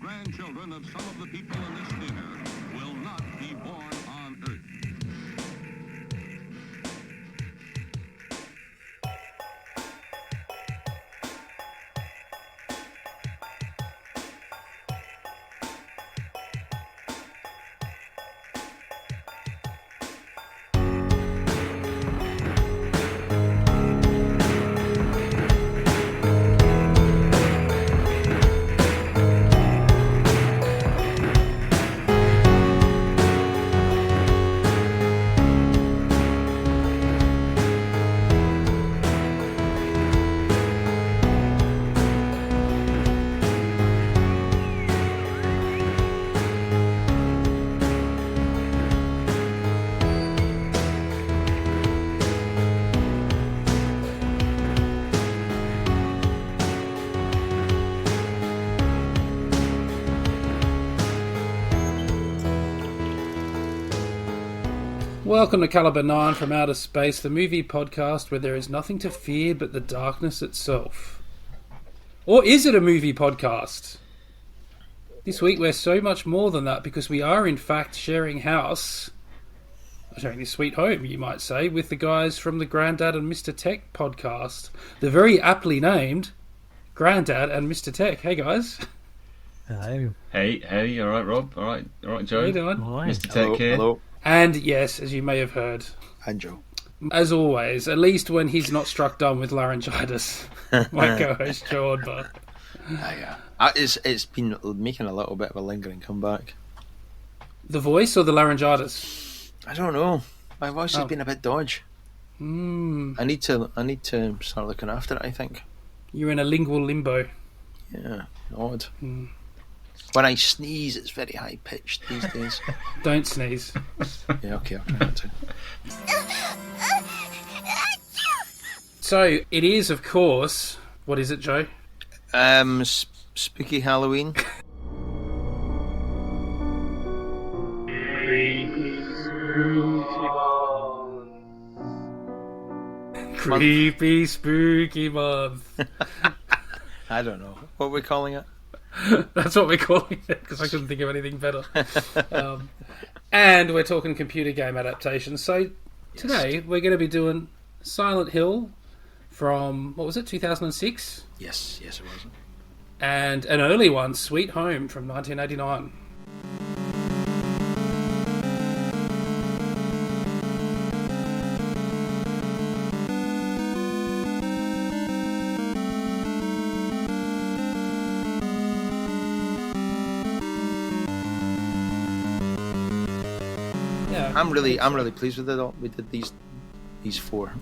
grandchildren of some of the people in this theater will not be born on Earth. Welcome to Caliber 9 from Outer Space, the movie podcast where there is nothing to fear but the darkness itself. Or is it a movie podcast? This week we're so much more than that because we are in fact sharing this sweet home, you might say, with the guys from the Grandad and Mr Tech podcast. The very aptly named Grandad and Mr Tech. Hey guys. Hello. Hey, alright Rob? Alright Joe? How you doing? Mr Tech here. Hello. And yes, as you may have heard, And Joe. as always, at least when he's not struck down with laryngitis, my co-host Joe Odbar. It's been making a little bit of a lingering comeback. The voice or the laryngitis? I don't know. My voice has been a bit dodgy. I need to start looking after it, I think. You're in a lingual limbo. Yeah, odd. When I sneeze, it's very high pitched these days. Don't sneeze. Yeah, okay, I'll try not to. So, it is, of course... What is it, Joe? Spooky Halloween. Creepy Spooky Month. I don't know. What are we calling it? That's what we're calling it, because I couldn't think of anything better. And we're talking computer game adaptations. So, today we're going to be doing Silent Hill from, what was it, 2006? Yes, it was. And an early one, Sweet Home from 1989. Yeah, I'm really pleased with it all. We did these four.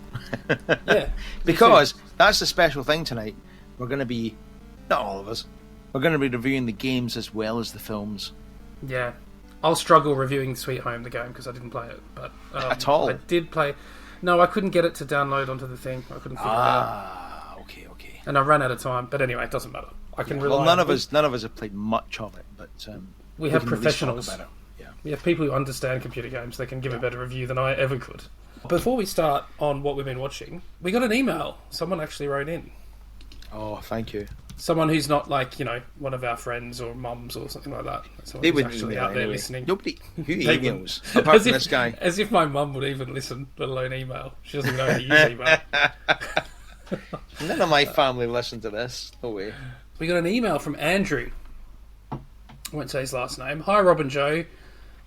yeah. Because that's the special thing tonight. We're going to be, not all of us, we're going to be reviewing the games as well as the films. Yeah. I'll struggle reviewing Sweet Home, the game, because I didn't play it. But At all? I did play... No, I couldn't get it to download onto the thing. I couldn't figure it out. Okay. And I ran out of time. But anyway, it doesn't matter. I can rely Well, none on of us have played much of it, but we have can at least talk professionals. about it. Yeah. We have people who understand computer games. They can give a better review than I ever could. Before we start on what we've been watching, we got an email. Someone actually wrote in. Oh, thank you. Someone who's not like, one of our friends or mums or something like that. Someone They who's wouldn't actually email out there anyway. listening. Nobody who They emails wouldn't. apart As from if- this guy. As if my mum would even listen, let alone email. She doesn't even know how to use email. None of my family listen to this. No way. We got an email from Andrew. I won't say his last name. Hi, Rob and Joe.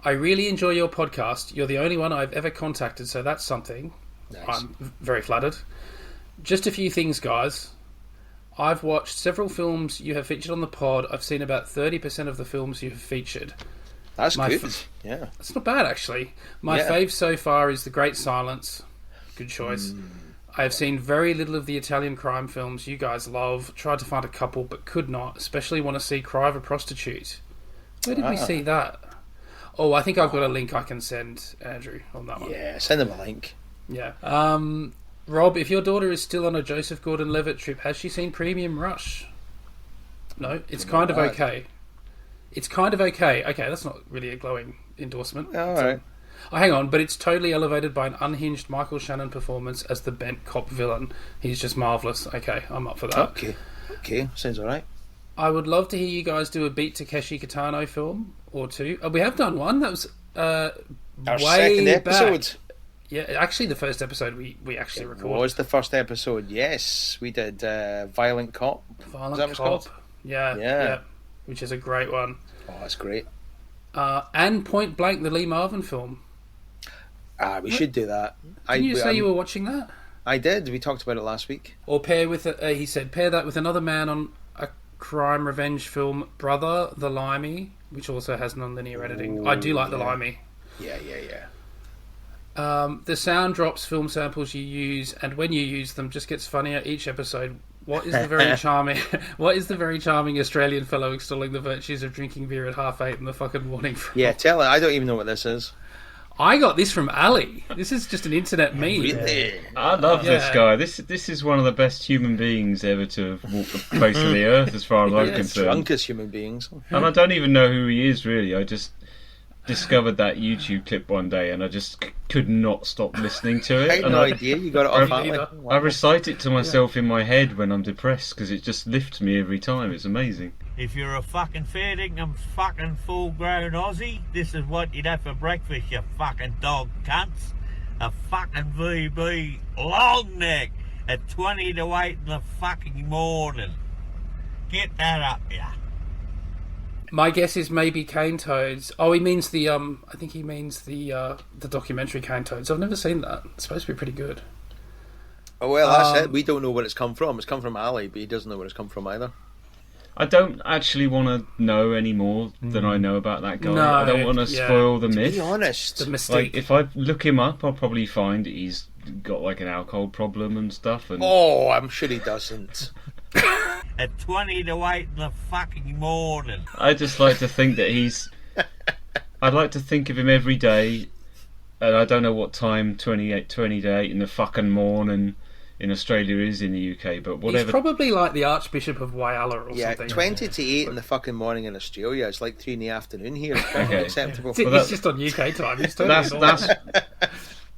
I really enjoy your podcast. You're the only one I've ever contacted, so that's something. Nice. I'm very flattered. Just a few things, guys. I've watched several films you have featured on the pod. I've seen about 30% of the films you have featured. That's My good. Yeah. That's not bad, actually. My Yeah. fave so far is The Great Silence. Good choice. I have seen very little of the Italian crime films you guys love. Tried to find a couple, but could not. Especially want to see Cry of a Prostitute. Where did we see that? Oh, I think I've got a link I can send Andrew on that one. Yeah, send them a link. Yeah. Rob, if your daughter is still on a Joseph Gordon-Levitt trip, has she seen Premium Rush? No, it's kind of okay. It's kind of okay. Okay, that's not really a glowing endorsement. All right. Oh, hang on, but it's totally elevated by an unhinged Michael Shannon performance as the bent cop villain. He's just marvellous. Okay, I'm up for that. Okay, sounds all right. I would love to hear you guys do a Beat Takeshi Kitano film or two. We have done one. That was Our way second episode. back. Yeah, actually the first episode we actually recorded. Was the first episode? Yes, we did Violent Cop. Violent Is that what it's Cop. called? Yeah. Which is a great one. Oh, that's great. And Point Blank, the Lee Marvin film. We should do that. Didn't you say you were watching that? I did. We talked about it last week. Or pair with he said pair that with another man on a crime revenge film, Brother the Limey, which also has non-linear editing. I do like the Limey. Yeah. The sound drops, film samples you use, and when you use them, just gets funnier each episode. What is the very charming? What is the very charming Australian fellow extolling the virtues of drinking beer at 8:30 in the fucking morning? From? Yeah, tell it. I don't even know what this is. I got this from Ali. This is just an internet meme. Really? I love this guy. This is one of the best human beings ever to have walked the face of the earth, as far as I'm concerned. Drunkest human beings. And I don't even know who he is, really. I just discovered that YouTube clip one day, and I just could not stop listening to it. I had and no idea. You got it off Ali. I recite it to myself in my head when I'm depressed, because it just lifts me every time. It's amazing. If you're a fucking fair dinkum fucking full-grown Aussie, this is what you'd have for breakfast, you fucking dog cunts. A fucking VB long neck at 20 to 8 in the fucking morning. Get that up, yeah. My guess is maybe Cane Toads. Oh, he means the I think he means the documentary Cane Toads. I've never seen that. It's supposed to be pretty good. Oh well, that's it. We don't know where it's come from. It's come from Ali, but he doesn't know where it's come from either. I don't actually want to know any more than I know about that guy. No, I don't want to spoil the myth. To be honest, The mystique. Like, if I look him up, I'll probably find he's got like an alcohol problem and stuff. And oh, I'm sure he doesn't. At 20 to 8 in the fucking morning. I just like to think that he's. I'd like to think of him every day, and I don't know what time 20 to 8 in the fucking morning in Australia is in the UK, but whatever. He's probably like the Archbishop of Whyalla or something. 20 to 8 in the fucking morning in Australia. It's like 3 in the afternoon here. It's perfectly Okay. acceptable. It's just on UK time. He's totally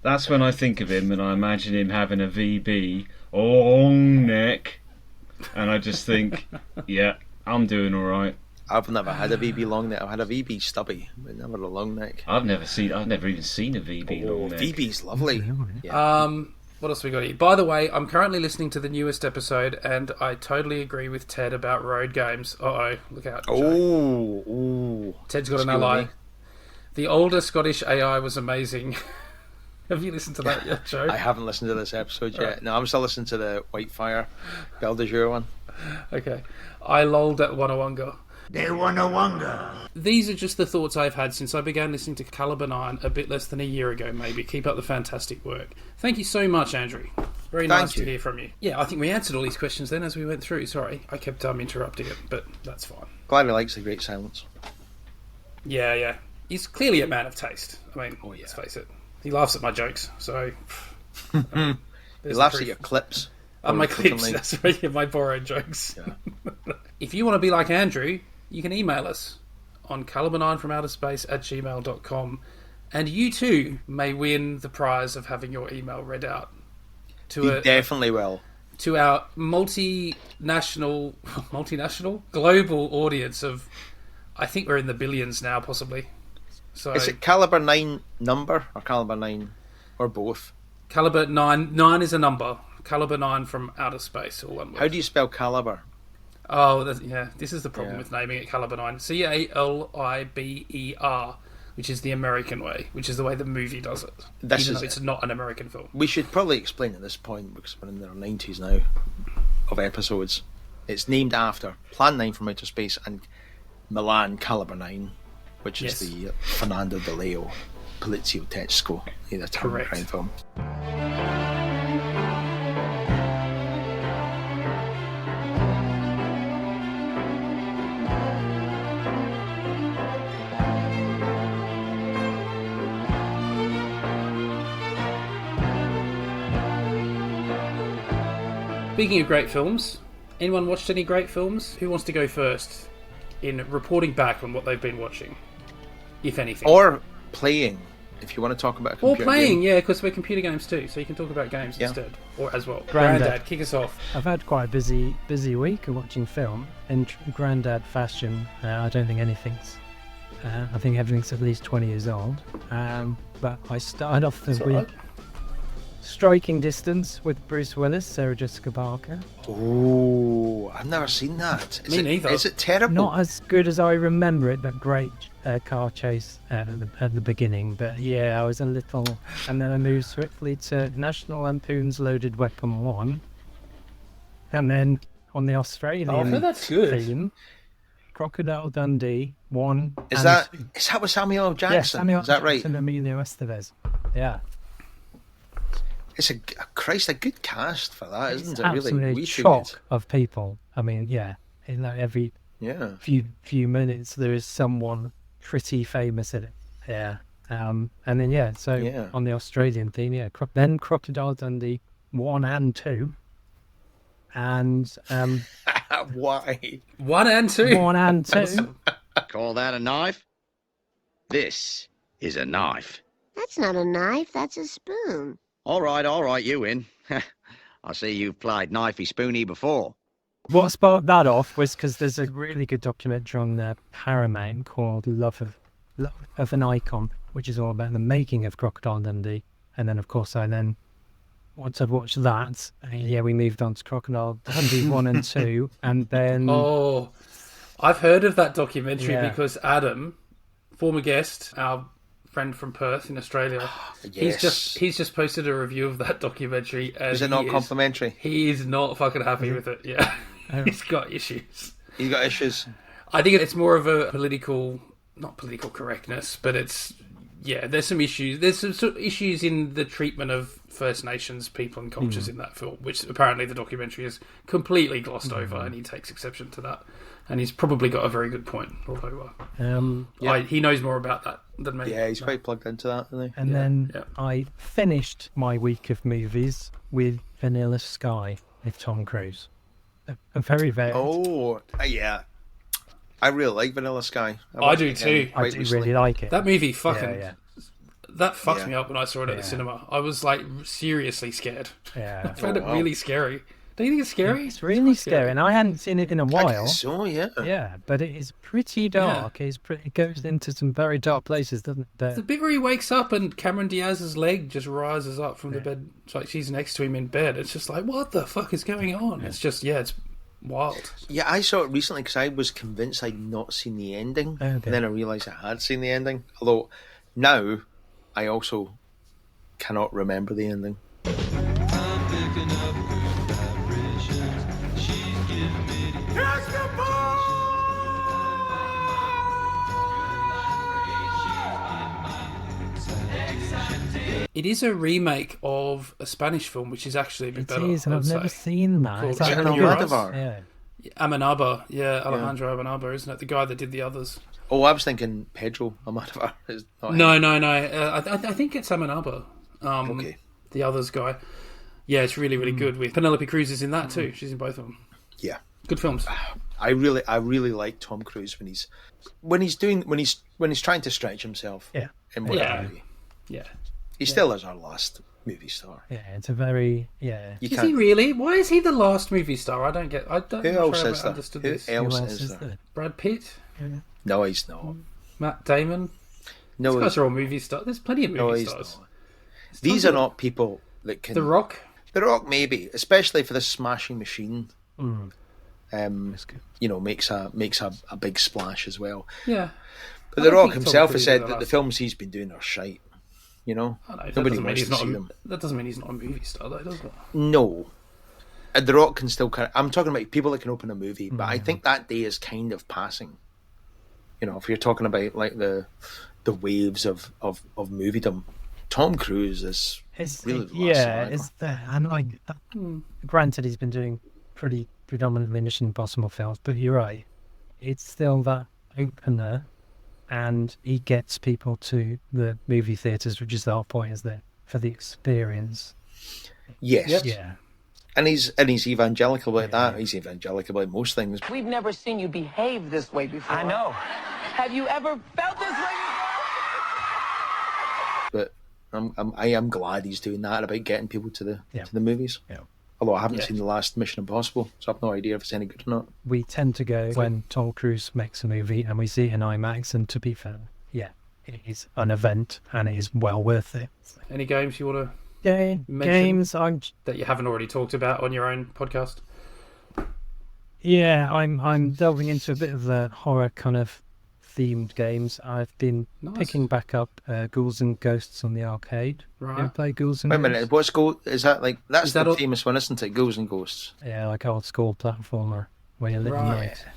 That's when I think of him, and I imagine him having a VB long neck, and I just think, yeah, I'm doing all right. I've never had a VB long neck. I've had a VB stubby, but never a long neck. I've never even seen a VB long neck. VB's lovely. Yeah. What else we got here? By the way, I'm currently listening to the newest episode, and I totally agree with Ted about road games. Uh-oh, look out. Joe. Oh. Ted's got an Excuse ally. me. The older Scottish AI was amazing. Have you listened to that yet, Joe? I haven't listened to this episode yet. No, I'm still listening to the Whitefire Belle de Jour one. Okay. I lolled at Wanawanga. They wanna. These are just the thoughts I've had since I began listening to Caliber 9 a bit less than a year ago, maybe. Keep up the fantastic work. Thank you so much, Andrew. Very Thank nice you. to hear from you. Yeah, I think we answered all these questions then as we went through. Sorry, I kept interrupting it, but that's fine. Glad he likes the Great Silence. Yeah. He's clearly a man of taste. I mean, let's face it. He laughs at my jokes, so... He there's laughs the at your proof. clips. On my clips, Unfortunately. that's right, yeah, my borrowed jokes. Yeah. If you want to be like Andrew, you can email us on caliber9fromouterspace@gmail.com, and you too may win the prize of having your email read out He definitely will. to our multinational, global audience of, I think we're in the billions now, possibly. So Is it Caliber 9 number or Caliber 9 or both? Caliber 9 is a number. Caliber 9 from outer space, all one word. How do you spell Caliber? Oh, this is the problem Yeah. with naming it Caliber 9. Caliber, which is the American way, which is the way the movie does it. This even is though it's it. not an American film. We should probably explain at this point, because we're in our 90s now, of episodes. It's named after Plan 9 from Outer Space and Milan Caliber 9, which is Yes. the Fernando de Leo Polizio Tedesco, the Italian Correct. crime film. Speaking of great films, anyone watched any great films? Who wants to go first in reporting back on what they've been watching, if anything? Or playing if you want to talk about a Or computer playing, game. yeah, because we're computer games too, so you can talk about games Yeah. instead, or as well. Grandad. Grandad, kick us off. I've had quite a busy week of watching film in Grandad fashion. I don't think anything's. I think everything's at least 20 years old. But I started off the That's all week right. Striking Distance with Bruce Willis, Sarah Jessica Parker. Oh, I've never seen that. Me neither. Is it terrible? Not as good as I remember it, but great car chase at the beginning. But yeah, I was a little. And then I moved swiftly to National Lampoon's Loaded Weapon 1. And then on the Australian Oh, I heard that's good. theme, Crocodile Dundee 1. Is and that 2. with Samuel L. Yeah, Jackson? Samuel Is that right? Jackson and Emilio Estevez. Yeah. It's a good cast for that, It's isn't it? Really, absolutely we should. chock of people. I mean, yeah. In like every Yeah. few minutes there is someone pretty famous in it. Yeah. And then yeah, so Yeah. on the Australian theme, yeah, then Crocodile Dundee 1 and 2. And Why? 1 and 2. 1 and 2. Call that a knife? This is a knife. That's not a knife, that's a spoon. All right, you win. I see you've played knifey spoony before. What sparked that off was because there's a really good documentary on Paramount called Love of an Icon, which is all about the making of Crocodile Dundee. And then, of course, once I'd watched that, yeah, we moved on to Crocodile Dundee 1 and 2. And then... Oh, I've heard of that documentary Yeah. because Adam, former guest, our friend from Perth in Australia, Yes. he's just posted a review of that documentary. And Is it not complimentary? He is not fucking happy with it. Yeah, he's got issues. You got issues. I think it's more of a not political correctness, but there's some issues. There's some sort of issues in the treatment of First Nations people and cultures in that film, which apparently the documentary is completely glossed over, and he takes exception to that. And he's probably got a very good point, although he knows more about that than me. Yeah, he's quite plugged into that, isn't he? And then yeah. I finished my week of movies with Vanilla Sky with Tom Cruise. A very, very... Oh, yeah. I really like Vanilla Sky. I watched do it again too. I quite do recently. really like it. That movie fucking... Yeah. That fucked Yeah. me up when I saw it at the cinema. I was, like, seriously scared. Yeah. I found it wow. really scary. Don't you think it's scary? It's really scary, and I hadn't seen it in a I while. guess so, yeah. Yeah, but it is pretty dark. It goes into some very dark places, doesn't it? The bit where he wakes up and Cameron Diaz's leg just rises up from the bed. It's like she's next to him in bed. It's just like, what the fuck is going on? It's just, it's wild. Yeah, I saw it recently because I was convinced I'd not seen the ending. Okay. And then I realised I had seen the ending. Although now I also cannot remember the ending. It is a remake of a Spanish film, which is actually a bit It better. is, and I I've would never say. seen that. Cool. Is Is that it on Almodovar? Yeah. Amenabar, Alejandro Amenabar, isn't it? The guy that did the others. Oh, I was thinking Pedro Almodovar. Is not him. No. I think it's Amenabar. Okay. The others guy. Yeah, it's really, really good. With Penelope Cruz is in that too. She's in both of them. Yeah. Good films. I really like Tom Cruise when he's trying to stretch himself. Yeah. In whatever Yeah. movie. Yeah. He still is our last movie star. Yeah, it's a very... Yeah. You Is can't. he really? Why is he the last movie star? I don't. Who else is there? Understood Who this. else Who else is is there? there? Brad Pitt, No, he's not. Matt Damon. No, These guys he's, are all movie stars. There's plenty of no, movie he's stars. not. These are not people that can. The Rock. The Rock, maybe, especially for this smashing machine. That's good. Makes a big splash as well. Yeah. But I The don't Rock think Tom himself Cruise has said is the that the last- films he's been doing are shite. I know, Nobody wants to see them. That doesn't mean he's not a movie star, though, does it? No. And The Rock can still I'm talking about people that can open a movie, but I think that day is kind of passing. If you're talking about like the waves of moviedom, Tom Cruise is really the last survivor. it's there. And like, granted, he's been doing pretty predominantly Mission Impossible films, but you're right. It's still that opener, and he gets people to the movie theatres, which is the whole point, is there for the experience. Yes. Yep. Yeah. And he's evangelical about that. He's evangelical about most things. We've never seen you behave this way before. I know. Have you ever felt this way before? but I am glad he's doing that about getting people to the movies. Yeah. Although I haven't seen the last Mission Impossible, so I've no idea if it's any good or not. We tend to go when Tom Cruise makes a movie and we see it in IMAX, and to be fair, it is an event and it is well worth it. Any games you want to games that you haven't already talked about on your own podcast? Yeah, I'm delving into a bit of the horror kind of themed games. I've been picking back up Ghouls and Ghosts on the arcade. Right. You play Ghouls and Wait a Ghosts? minute, what's is that like? That's the famous one, isn't it? Ghouls and Ghosts. Yeah, like old school platformer where you live at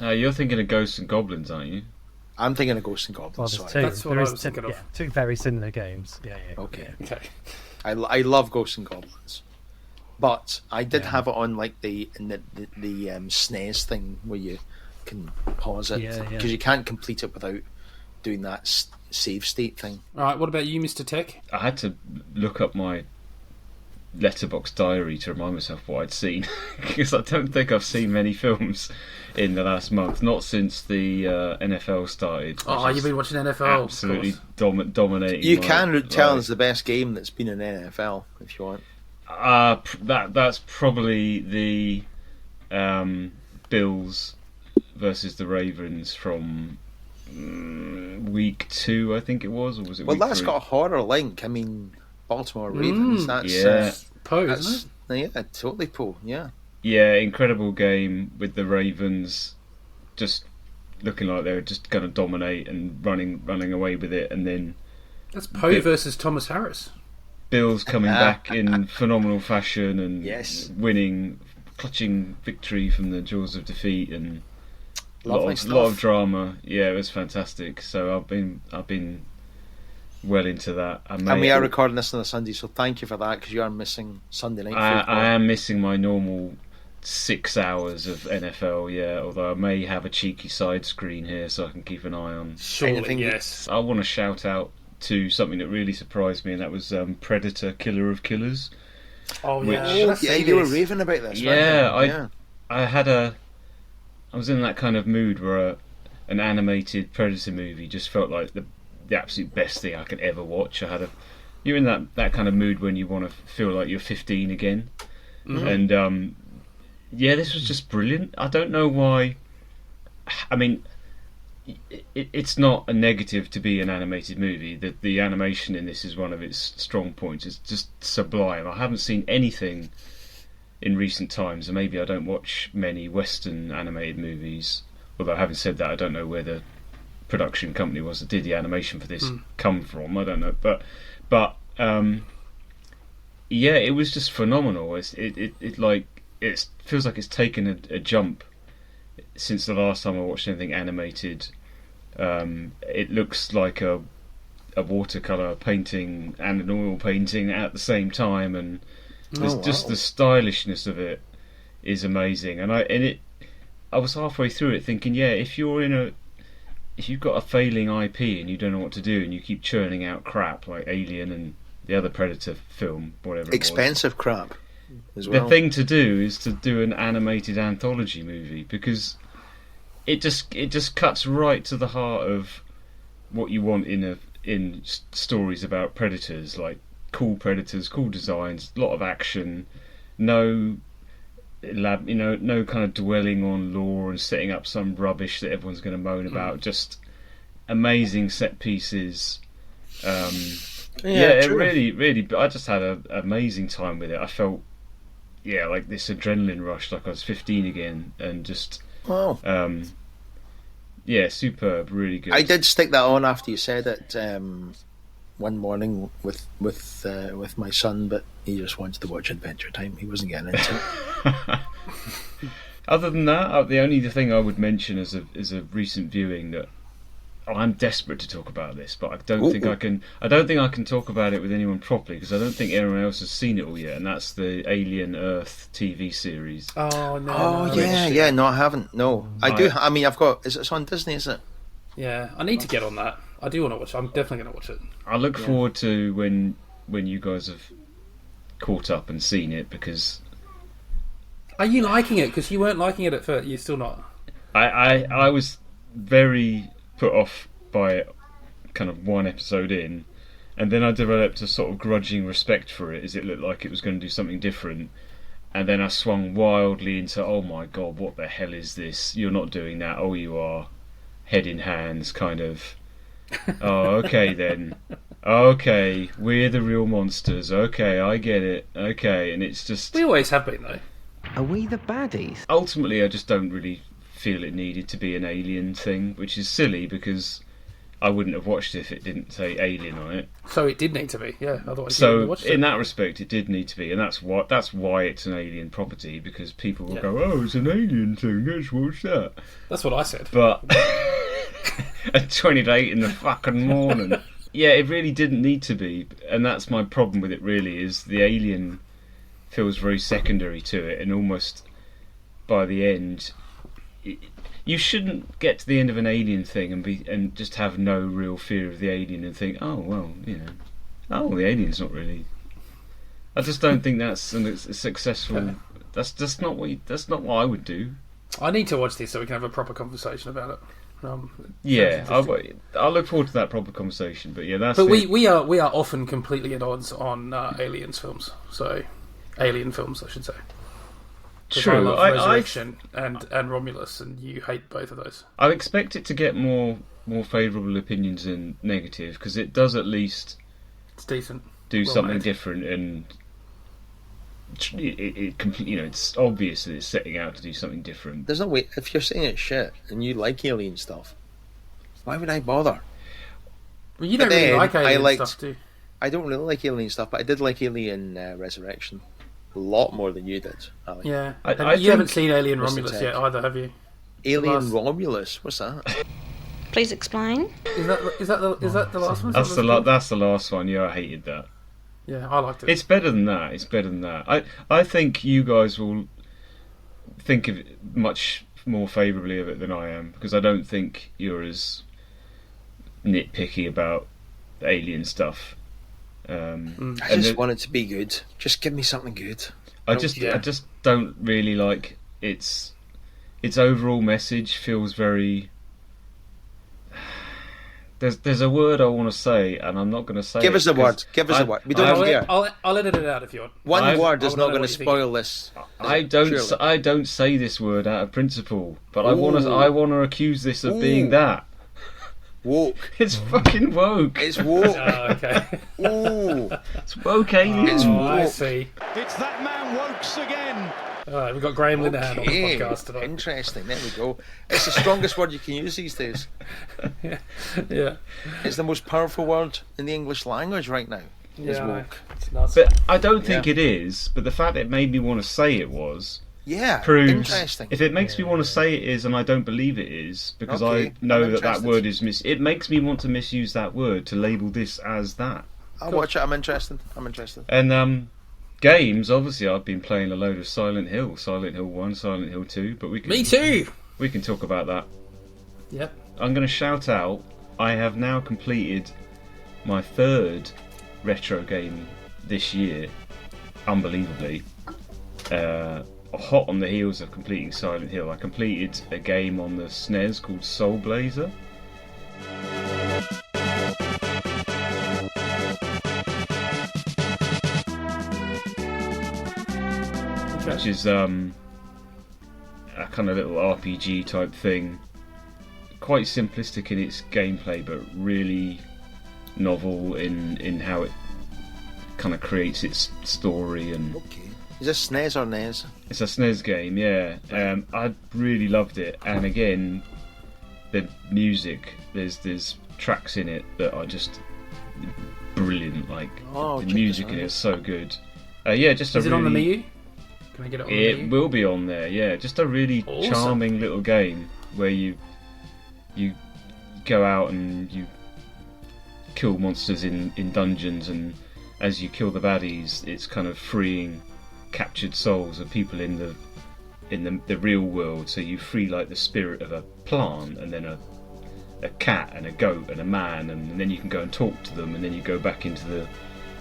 night. You're thinking of Ghosts and Goblins, aren't you? I'm thinking of Ghosts and Goblins. Well, That's what I was thinking of. Two very similar games. Yeah. Okay. Okay. I love Ghosts and Goblins, but I did have it on like the SNES thing where you can pause it because you can't complete it without doing that save state thing. All right. What about you, Mr Tech? I had to look up my letterbox diary to remind myself what I'd seen because I don't think I've seen many films in the last month, not since the NFL started. Oh, you've been watching NFL? Absolutely dominating. You can tell us the best game that's been in NFL if you want. That's probably the Bills versus the Ravens from week 2, I think it was, or was it? Well, week that's 3? got a horror link. I mean, Baltimore Ravens. That's Poe, isn't it? Yeah, totally Poe. Yeah. Yeah, incredible game with the Ravens just looking like they were just going to dominate and running away with it, and then that's Poe versus Thomas Harris. Bills coming back in phenomenal fashion and winning, clutching victory from the jaws of defeat, and a lot of drama. Yeah, it was fantastic. So I've been well into that. And we are recording this on a Sunday, so thank you for that, because you are missing Sunday night football. I am missing my normal 6 hours of NFL, although I may have a cheeky side screen here so I can keep an eye on. Surely, yes. I want to shout out to something that really surprised me, and that was Predator: Killer of Killers. Oh yeah, you were raving about this. I was in that kind of mood where an animated Predator movie just felt like the absolute best thing I could ever watch. You're in that kind of mood when you want to feel like you're 15 again, and this was just brilliant. I don't know why. I mean, it's not a negative to be an animated movie. The animation in this is one of its strong points. It's just sublime. I haven't seen anything in recent times, and maybe I don't watch many Western animated movies. Although, having said that, I don't know where the production company was that did the animation for this come from. I don't know, but it was just phenomenal. It feels like it's taken a jump since the last time I watched anything animated. It looks like a watercolor painting and an oil painting at the same time, and just the stylishness of it is amazing. And I was halfway through it thinking, if you've got a failing IP and you don't know what to do and you keep churning out crap like Alien and the other Predator film, whatever, expensive crap as well. The thing to do is to do an animated anthology movie, because it just cuts right to the heart of what you want in stories about predators, like cool predators, cool designs, a lot of action, no kind of dwelling on lore and setting up some rubbish that everyone's going to moan about. Just amazing set pieces. It really. I just had an amazing time with it. I felt like this adrenaline rush, like I was 15 again, and just superb, really good. I did stick that on after you said it one morning with my son, but he just wanted to watch Adventure Time. He wasn't getting into it. Other than that, the only thing I would mention is a recent viewing that I'm desperate to talk about this, but I don't think I can. I don't think I can talk about it with anyone properly, because I don't think anyone else has seen it all yet. And that's the Alien Earth TV series. Oh no! No, I haven't. No, I do. I mean, I've got. It's on Disney, is it? Yeah, I need to get on that. I do want to watch it. I'm definitely going to watch it. I look forward to when you guys have caught up and seen it, because. Are you liking it? Because you weren't liking it at first. You're still not. I was very put off by it kind of one episode in, And then I developed a sort of grudging respect for it, as it looked like it was going to do something different. And then I swung wildly into, oh my god, what the hell is this? You're not doing that. Oh, you are. Head in hands, kind of. Oh, okay then. Okay, we're the real monsters. Okay, I get it. Okay, and it's just... We always have been, though. Are we the baddies? Ultimately, I just don't really feel it needed to be an Alien thing, which is silly because I wouldn't have watched it if it didn't say Alien on it. So it did need to be, yeah. Otherwise, so in that respect, it did need to be, and that's why it's an Alien property, because people will go, "Oh, it's an Alien thing. Let's watch that." That's what I said. But at 20 to 8 in the fucking morning, yeah, it really didn't need to be, and that's my problem with it. Really, is the Alien feels very secondary to it, and almost by the end. You shouldn't get to the end of an Alien thing and just have no real fear of the alien and think, oh well, oh, the alien's not really. I just don't think that's a successful. That's just not what. That's not what I would do. I need to watch this so we can have a proper conversation about it. Yeah, I'll look forward to that proper conversation. But yeah, that's. But we are often completely at odds on aliens films. So, alien films, I should say. True, I love Resurrection and Romulus, and you hate both of those. I expect it to get more favourable opinions than negative, because it does at least it's decent, do something different, and it's obvious that it's setting out to do something different. There's no way. If you're saying it's shit and you like alien stuff, why would I bother? Well, you don't really like alien stuff, do you? I don't really like alien stuff, but I did like Alien Resurrection. A lot more than you did, Ali. Yeah, you haven't seen Alien Romulus yet either, have you? Alien Romulus, what's that? Please explain. Is that the last one? That's the last one. Yeah, I hated that. Yeah, I liked it. It's better than that. I think you guys will think of it much more favourably of it than I am, because I don't think you're as nitpicky about alien stuff. I just want it to be good. Just give me something good. I just don't really like its overall message. Feels very. There's a word I want to say, and I'm not going to say. Give us a word. Give us a word. We don't care. I'll edit it out if you want. One word is not going to spoil this. I don't say this word out of principle, but I want to accuse this of being that. Woke. It's fucking woke. It's woke. Oh, okay. Ooh. It's woke aliens. Oh, I see. It's that man Wokes again. Alright, we've got Graham Linehan on the podcast today. Interesting. There we go. It's the strongest word you can use these days. Yeah. It's the most powerful word in the English language right now. Is woke. It's nuts. But I don't think it is. But the fact it made me want to say it was. Yeah, proves, interesting. If it makes me want to say it is, and I don't believe it is, because I know that word is it makes me want to misuse that word to label this as that. I'll watch it. I'm interested. And games, obviously, I've been playing a load of Silent Hill 1, Silent Hill 2, but me too. We can talk about that. Yep. I'm going to shout out. I have now completed my 3rd retro game this year, unbelievably. Hot on the heels of completing Silent Hill, I completed a game on the SNES called Soul Blazer. Which is a kind of little RPG type thing. Quite simplistic in its gameplay, but really novel in how it kind of creates its story and. Okay. Is this SNES or NES? It's a SNES game, yeah. I really loved it, and again, the music. There's tracks in it that are just brilliant. Like the music in it is so good. Yeah, just is it on the Mii? Can I get it on the Mii? It will be on there. Yeah, just a really charming little game where you go out and you kill monsters in dungeons, and as you kill the baddies, it's kind of freeing captured souls of people in the real world. So you free like the spirit of a plant, and then a cat and a goat and a man, and then you can go and talk to them, and then you go back into the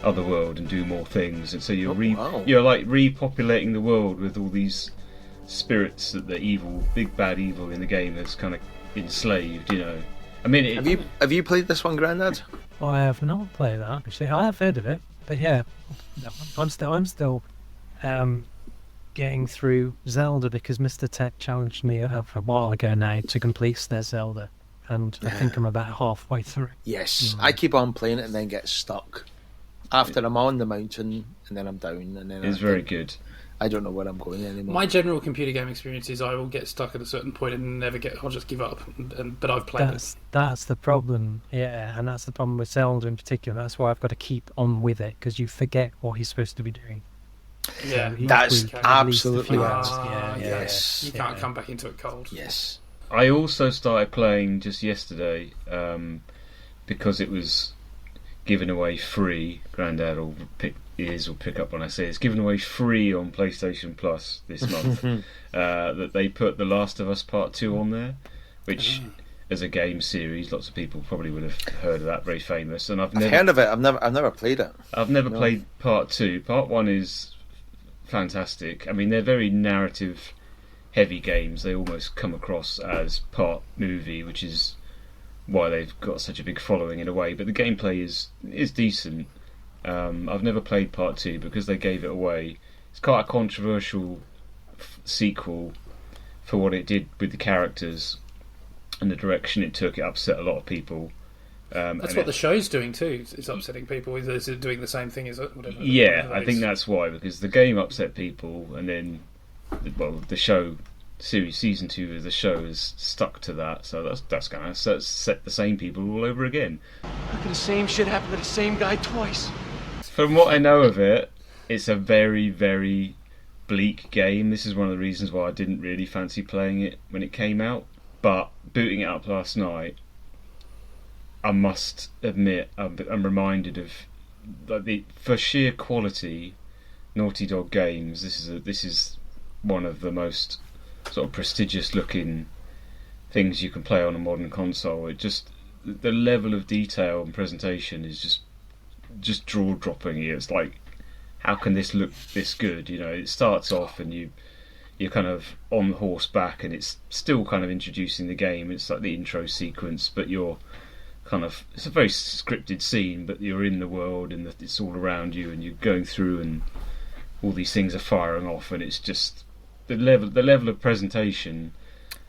other world and do more things. And so you're like repopulating the world with all these spirits that the big bad evil in the game has kind of enslaved. I mean, have you played this one, Grandad? I have not played that actually. I have heard of it, but yeah, no, I'm still getting through Zelda because Mr Tech challenged me a while ago now to complete their Zelda, and I think I'm about halfway through. Yes, I keep on playing it and then get stuck. After I'm on the mountain and then I'm down, and then It's very good. I don't know where I'm going anymore. My general computer game experience is I will get stuck at a certain point and never get. I'll just give up. But I've played it. That's the problem. Yeah, and that's the problem with Zelda in particular. That's why I've got to keep on with it because you forget what he's supposed to be doing. Yeah, So that's at least absolutely a few right. hours. Yeah, Yes. You can't come back into it cold. Yes. I also started playing just yesterday because it was given away free. Grandad will pick up when I say it's given away free on PlayStation Plus this month. That they put The Last of Us Part 2 on there, which as a game series, lots of people probably would have heard of that. Very famous, and I've heard of it. I've never played it. I've never played Part 2. Part 1 is fantastic. I mean, they're very narrative heavy games. They almost come across as part movie, which is why they've got such a big following in a way. But the gameplay is decent. I've never played Part 2 because they gave it away. It's quite a controversial sequel for what it did with the characters and the direction it took. It upset a lot of people. That's what the show's doing too. It's upsetting people. Is it doing the same thing as it? Whatever. Yeah, I think that's why, because the game upset people, and then, the show season 2 of the show is stuck to that. So that's going to set the same people all over again. How can the same shit happen to the same guy twice? From what I know of it, it's a very, very bleak game. This is one of the reasons why I didn't really fancy playing it when it came out. But booting it up last night, I must admit, I'm reminded of for sheer quality, Naughty Dog games. This is one of the most sort of prestigious looking things you can play on a modern console. It just, the level of detail and presentation is just jaw dropping. It's like, how can this look this good? You know, it starts off and you're kind of on horseback and it's still kind of introducing the game. It's like the intro sequence, but you're kind of, it's a very scripted scene, but you're in the world and it's all around you and you're going through and all these things are firing off, and it's just the level of presentation.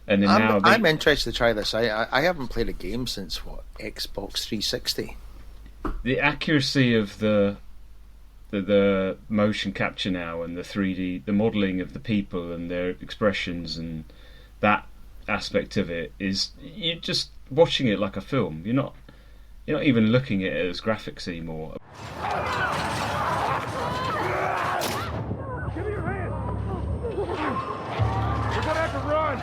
And then I'm interested to try this. I haven't played a game since Xbox 360. The accuracy of the motion capture now and the 3D, the modelling of the people and their expressions and that aspect of it is, you're just watching it like a film. You're not even looking at it as graphics anymore. Give me your hand! We're gonna have to run!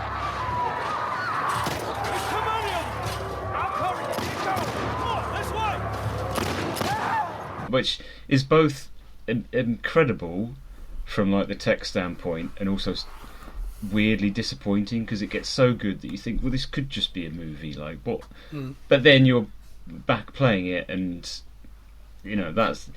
Come on in! I'll cover you! Keep going! Come on, this way! Which is both incredible from like the tech standpoint and also weirdly disappointing because it gets so good that you think, well, this could just be a movie, like what? But then you're back playing it and that's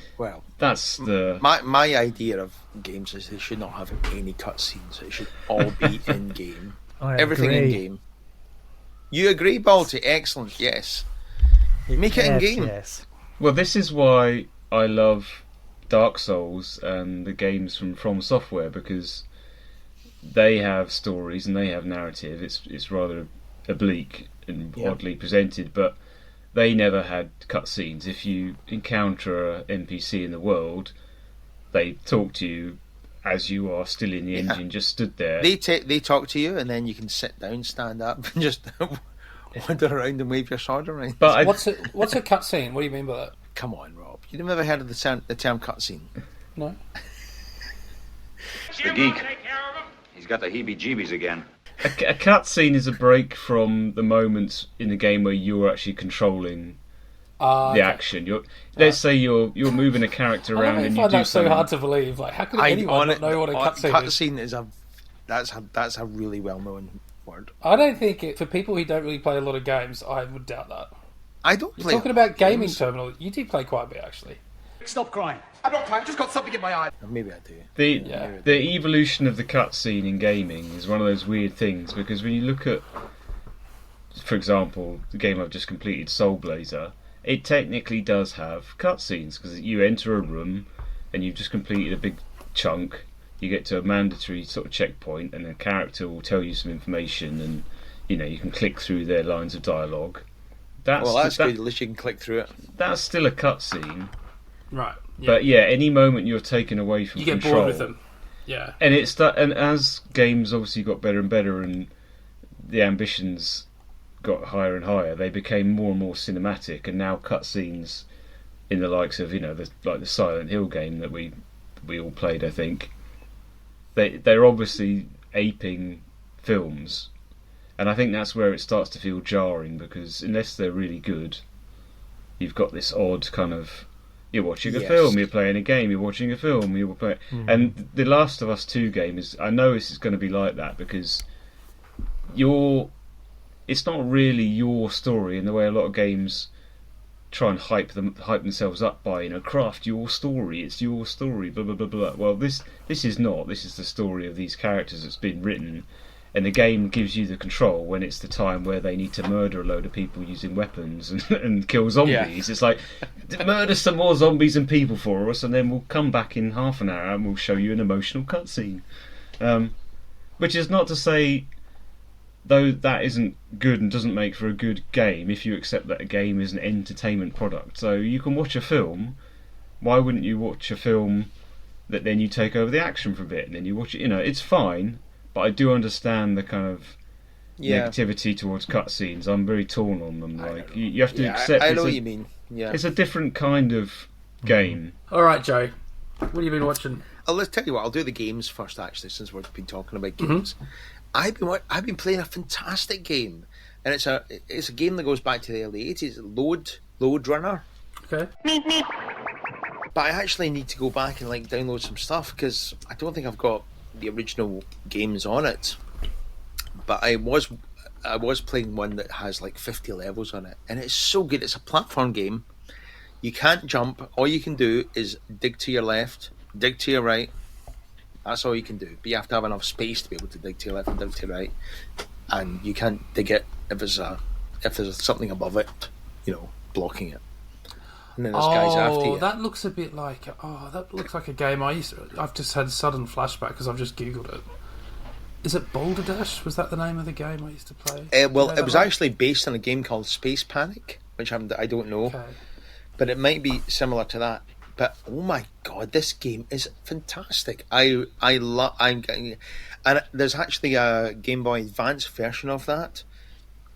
the my idea of games is they should not have any cutscenes. It should all be in game. Everything in game. You agree, Balti? Excellent. Yes. Make it in game. Yes. Well, this is why I love Dark Souls and the games from Software, because they have stories and they have narrative. It's rather oblique and oddly presented, but they never had cutscenes. If you encounter an NPC in the world, they talk to you as you are still in the engine, just stood there. They talk to you, and then you can sit down, stand up, and just wander around and wave your sword around. But what's a cutscene? What do you mean by that? Come on, Rob. You've never heard of the term cutscene? No. The geek. He's got the heebie-jeebies again. A cutscene is a break from the moments in the game where you're actually controlling the action. Let's say you're moving a character around and you do something. So hard something. to believe. Like, how could anyone not know what a cutscene is? That's a really well-known word. I don't think for people who don't really play a lot of games, I would doubt that. I don't play. You're talking about gaming terminal. You do play quite a bit, actually. Stop crying. I'm not crying. I've just got something in my eye. Maybe I do. The evolution of the cutscene in gaming is one of those weird things, because when you look at, for example, the game I've just completed, Soul Blazer, it technically does have cutscenes, because you enter a room and you've just completed a big chunk. You get to a mandatory sort of checkpoint, and a character will tell you some information, and you can click through their lines of dialogue. That's good. At least you can click through it. That's still a cutscene, right? Yeah. But yeah, any moment you're taken away from control, you get bored with them. Yeah, and and as games obviously got better and better, and the ambitions got higher and higher, they became more and more cinematic, and now cutscenes in the likes of the Silent Hill game that we all played, I think they're obviously aping films, and I think that's where it starts to feel jarring, because unless they're really good, you've got this odd kind of, you're watching a film, you're playing a game, you're watching a film, you're playing, and the Last of Us 2 game I know this is going to be like that, because it's not really your story in the way a lot of games try and hype themselves up by, craft your story, it's your story, blah blah blah blah. Well, this is not. This is the story of these characters that's been written, and the game gives you the control when it's the time where they need to murder a load of people using weapons and kill zombies. Yeah. It's like, murder some more zombies and people for us, and then we'll come back in half an hour and we'll show you an emotional cutscene. Which is not to say, though, that isn't good and doesn't make for a good game if you accept that a game is an entertainment product. So you can watch a film. Why wouldn't you watch a film that then you take over the action for a bit and then you watch it? It's fine, but I do understand the kind of negativity towards cutscenes. I'm very torn on them. Like you have to accept. I know what you mean. Yeah, it's a different kind of game. All right, Joe, what have you been watching? Let's tell you what. I'll do the games first, actually, since we've been talking about games. I've been playing a fantastic game, and it's a game that goes back to the early 80s. Load Runner. Okay. But I actually need to go back and download some stuff, because I don't think I've got the original games on it. But I was playing one that has 50 levels on it, and it's so good. It's a platform game. You can't jump. All you can do is dig to your left, dig to your right. That's all you can do. But you have to have enough space to be able to dig to your left and dig to your right, and you can't dig it if there's something above it, blocking it. And then there's guys after you. That looks a bit like that looks like a game I've just had a sudden flashback because I've just googled it. Is it Boulder Dash? Was that the name of the game I used to play? Well, it was actually based on a game called Space Panic, which I don't know, but it might be similar to that. But oh my god, this game is fantastic. And there's actually a Game Boy Advance version of that,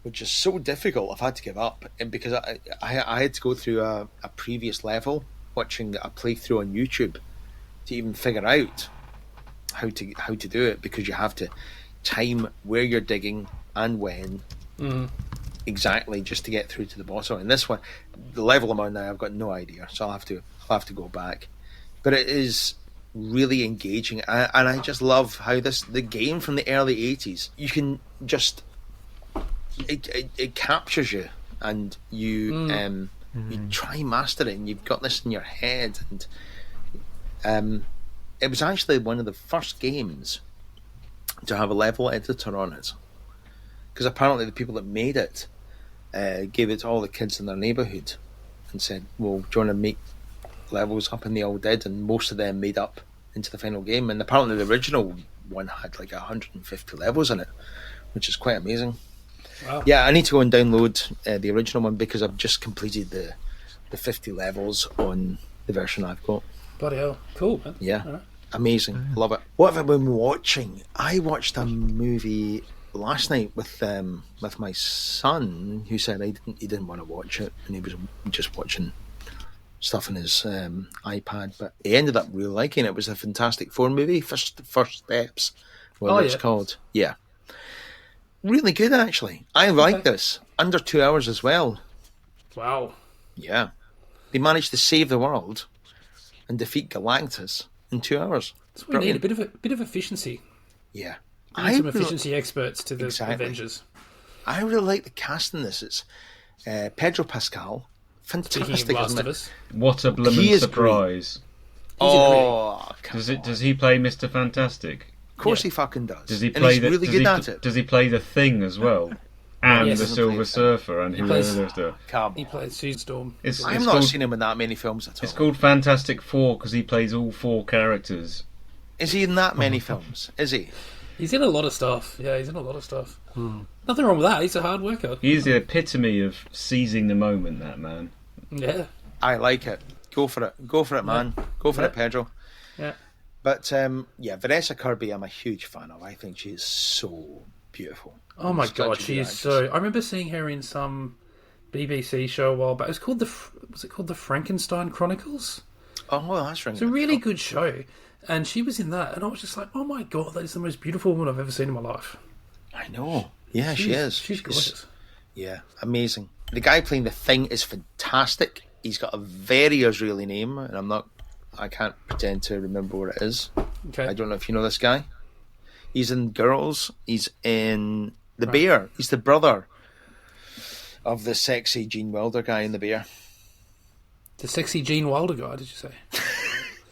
which is so difficult I've had to give up, and because I had to go through a previous level, watching a playthrough on YouTube to even figure out how to do it, because you have to time where you're digging and when exactly just to get through to the bottom. And this one, the level I'm on now, I've got no idea, so I'll have to go back. But it is really engaging, and I just love how the game from the early 80s, you can just it captures you, and you try and master it, and you've got this in your head. And it was actually one of the first games to have a level editor on it, because apparently the people that made it gave it to all the kids in their neighbourhood and said, well, do you want to make levels up? And they all did, and most of them made up into the final game. And apparently the original one had 150 levels in it, which is quite amazing. Wow. Yeah, I need to go and download the original one, because I've just completed the 50 levels on the version I've got. Bloody hell, cool, man. Yeah, right. Amazing, love it. What have I been watching? I watched a movie last night with my son, who said he didn't want to watch it, and he was just watching stuff on his iPad, but he ended up really liking it. It was a Fantastic Four movie, First Steps, whatever it's called. Yeah, really good, actually. I like this. Under 2 hours as well. Wow. Yeah, they managed to save the world and defeat Galactus in 2 hours. That's what we need, a bit of efficiency. Yeah. We need some efficiency experts to the Avengers. I really like the cast in this. It's Pedro Pascal. Fantastic, isn't it? What a blooming surprise. Does he play Mr. Fantastic? Of course he fucking does. Does he play and he's really good at it. Does he play the Thing as well? and Yes. the Silver Surfer, and who plays- else does. He plays Sue Storm. I've not seen him in that many films at all. It's called Fantastic Four because he plays all 4 characters. Is he in that many films? Is he? He's in a lot of stuff. Yeah, he's in a lot of stuff. Nothing wrong with that. He's a hard worker. He's the epitome of seizing the moment, that man. Yeah. I like it. Go for it. Go for it, man. Go for it, Pedro. Yeah. But, Vanessa Kirby I'm a huge fan of. I think she is so beautiful. Oh my Such god, a she good is actress. so. I remember seeing her in some BBC show a while back. It was called was it called the Frankenstein Chronicles? Oh, well, that's ringing. It's a really good show, and she was in that, and I was just like, oh my god, that is the most beautiful woman I've ever seen in my life. I know. Yeah, she is. She's gorgeous. Yeah, amazing. The guy playing the Thing is fantastic. He's got a very Israeli name, and I can't pretend to remember what it is. Okay. I don't know if you know this guy. He's in Girls. He's in The Bear. He's the brother of the sexy Gene Wilder guy in The Bear. The sexy Gene Wilder guy, did you say?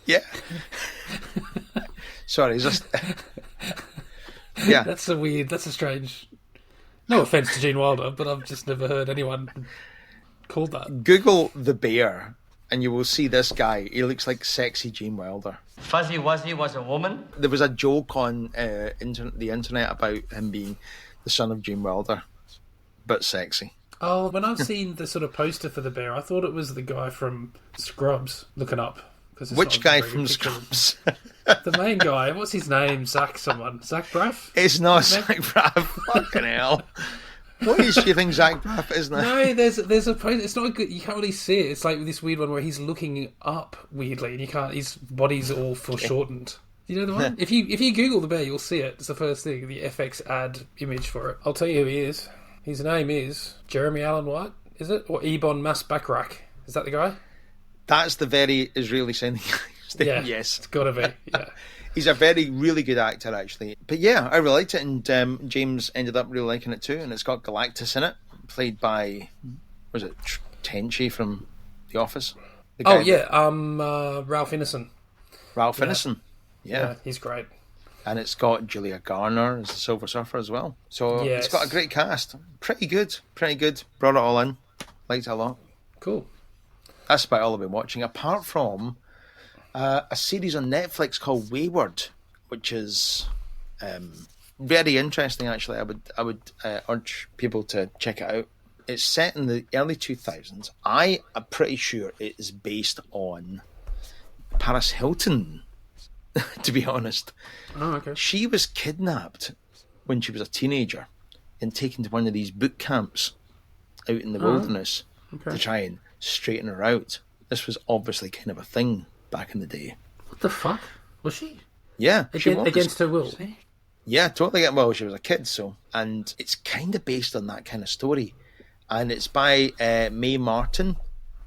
Yeah. Sorry, just... yeah. That's a strange... No offence to Gene Wilder, but I've just never heard anyone called that. Google The Bear, and you will see this guy. He looks like sexy Gene Wilder. Fuzzy Wuzzy was a woman? There was a joke on the internet about him being the son of Gene Wilder, but sexy. Oh, when I've seen the sort of poster for the bear, I thought it was the guy from Scrubs looking up. Which guy from Scrubs? The main guy. What's his name? Zach Braff? It's not Zach Braff. Fucking hell. What is you think Zach Braff is now? No, there's a poster. It's not a good. You can't really see it. It's like this weird one where he's looking up weirdly, and you can't. His body's all foreshortened. You know the one? If you Google the bear, you'll see it. It's the first thing. The FX ad image for it. I'll tell you who he is. His name is Jeremy Allen White. Is it or Ebon Masbakrak? Is that the guy? That's the very Israeli sounding guy. Yeah, yes, it's got to be. Yeah. He's a really good actor, actually. But yeah, I really liked it, and James ended up really liking it too. And it's got Galactus in it, played by, was it Tenchi from The Office? Oh yeah, Ralph Ineson. Ralph Ineson, yeah, he's great. And it's got Julia Garner as the Silver Surfer as well. So it's got a great cast. Pretty good. Brought it all in. Liked it a lot. Cool. That's about all I've been watching, apart from a series on Netflix called Wayward, which is very interesting. Actually, I would urge people to check it out. It's set in the early 2000s. I am pretty sure it is based on Paris Hilton. To be honest, okay. She was kidnapped when she was a teenager and taken to one of these boot camps out in the wilderness to try and straighten her out. This was obviously kind of a thing back in the day. What the fuck? Was she? Yeah, she was. Against her will. Yeah, totally. Well, she was a kid, so. And it's kind of based on that kind of story. And it's by Mae Martin,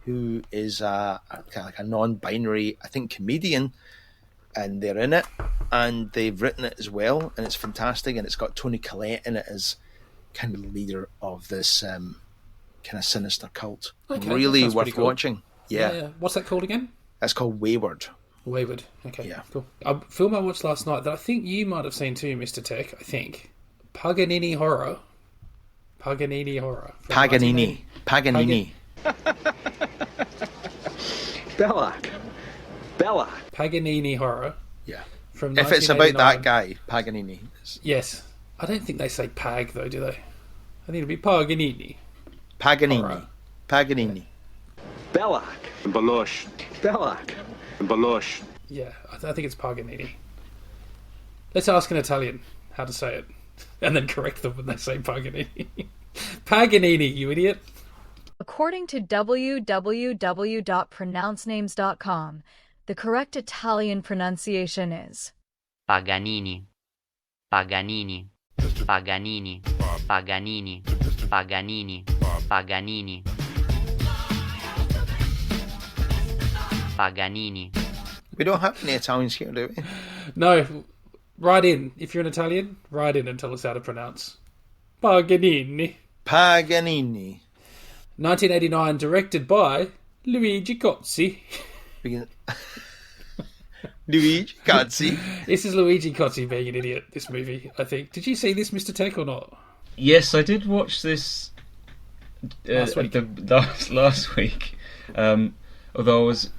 who is kind of like a non-binary, I think, comedian. And they're in it, and they've written it as well, and it's fantastic. And it's got Toni Collette in it as kind of the leader of this kind of sinister cult. Okay, really worth worth cool. watching. Yeah. What's that called again? That's called Wayward. Wayward. Okay. Yeah. Cool. A film I watched last night that I think you might have seen too, Mr. Tech. I think Paganini Horror. Paganini. Bella. Paganini Horror. Yeah. From If it's about 1989. that guy, Paganini. Yes. I don't think they say Pag though, do they? I think it'd be Paganini. Paganini. Paganini. Belloc. Balosh. Belloc. Balosh. Yeah, I think it's Paganini. Let's ask an Italian how to say it, and then correct them when they say Paganini. Paganini, you idiot. According to www.pronouncenames.com, the correct Italian pronunciation is Paganini. Paganini. Paganini. Paganini. Paganini. Paganini. Paganini. We don't have any Italians here, do we? No. Write in. If you're an Italian, write in and tell us how to pronounce. Paganini. Paganini. 1989, directed by Luigi Cozzi. Luigi Cozzi. This is Luigi Cozzi being an idiot, this movie, I think. Did you see this, Mr. Tech, or not? Yes, I did watch this Last week. last week. Although I was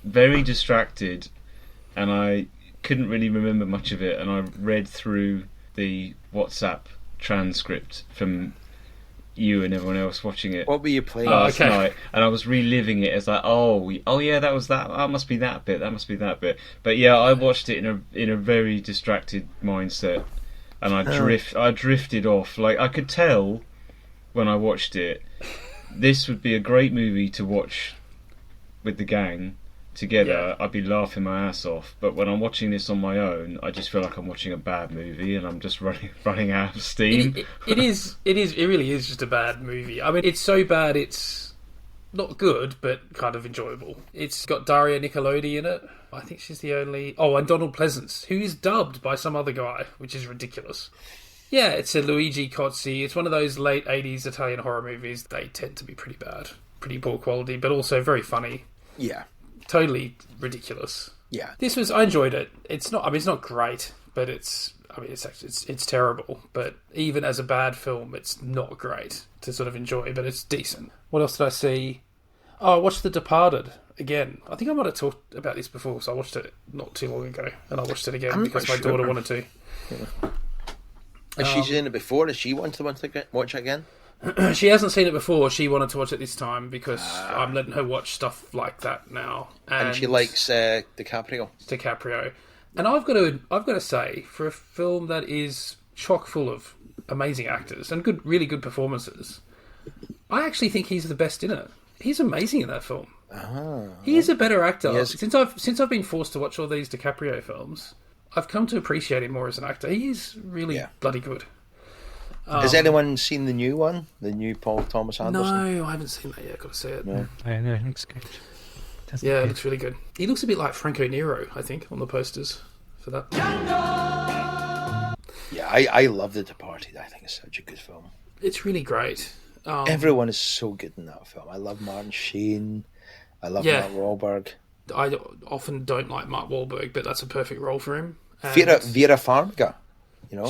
very distracted and I couldn't really remember much of it, and I read through the WhatsApp transcript from you and everyone else watching it. What were you playing last night? And I was reliving it as like, oh yeah, that was that. That must be that bit. That must be that bit. But yeah, I watched it in a very distracted mindset, and I drifted off. Like, I could tell when I watched it, this would be a great movie to watch with the gang together. Yeah. I'd be laughing my ass off. But when I'm watching this on my own, I just feel like I'm watching a bad movie, and I'm just running out of steam. It really is just a bad movie. I mean, it's so bad it's not good, but kind of enjoyable. It's got Daria Nicolodi in it. I think she's the only... Oh, and Donald Pleasance, who is dubbed by some other guy, which is ridiculous. Yeah, it's a Luigi Cozzi. It's one of those late 80s Italian horror movies. They tend to be pretty bad, pretty poor quality, but also very funny. Yeah. Totally ridiculous. Yeah. I enjoyed it. It's not great, but it's terrible. But even as a bad film, it's not great to sort of enjoy, but it's decent. What else did I see? Oh, I watched The Departed again. I think I might have talked about this before, so I watched it not too long ago, and I watched it again because my daughter wanted to. Yeah. Has she seen it before? Does she want to watch it again? She hasn't seen it before. She wanted to watch it this time because I'm letting her watch stuff like that now. And she likes DiCaprio. And I've got to say, for a film that is chock full of amazing actors and really good performances, I actually think he's the best in it. He's amazing in that film. He's a better actor. Yes. Since I've been forced to watch all these DiCaprio films, I've come to appreciate him more as an actor. He is really bloody good. Has anyone seen the new one? The new Paul Thomas Anderson? No, I haven't seen that yet. I've got to see it. No. I know, it looks good. It looks really good. He looks a bit like Franco Nero, I think, on the posters for that. Yeah, I love The Departed. I think it's such a good film. It's really great. Everyone is so good in that film. I love Martin Sheen. I love Mark Wahlberg. I often don't like Mark Wahlberg, but that's a perfect role for him. And Vera Farmiga,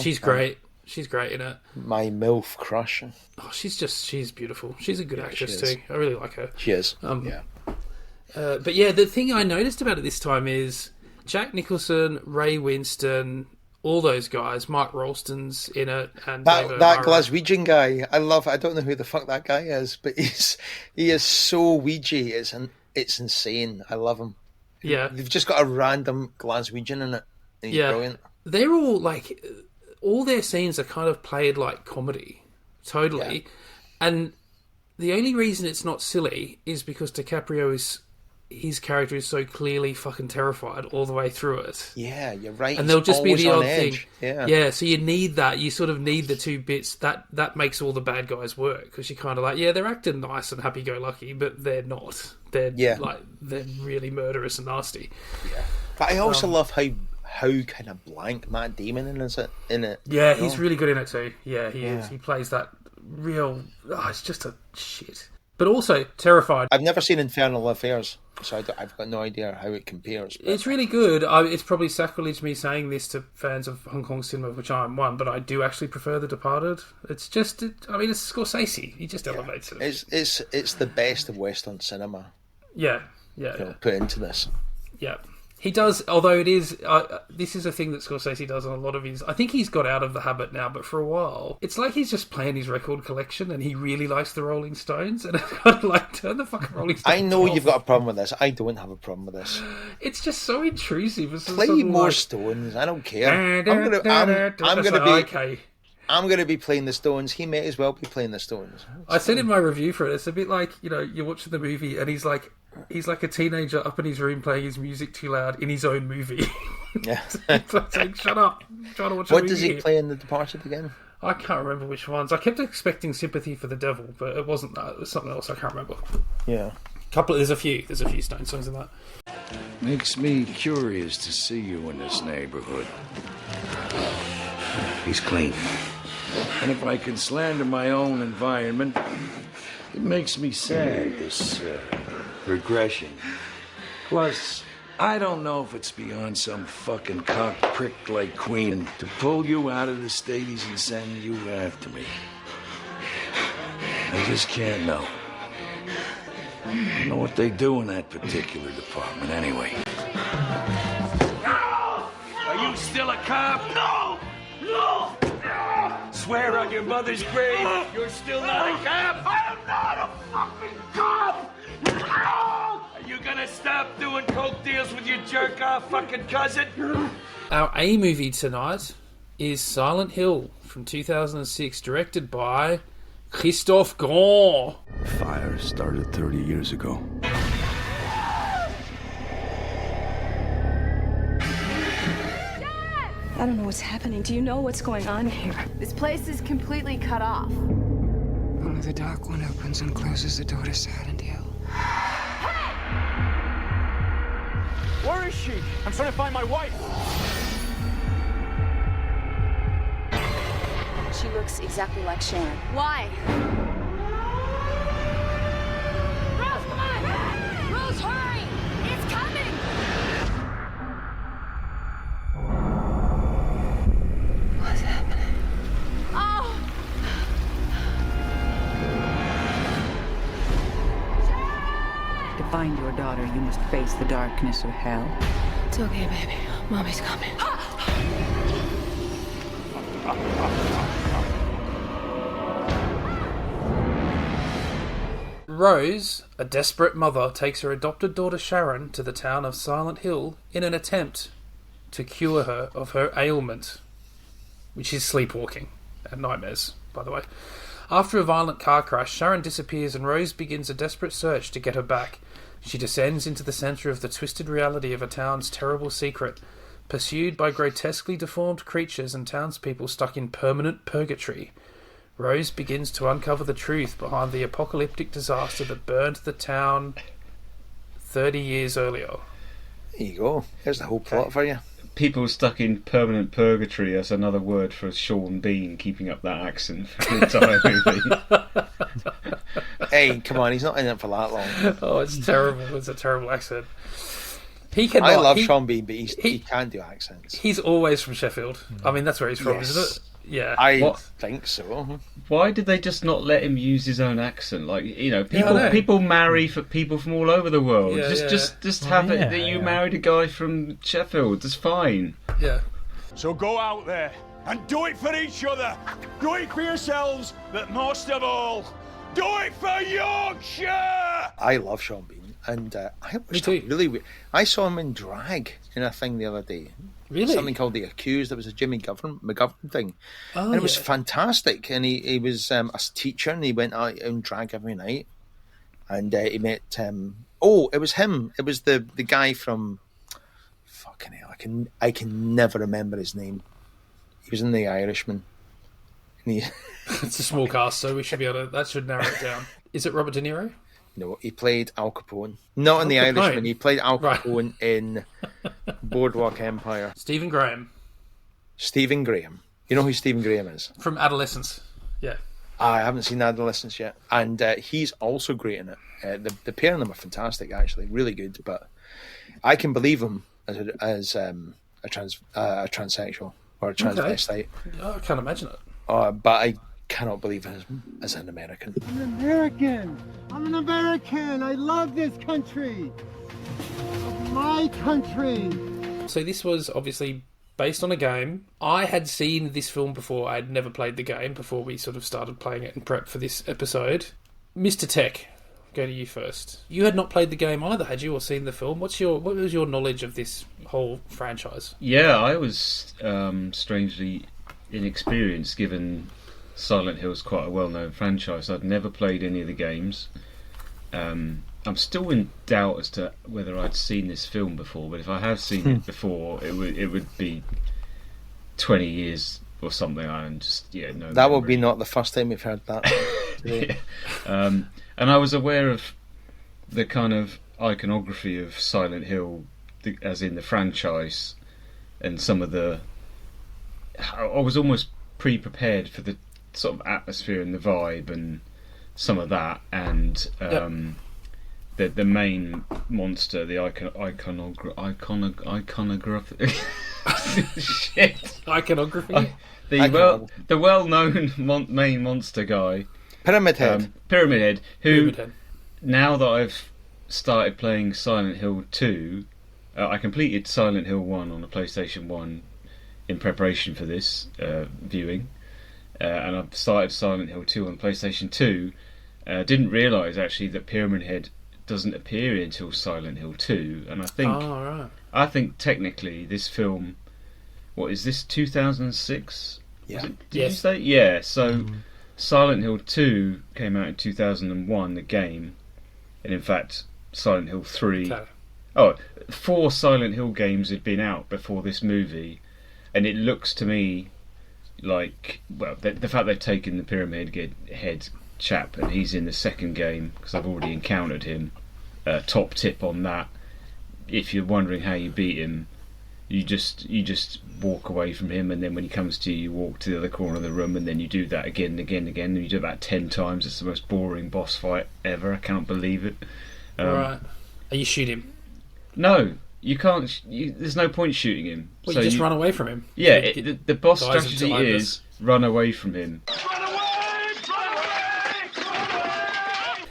she's great. She's great in it. My MILF crush. Oh, she's beautiful. She's a good actress too. I really like her. She is. But yeah, the thing I noticed about it this time is Jack Nicholson, Ray Winston, all those guys. Mark Rolston's in it, and that Glaswegian guy. I don't know who the fuck that guy is, but he is so Ouija. It's insane. I love him. Yeah, they've just got a random Glaswegian in it. And he's brilliant. They're all like. All their scenes are kind of played like comedy, totally. Yeah. And the only reason it's not silly is because his character is so clearly fucking terrified all the way through it. Yeah, you're right. And there'll just be the odd thing. Yeah, so you need that. You sort of need the two bits. That makes all the bad guys work, because you're kind of like, they're acting nice and happy-go-lucky, but they're not. They're they're really murderous and nasty. Yeah. But I also love how kind of blank Matt Damon is in it. Yeah, he's really good in it too. Yeah, he is. He plays that real... it's just a shit. But also terrified. I've never seen Infernal Affairs, so I've got no idea how it compares. But... It's really good. It's probably sacrilege me saying this to fans of Hong Kong cinema, which I am one, but I do actually prefer The Departed. It's just... it's Scorsese. He just elevates it. It's the best of Western cinema. Yeah. Put into this. Yeah. He does, although it is... this is a thing that Scorsese does on a lot of his... I think he's got out of the habit now, but for a while, it's like he's just playing his record collection and he really likes the Rolling Stones, and I'm kind of like, turn the fucking Rolling Stones I know off. you've got a problem with this. I don't have a problem with this. It's just so intrusive. Play more Stones. I don't care. I'm going to be playing the Stones. He may as well be playing the Stones. I said in my review for it, it's a bit like, you're watching the movie and he's like a teenager up in his room playing his music too loud in his own movie. Yeah. Like, shut up. I'm trying to watch What does he play in The Departed again? I can't remember which ones. I kept expecting Sympathy for the Devil, but it wasn't that. It was something else. I can't remember. Yeah. There's a few Stone songs in that. Makes me curious to see you in this neighborhood. He's clean. And if I can slander my own environment, it makes me sad, this regression. Plus, I don't know if it's beyond some fucking cock prick like Queen to pull you out of the Stadies and send you after me. I just can't know. I don't know what they do in that particular department anyway. Are you still a cop? No! No! Swear on your mother's grave you're still not a cop? I am not a fucking cop! Are you gonna stop doing coke deals with your jerk-off fucking cousin? Our A movie tonight is Silent Hill from 2006, directed by Christophe Gans. Fire started 30 years ago. I don't know what's happening. Do you know what's going on here? This place is completely cut off. Only the dark one opens and closes the door to Silent Hill. Where is she? I'm trying to find my wife. She looks exactly like Sharon. Why? Rose, come on! Rose, hurry! It's coming! What's happening? Oh! To find your daughter, you must face the darkness of hell. It's okay, baby. Mommy's coming. Rose, a desperate mother, takes her adopted daughter Sharon to the town of Silent Hill in an attempt to cure her of her ailment, which is sleepwalking and nightmares, by the way. After a violent car crash, Sharon disappears and Rose begins a desperate search to get her back. She descends into the centre of the twisted reality of a town's terrible secret, pursued by grotesquely deformed creatures and townspeople stuck in permanent purgatory. Rose begins to uncover the truth behind the apocalyptic disaster that burned the town 30 years earlier. There you go. Here's the whole plot for you. People stuck in permanent purgatory as another word for Sean Bean keeping up that accent for the entire movie. Hey, come on, he's not in it for that long. Oh, it's terrible. It's a terrible accent. I love Sean Bean, but he can't do accents. He's always from Sheffield. I mean, that's where he's from, isn't it? Yeah. I think so. Why did they just not let him use his own accent? Like, you know, people marry for people from all over the world. Yeah, just have it that you married a guy from Sheffield. That's fine. Yeah. So go out there and do it for each other. Do it for yourselves, but most of all, do it for Yorkshire! I love Sean Bean, and I watched him really weird. I saw him in drag in a thing the other day. Really? Something called The Accused. It was a Jimmy McGovern thing. Oh, and it was fantastic. And he was a teacher, and he went out in drag every night. And he met... it was him. It was the guy from... Fucking hell, I can never remember his name. He was in The Irishman. And It's a small cast, so we should be able to... That should narrow it down. Is it Robert De Niro? No, he played Al Capone. Not in The Irishman. He played Al Capone in Boardwalk Empire. Stephen Graham. Stephen Graham. You know who Stephen Graham is? From Adolescence. Yeah. I haven't seen Adolescence yet. And he's also great in it. The pair of them are fantastic, actually. Really good. But I can believe him as a transsexual or a transvestite. Okay. I can't imagine it. But I cannot believe him as an American. I'm an American. I'm an American. I love this country. My country. So this was obviously based on a game. I had seen this film before. I had never played the game before we sort of started playing it and prep for this episode. Mr. Tech, go to you first. You had not played the game either, had you, or seen the film? What was your knowledge of this whole franchise? Yeah, I was strangely inexperienced, given Silent Hill's quite a well-known franchise. I'd never played any of the games. I'm still in doubt as to whether I'd seen this film before, but if I have seen it before, it would be 20 years or something. And just no. That would be not the first time we've heard that. Yeah. And I was aware of the kind of iconography of Silent Hill, as in the franchise, and some of the. I was almost pre-prepared for the sort of atmosphere and the vibe and some of that, and the main monster, the iconography. Shit. Iconography. The well-known main monster guy, Pyramid Head. Pyramid Head, who now that I've started playing Silent Hill 2, I completed Silent Hill 1 on the PlayStation 1 in preparation for this viewing, and I've started Silent Hill 2 on PlayStation 2. Didn't realise actually that Pyramid Head doesn't appear until Silent Hill 2, and I think technically this film, what is this, 2006? Yeah. Did you say? Yeah. So Silent Hill 2 came out in 2001, the game, and in fact Silent Hill 3. Okay. 4 Silent Hill games had been out before this movie, and it looks to me like, well, the fact they've taken the Pyramid Head chap and he's in the second game, because I've already encountered him. Top tip on that: if you're wondering how you beat him, you just walk away from him, and then when he comes to you, you walk to the other corner of the room, and then you do that again and again and again, and you do it about 10 times. It's the most boring boss fight ever. I cannot believe it. Right. Are you shoot him? No, you can't. There's no point shooting him. Well, so you just run away from him. Yeah, the boss strategy is run away from him.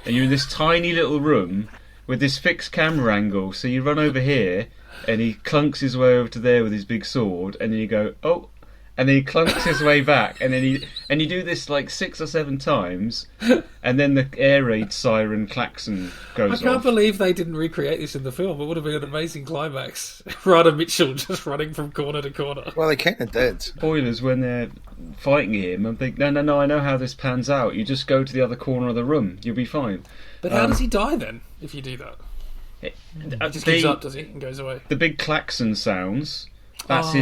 And you're in this tiny little room with this fixed camera angle, so you run over here, and he clunks his way over to there with his big sword, and then you go, oh, and then he clunks his way back, and then you do this like 6 or 7 times, and then the air raid siren klaxon goes off. I can't believe they didn't recreate this in the film. It would have been an amazing climax. Ryder Mitchell just running from corner to corner. Well, they kind of did. Spoilers when they're fighting him, and think, no, I know how this pans out. You just go to the other corner of the room. You'll be fine. But how does he die then, if you do that? He just gives up, does he, and goes away? The big klaxon sounds. That's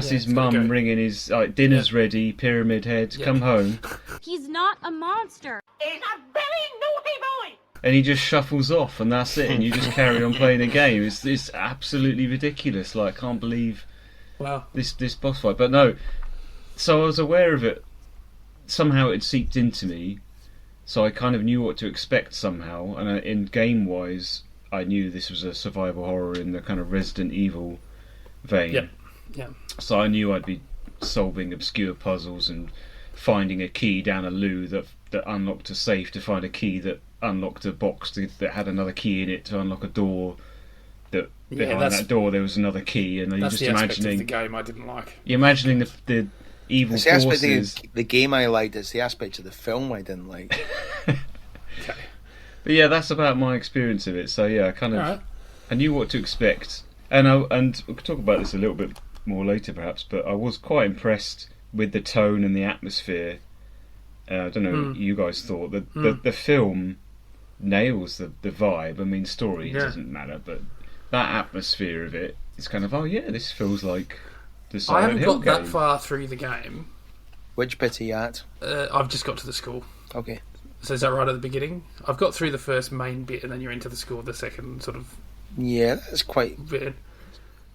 his mum ringing his dinner's ready. Pyramid Head, come home. He's not a monster. He's a very naughty boy. And he just shuffles off, and that's it. And you just carry on playing the game. It's absolutely ridiculous. Like, I can't believe this boss fight. But no, so I was aware of it. Somehow it seeped into me. So I kind of knew what to expect somehow. And in game-wise, I knew this was a survival horror in the kind of Resident Evil vein. Yeah. So I knew I'd be solving obscure puzzles and finding a key down a loo that unlocked a safe to find a key that unlocked a box that had another key in it to unlock a door. That behind that door there was another key, and you're just imagining the game I didn't like. You're imagining the evil it's the forces. Aspect of the game I liked. It's the aspect of the film I didn't like. Okay. But yeah, that's about my experience of it. So yeah, I knew what to expect, and we could talk about this a little bit more later perhaps, but I was quite impressed with the tone and the atmosphere. I don't know what you guys thought. The film nails the vibe. I mean, story doesn't matter, but that atmosphere of it is kind of, this feels like the Silent Hill game. I haven't got that far through the game. Which bit are you at? I've just got to the school. Okay. So is that right at the beginning? I've got through the first main bit, and then you're into the school, the second sort of... Yeah, that's quite... bit.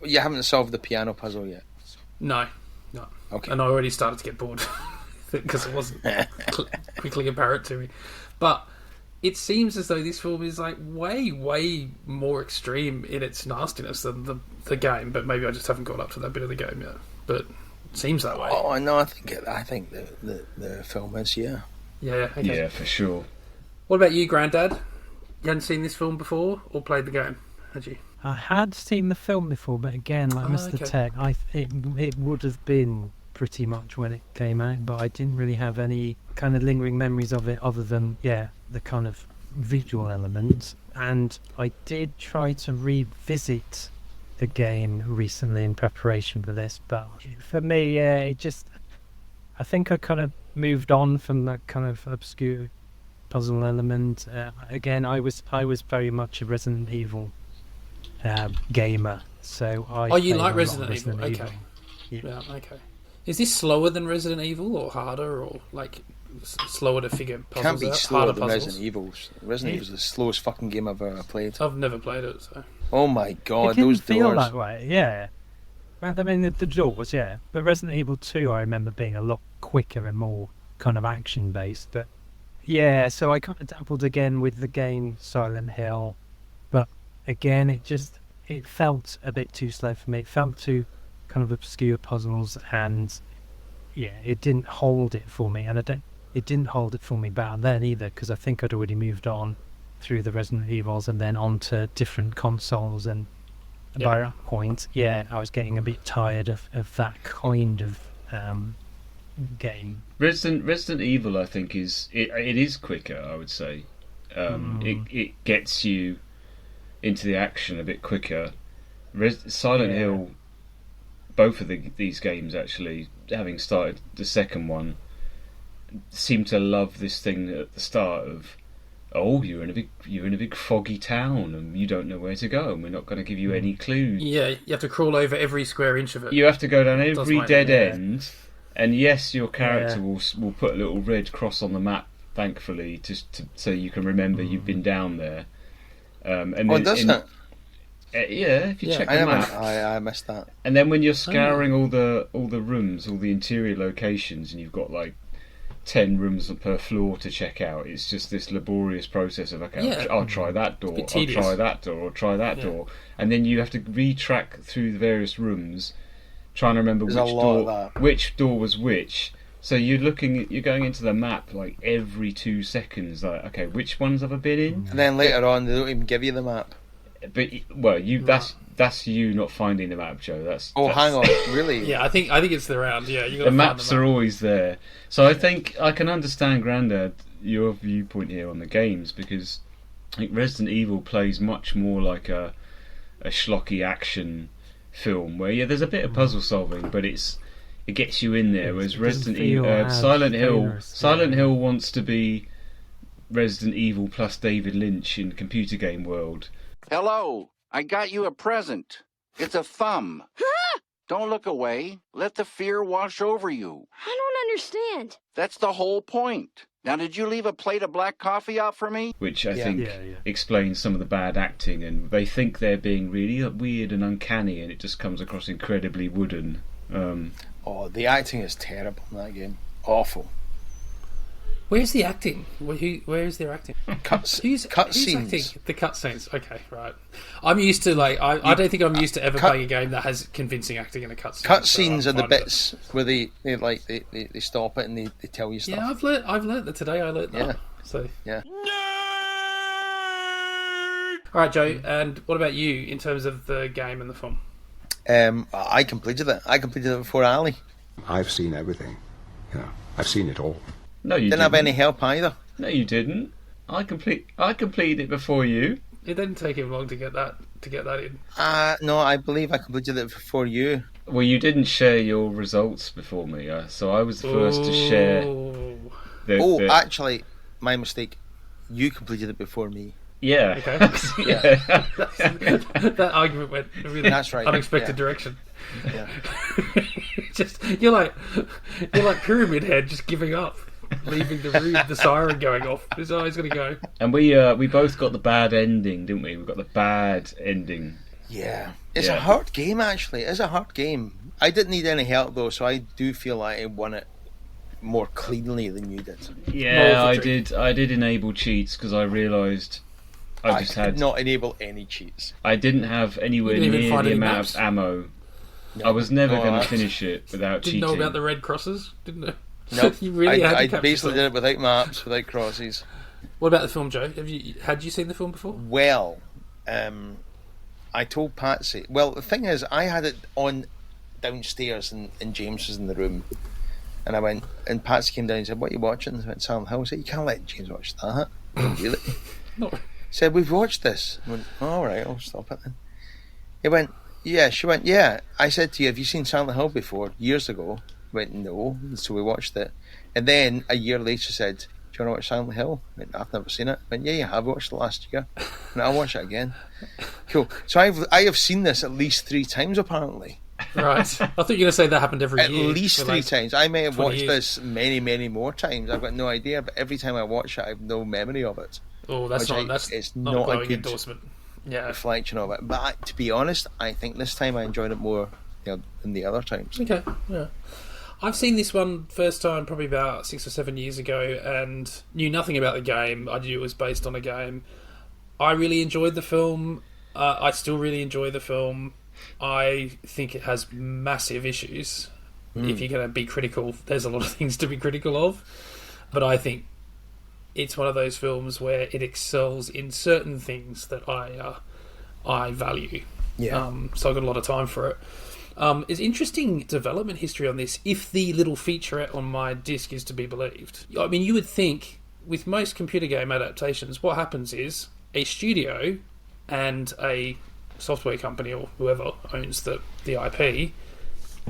You haven't solved the piano puzzle yet? No. Okay. And I already started to get bored because it wasn't quickly apparent to me. But it seems as though this film is like way more extreme in its nastiness than the game. But maybe I just haven't got up to that bit of the game yet. But it seems that way. Oh no, I think the film is Yeah. Okay. Yeah, for sure. What about you, Grandad? You hadn't seen this film before or played the game, had you? I had seen the film before, but again, like Mr. Tech, it would have been pretty much when it came out, but I didn't really have any kind of lingering memories of it other than, the kind of visual elements. And I did try to revisit the game recently in preparation for this, but for me, I think I kind of moved on from that kind of obscure puzzle element. Again, I was very much a Resident Evil gamer, so you like Resident Evil? Okay. Yeah, okay. Is this slower than Resident Evil, or harder, or like slower to figure puzzles out? Can't be slower than Resident Evil. Resident Evil is the slowest fucking game I've ever played. I've never played it, so. Oh my god, it didn't those feel doors. that way, yeah. Well, I mean, the doors, yeah. But Resident Evil 2, I remember being a lot quicker and more kind of action based. But Yeah, so I kind of dabbled again with the game Silent Hill, but again, it felt a bit too slow for me. It felt too kind of obscure puzzles, and yeah, it didn't hold it for me. And it didn't hold it for me back then either, because I think I'd already moved on through the Resident Evils and then onto different consoles, and by that point, yeah, I was getting a bit tired of that kind of game. Resident Evil, I think, it is quicker, I would say. It gets you into the action a bit quicker. Silent Hill, both of these games actually, having started the second one, seem to love this thing at the start of, oh, you're in a big foggy town and you don't know where to go and we're not going to give you any clues. Yeah, you have to crawl over every square inch of it. You have to go down every dead end, and yes, your character will put a little red cross on the map, thankfully, so you can remember you've been down there. Does it? Yeah, if you check the map. I missed that. And then when you're scouring all the rooms, all the interior locations, and you've got like 10 rooms per floor to check out, it's just this laborious process of, okay, I'll try that door, I'll try that door, I'll try that door, and then you have to retrack through the various rooms, trying to remember which door was which. So you're going into the map like every 2 seconds, like, okay, which ones have I been in? And then later on, they don't even give you the map. But that's you not finding the map, Joe. Hang on, really? Yeah, I think it's the round. Yeah, you got the maps are always there. So I think I can understand, Grandad, your viewpoint here on the games, because I think Resident Evil plays much more like a schlocky action film where there's a bit of puzzle solving, but it gets you in there. Whereas Silent Hill wants to be Resident Evil plus David Lynch in computer game world. Hello, I got you a present. It's a thumb. Huh? Don't look away. Let the fear wash over you. I don't understand. That's the whole point. Now, did you leave a plate of black coffee out for me? Which I think explains some of the bad acting, and they think they're being really weird and uncanny, and it just comes across incredibly wooden. The acting is terrible in that game. Awful. Where's the acting? Where is their acting? Cutscenes. The cutscenes. Okay, right. I'm used to I don't think I'm used to ever playing a game that has convincing acting in a cutscene. Cutscenes are the bits where they stop it and they tell you stuff. Yeah, I've learnt that today. I learnt that. Yeah. So yeah. All right, Joe. And what about you in terms of the game and the film? I completed it. I completed it before Ali. I've seen everything. I've seen it all. No, you didn't have any help either. No, you didn't. I completed it before you. It didn't take him long to get that in. No, I believe I completed it before you. Well, you didn't share your results before me, so I was the first to share. Actually, my mistake. You completed it before me. Yeah. Okay. That argument went a really unexpected direction. Yeah. You're like Pyramid Head, just giving up, leaving the room, the siren going off. He's always going to go. And we both got the bad ending, didn't we? We got the bad ending. Yeah. It's a hard game, actually. It's a hard game. I didn't need any help, though, so I do feel like I won it more cleanly than you did. Yeah, I did enable cheats because I realised I could not enable any cheats. I didn't have anywhere near the amount of ammo. No. I was never going to finish it without cheating. Didn't know about the red crosses, didn't know? Nope. You really I basically did it without maps, without crosses. What about the film, Joe? Had you seen the film before? Well, I told Patsy. Well, the thing is, I had it on downstairs, and James was in the room. And I went, and Patsy came down and said, "What are you watching?" I went, "Silent Hill." I said, "You can't let James watch that." Really? No. He said, "We've watched this." I went, "All right, I'll stop it then." He went, "Yeah." She went, "Yeah." I said to you, "Have you seen Silent Hill before?" Years ago. He went, "No." So we watched it. And then a year later said, "Do you want to watch Silent Hill?" I went, "I've never seen it." I went, "Yeah, you have. Watched it last year." And I'll watch it again. Cool. So I have seen this at least 3 times apparently. Right. I thought you were going to say that happened every year. At least 3 times. I may have watched this many, many more times. I've got no idea, but every time I watch it, I have no memory of it. Oh, that's not a good endorsement. Yeah, reflection of it. But to be honest, I think this time I enjoyed it more than the other times. Okay. Yeah. I've seen this one first time probably about 6 or 7 years ago and knew nothing about the game. I knew it was based on a game. I really enjoyed the film. I still really enjoy the film. I think it has massive issues. If you're going to be critical, there's a lot of things to be critical of. But I think it's one of those films where it excels in certain things that I value. Yeah. So I've got a lot of time for it. It's interesting development history on this, if the little featurette on my disc is to be believed. I mean, you would think, with most computer game adaptations, what happens is a studio and a software company or whoever owns the IP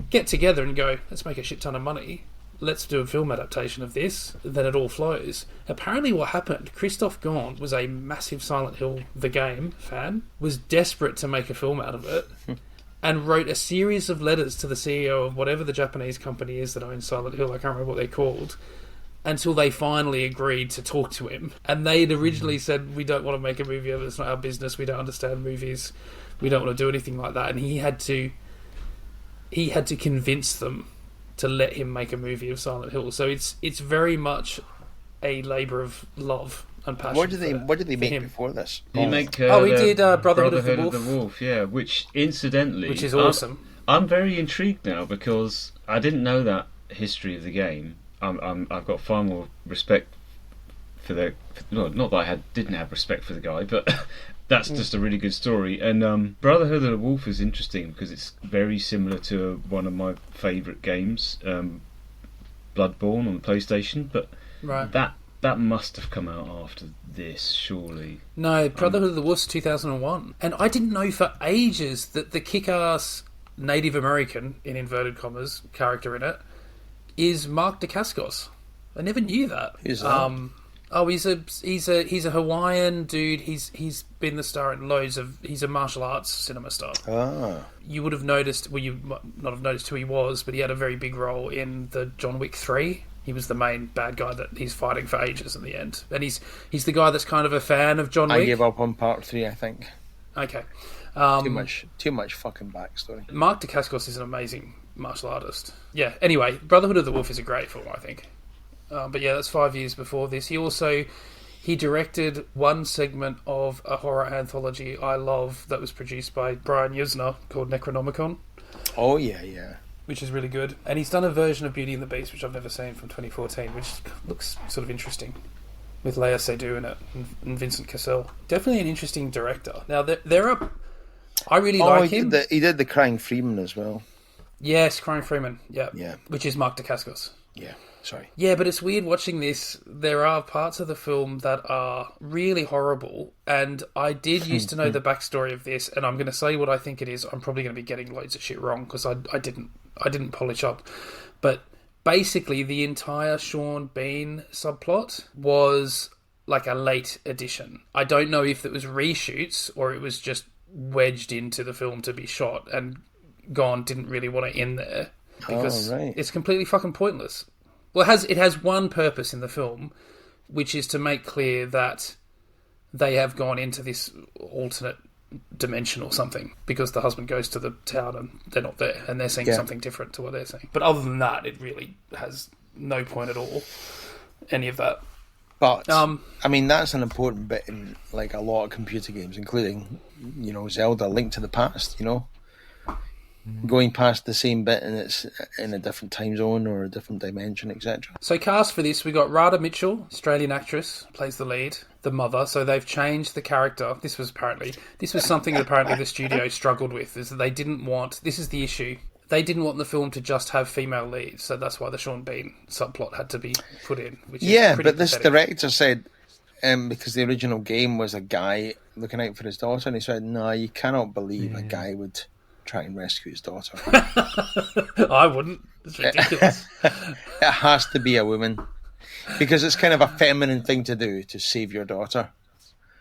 get together and go, let's make a shit ton of money. Let's do a film adaptation of this, then it all flows. Apparently what happened, Christophe Gans was a massive Silent Hill, the game, fan, was desperate to make a film out of it, and wrote a series of letters to the CEO of whatever the Japanese company is that owns Silent Hill, I can't remember what they're called, until they finally agreed to talk to him. And they had originally said, we don't want to make a movie of it, it's not our business, we don't understand movies, we don't want to do anything like that. And he had to convince them to let him make a movie of Silent Hill. So it's very much a labour of love and passion. What did they make before this? He made he did Brotherhood of the Wolf. Yeah, which incidentally, which is awesome. I'm very intrigued now because I didn't know that history of the game. I've got far more respect for not that I didn't have respect for the guy, but that's just a really good story. And Brotherhood of the Wolf is interesting because it's very similar to one of my favourite games, Bloodborne on the PlayStation. But right. that must have come out after this, surely. No, Brotherhood of the Wolf's 2001. And I didn't know for ages that the kick-ass Native American, in inverted commas, character in it is Mark Dacascos. I never knew that. Who's that? He's a Hawaiian dude. He's been the star in loads of. He's a martial arts cinema star. Ah. You would have noticed. Well, you might not have noticed who he was, but he had a very big role in the John Wick 3. He was the main bad guy that he's fighting for ages in the end, and he's the guy that's kind of a fan of John Wick. I gave up on part 3, I think. Okay. Too much fucking backstory. Mark Dacascos is an amazing martial artist. Yeah. Anyway, Brotherhood of the Wolf is a great film, I think. But yeah, that's 5 years before this. He directed one segment of a horror anthology I love that was produced by Brian Yuzna called Necronomicon. Oh yeah. Which is really good. And he's done a version of Beauty and the Beast, which I've never seen, from 2014, which looks sort of interesting, with Léa Seydoux in it and Vincent Cassel. Definitely an interesting director. Now there are. I really like him. He did The Crying Freeman as well. Yes, Crying Freeman. Yeah. Which is Mark Dacascos. Yeah. Sorry. Yeah, but it's weird watching this. There are parts of the film that are really horrible, and I did used to know the backstory of this, and I'm going to say what I think it is. I'm probably going to be getting loads of shit wrong because I didn't polish up. But basically, the entire Sean Bean subplot was like a late addition. I don't know if it was reshoots or it was just wedged into the film to be shot, and Gone didn't really want to end there because it's completely fucking pointless. Well, it has one purpose in the film, which is to make clear that they have gone into this alternate dimension or something, because the husband goes to the town and they're not there, and they're seeing something different to what they're seeing. But other than that, it really has no point at all, any of that. But, I mean, that's an important bit in like a lot of computer games, including, Zelda, Link to the Past, going past the same bit and it's in a different time zone or a different dimension, etc. So cast for this, we got Radha Mitchell, Australian actress, plays the lead, the mother. So they've changed the character. This was something that apparently the studio struggled with, is that they didn't want, this is the issue, they didn't want the film to just have female leads, so that's why the Sean Bean subplot had to be put in. Which is pretty but this pathetic. director said, because the original game was a guy looking out for his daughter, and he said, no, you cannot believe a guy would try and rescue his daughter. I wouldn't. It's ridiculous. It has to be a woman, because it's kind of a feminine thing to do, to save your daughter.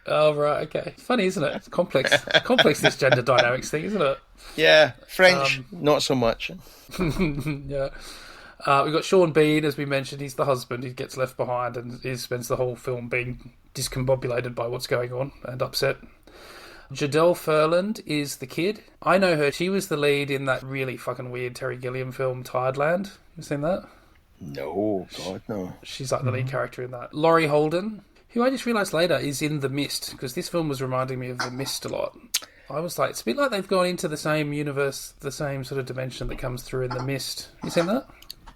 Oh, right, okay. It's funny, isn't it? It's complex. This gender dynamics thing, isn't it? Yeah, French, not so much. Yeah. We've got Sean Bean, as we mentioned. He's the husband. He gets left behind and he spends the whole film being discombobulated by what's going on and upset. Jadelle Ferland is the kid. I know her. She was the lead in that really fucking weird Terry Gilliam film, Tideland. You seen that? No, God, no. She's like the lead character in that. Laurie Holden, who I just realised later is in The Mist, because this film was reminding me of The Mist a lot. I was like, it's a bit like they've gone into the same universe, the same sort of dimension that comes through in The Mist. You seen that?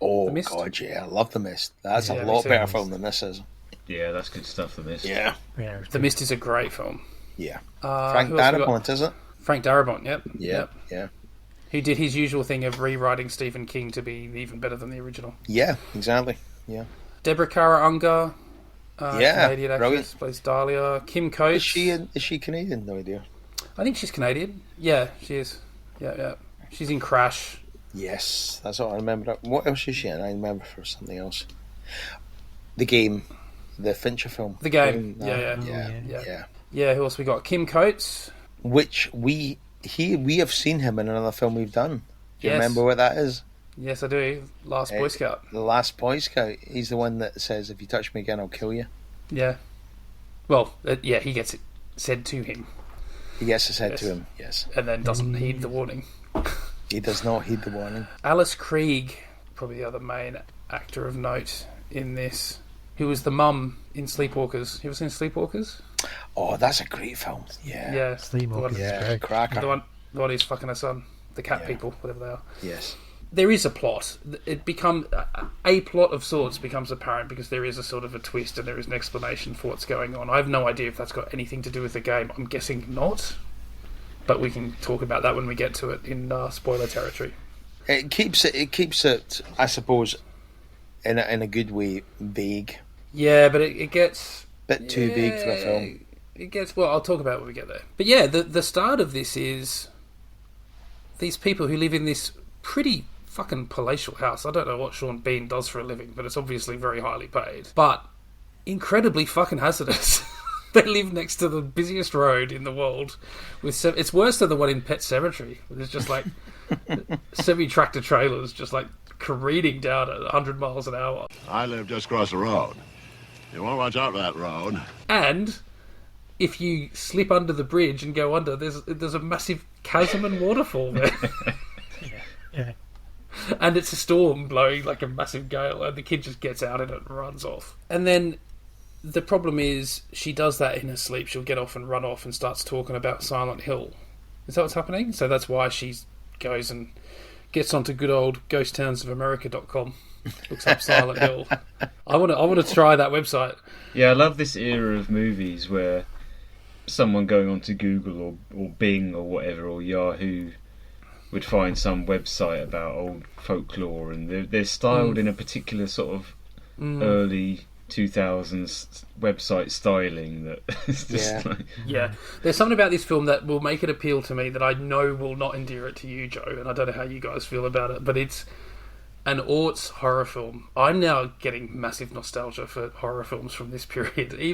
Oh, God, yeah. I love The Mist. That's a lot better film than this is. Yeah, that's good stuff, The Mist. Yeah. The Mist is a great film. Yeah. Frank Darabont, is it? Frank Darabont, yep. Yeah. Who did his usual thing of rewriting Stephen King to be even better than the original. Yeah, exactly. Yeah. Deborah Kara Unger, Canadian actress, brilliant. plays Dahlia. Kim Coates. Is she Canadian? No idea. I think she's Canadian. Yeah, she is. Yeah. She's in Crash. Yes, that's all I remember. What else is she in? I remember for something else. The Game. The Fincher film. The Game. Yeah. Yeah, who else we got? Kim Coates. Which we have seen him in another film we've done. Do you remember what that is? Yes, I do. Last Boy Scout. The Last Boy Scout. He's the one that says, if you touch me again, I'll kill you. Yeah. Well, he gets it said to him. He gets it said to him, yes. And then doesn't heed the warning. He does not heed the warning. Alice Krieg, probably the other main actor of note in this, who was the mum in Sleepwalkers. You ever seen Sleepwalkers? Oh, that's a great film. Yeah. Yeah. Sleepwalkers. Yeah, cracker. The one who's fucking her son. The cat people, whatever they are. Yes. There is a plot. It becomes a plot of sorts becomes apparent because there is a sort of a twist and there is an explanation for what's going on. I have no idea if that's got anything to do with the game. I'm guessing not, but we can talk about that when we get to it in spoiler territory. It keeps it. I suppose, in a good way, vague. Yeah, but it gets a bit too vague for a film. It gets. Well, I'll talk about it when we get there. But yeah, the start of this is these people who live in this pretty fucking palatial house. I don't know what Sean Bean does for a living, but it's obviously very highly paid. But incredibly fucking hazardous. They live next to the busiest road in the world. It's worse than the one in Pet Sematary. There's just like semi-tractor trailers just like careening down at 100 miles an hour. I live just across the road. You want to watch out for that road. And if you slip under the bridge and go under, there's a massive chasm and waterfall there. Yeah. And it's a storm blowing like a massive gale, and the kid just gets out in it and runs off. And then the problem is she does that in her sleep. She'll get off and run off and starts talking about Silent Hill. Is that what's happening? So that's why she goes and gets onto good old ghosttownsofamerica.com, looks up Silent Hill. I want to try that website. Yeah, I love this era of movies where someone going onto Google or Bing or whatever or Yahoo would find some website about old folklore, and they're styled in a particular sort of early 2000s website styling that is just yeah. There's something about this film that will make it appeal to me that I know will not endear it to you, Joe, and I don't know how you guys feel about it, but it's an aughts horror film. I'm now getting massive nostalgia for horror films from this period. I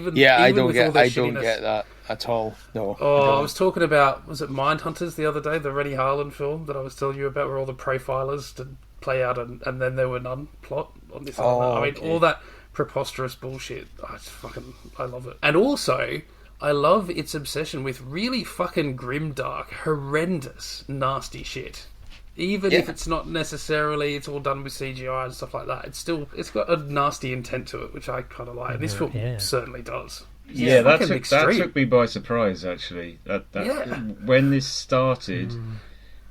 don't get that at all. No. Oh, I was talking about, was it Mindhunters the other day, the Rennie Harlan film that I was telling you about, where all the profilers did play out and then there were none plot on this. All that preposterous bullshit. I love it. And also, I love its obsession with really fucking grimdark, horrendous, nasty shit. Even if it's not necessarily, it's all done with CGI and stuff like that. It's got a nasty intent to it, which I kind of like. And this film certainly does. Yeah, that took me by surprise, actually. When this started,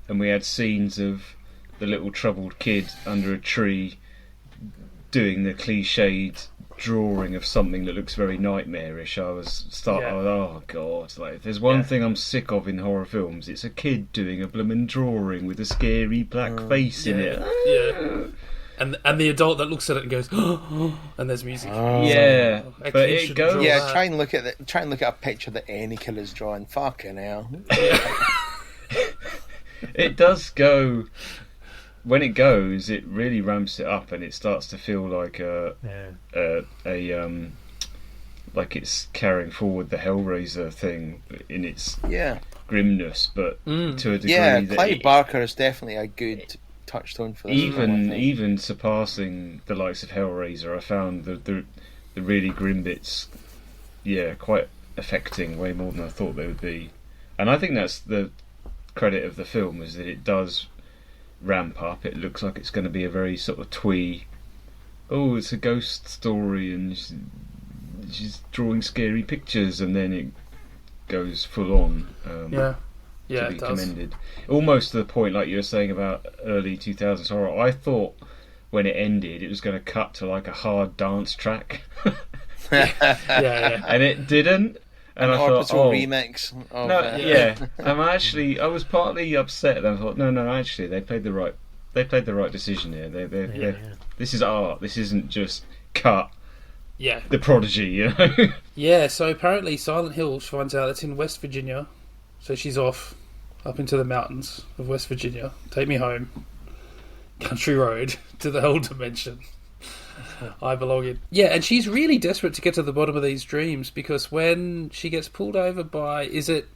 and we had scenes of the little troubled kid under a tree doing the cliched drawing of something that looks very nightmarish, oh god, like if there's one thing I'm sick of in horror films, it's a kid doing a bloomin' drawing with a scary black face in it. And the adult that looks at it and goes, oh, and there's music. But it goes. Yeah, try and look at a picture that any killer's drawing. Fucking hell. It does go. When it goes, it really ramps it up, and it starts to feel like like it's carrying forward the Hellraiser thing in its grimness, but to a degree. Yeah, Clive Barker is definitely a good touchstone for this. Even surpassing the likes of Hellraiser, I found the really grim bits, quite affecting, way more than I thought they would be. And I think that's the credit of the film, is that it does ramp up. It looks like it's going to be a very sort of twee, oh, it's a ghost story, and she's drawing scary pictures, and then it goes full on. Yeah, to be it does. commended. Almost to the point, like you were saying about early 2000s horror. I thought when it ended, it was going to cut to like a hard dance track. yeah. And it didn't. And I thought, remix. I was partly upset. And I thought, no, actually, they played the right decision here. This is art. This isn't just cut. Yeah. The Prodigy, you know. Yeah. So apparently, Silent Hill, she finds out it's in West Virginia, so she's off up into the mountains of West Virginia. Take me home, country road to the hell dimension I belong in. Yeah, and she's really desperate to get to the bottom of these dreams, because when she gets pulled over by, is it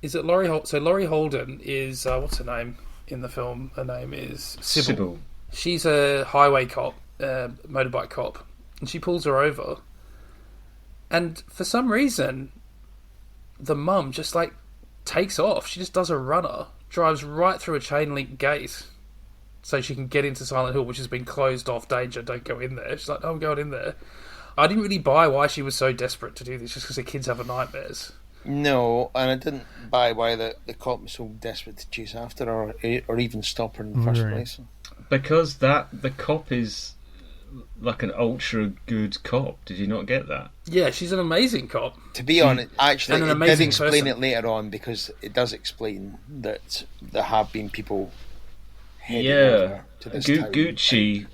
Laurie Holden? So Laurie Holden is what's her name in the film? Her name is Sybil. She's a highway cop, motorbike cop, and she pulls her over. And for some reason, the mum just like takes off. She just does a runner, drives right through a chain link gate, so she can get into Silent Hill, which has been closed off. Danger, don't go in there. She's like, no, I'm going in there. I didn't really buy why she was so desperate to do this, just because her kids have nightmares. No, and I didn't buy why the cop was so desperate to chase after her, or even stop her in the first place. Because the cop is like an ultra good cop. Did you not get that? Yeah, she's an amazing cop. To be honest, actually, and an it did amazing explain person. it later on, because it does explain that there have been people heading over to this town. Gucci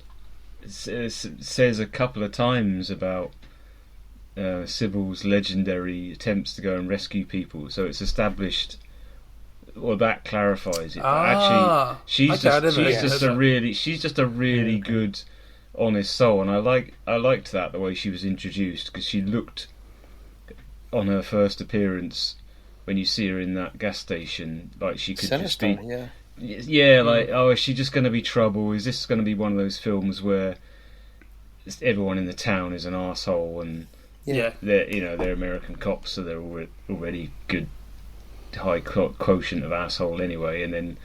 says a couple of times about Sybil's legendary attempts to go and rescue people, so it's established, or that clarifies it. Actually, she's just a really good, honest soul, and I liked that, the way she was introduced, because she looked, on her first appearance, when you see her in that gas station, like she could Sinister, just be. Like, oh, is she just going to be trouble? Is this going to be one of those films where everyone in the town is an arsehole, and they're American cops, so they're already good, high quotient of asshole anyway, and then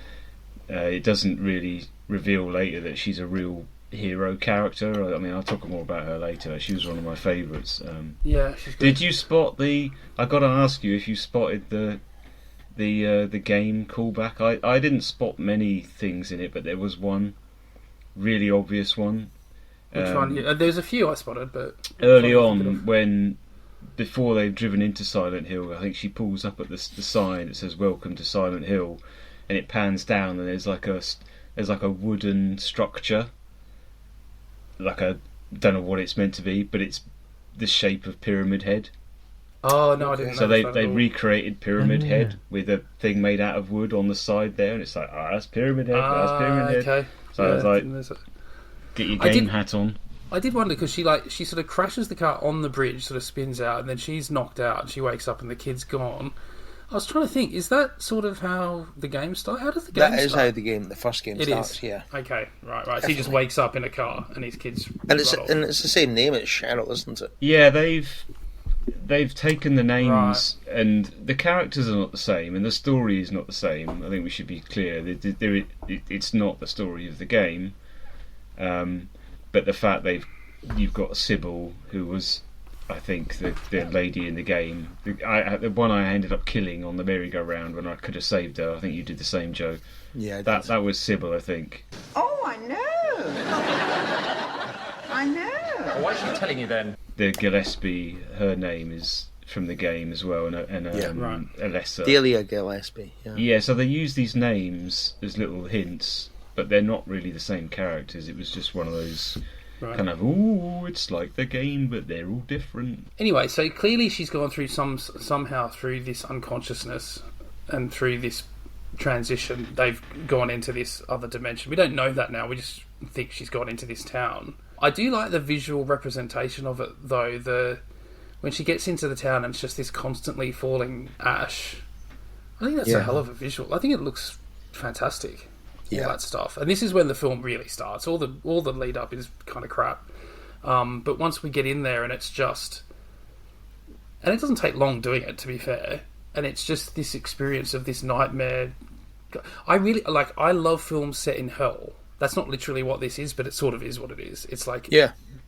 it doesn't really reveal later that she's a real hero character. I mean, I'll talk more about her later. She was one of my favourites. She's good. Did you spot I got to ask you if you spotted the game callback. I didn't spot many things in it, but there was one really obvious one. Which one? Yeah, there's a few I spotted, but early on, before they've driven into Silent Hill, I think she pulls up at the sign that says "Welcome to Silent Hill," and it pans down, and there's like a wooden structure, don't know what it's meant to be, but it's the shape of Pyramid Head. Oh no, I didn't. So they recreated Pyramid Head with a thing made out of wood on the side there, and it's like, that's Pyramid Head. That's Pyramid Head. Okay. So I was like, get your game hat on. I did wonder, because she sort of crashes the car on the bridge, sort of spins out, and then she's knocked out. And she wakes up and the kid's gone. I was trying to think, is that sort of how the game starts? How does the game start? That is how the first game starts. Is? Yeah. Okay, right. Definitely. So he just wakes up in a car and his kid's. And it's the same name. It's Cheryl, isn't it? Yeah, they've taken the names, and the characters are not the same, and the story is not the same. I think we should be clear. It's not the story of the game, but the fact you've got Sybil, who was, I think, the lady in the game. The one I ended up killing on the merry-go-round when I could have saved her. I think you did the same, Joe. Yeah, that was Sybil, I think. Oh, I know. I know. Well, why is she telling you then? The Gillespie, her name is from the game as well, and Alessa. Delia Gillespie. Yeah, so they use these names as little hints, but they're not really the same characters. It was just one of those kind of, it's like the game, but they're all different. Anyway, so clearly she's gone through somehow through this unconsciousness and through this transition. They've gone into this other dimension. We don't know that now. We just think she's gone into this town. I do like the visual representation of it, though. When she gets into the town and it's just this constantly falling ash. I think that's a hell of a visual. I think it looks fantastic. All that stuff. And this is when the film really starts. All the lead up is kind of crap. But once we get in there and it's just... And it doesn't take long doing it, to be fair. and it's just this experience of this nightmare. I love films set in hell. That's not literally what this is, but it sort of is what it is. It's like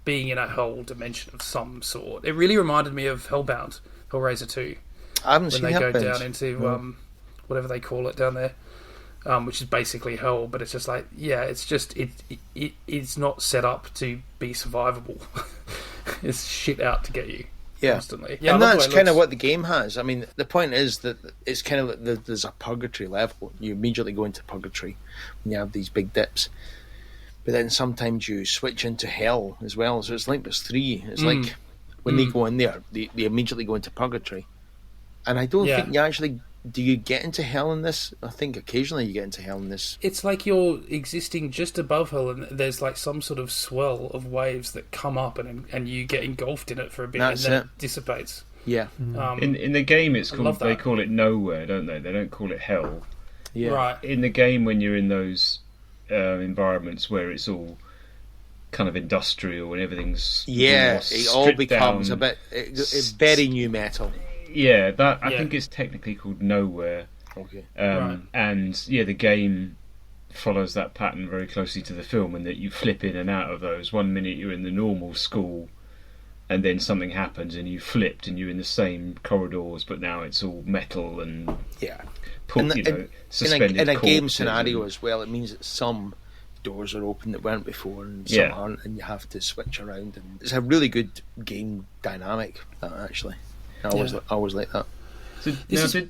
being in a hell dimension of some sort. It really reminded me of Hellbound, Hellraiser 2. I haven't seen when they go Hellbound. down into whatever they call it down there, which is basically hell. But it's just like, it's just it's not set up to be survivable. It's shit out to get you. Constantly. Yeah, and that's kind of what the game has. I mean, the point is that it's kind of like there's a purgatory level. You immediately go into purgatory when you have these big dips, but then sometimes you switch into hell as well. So it's like there's three. It's like when they go in there, they immediately go into purgatory, and I don't think you actually. Do you get into hell in this? I think occasionally you get into hell in this. It's like you're existing just above hell, and there's like some sort of swell of waves that come up, and you get engulfed in it for a bit, and then it dissipates. Yeah. In the game, it's called. They call it nowhere, don't they? They don't call it hell. Yeah. Right. In the game, when you're in those environments where it's all kind of industrial and everything's it all becomes down, a bit. It's very new metal. Yeah, I think it's technically called Nowhere. Okay. And the game follows that pattern very closely to the film, and that you flip in and out of those. 1 minute you're in the normal school, and then something happens and you flipped and you're in the same corridors, but now it's all metal and suspended. In a game scenario as well, it means that some doors are open that weren't before, and some aren't, and you have to switch around. And it's a really good game dynamic, actually. I always like that. So,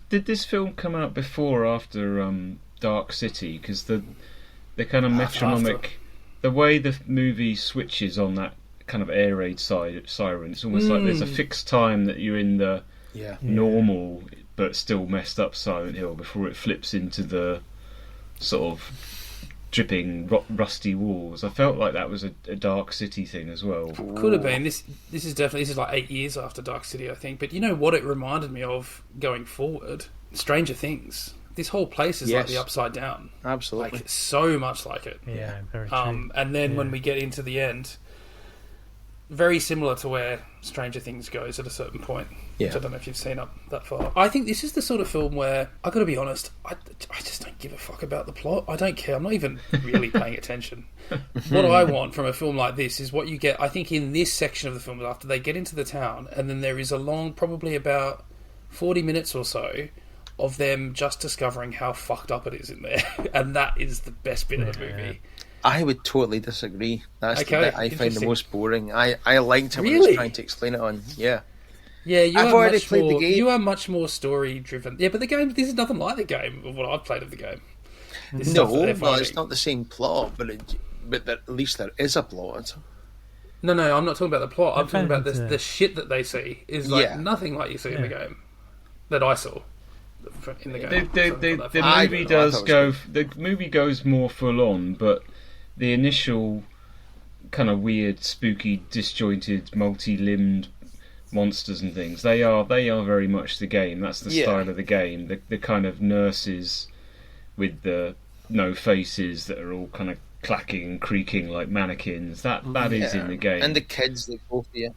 did this film come out before or after Dark City? Because the kind of metronomic, the way the movie switches on that kind of air raid siren, it's almost like there's a fixed time that you're in the normal but still messed up Silent Hill before it flips into the sort of dripping rusty walls. I felt like that was a Dark City thing as well. Could have been. This is like 8 years after Dark City, I think. But you know what it reminded me of going forward? Stranger Things. This whole place is like the Upside Down. Absolutely. Like so much like it. Yeah, very true. And then when we get into the end, very similar to where Stranger Things goes at a certain point. Which I don't know if you've seen up that far. I think this is the sort of film where, I've got to be honest, I just don't give a fuck about the plot. I don't care. I'm not even really paying attention. What I want from a film like this is what you get, I think, in this section of the film, after they get into the town, and then there is a long, probably about 40 minutes or so, of them just discovering how fucked up it is in there. And that is the best bit of the movie. I would totally disagree. That's the bit I find the most boring. I liked it when I was trying to explain it on. Yeah, I've already played the game. You are much more story driven. Yeah, but the game, this is nothing like the game of what I've played of the game. No, it's not the same plot, but at least there is a plot. No, I'm not talking about the plot. I'm talking about the shit that they see is like nothing like you see in the game that I saw in the game. The movie goes more full on, but the initial kind of weird, spooky, disjointed, multi-limbed monsters and things, they are very much the game. That's the style of the game. The kind of nurses with the no faces that are all kind of clacking and creaking like mannequins. That is in the game. And the kids that go for you.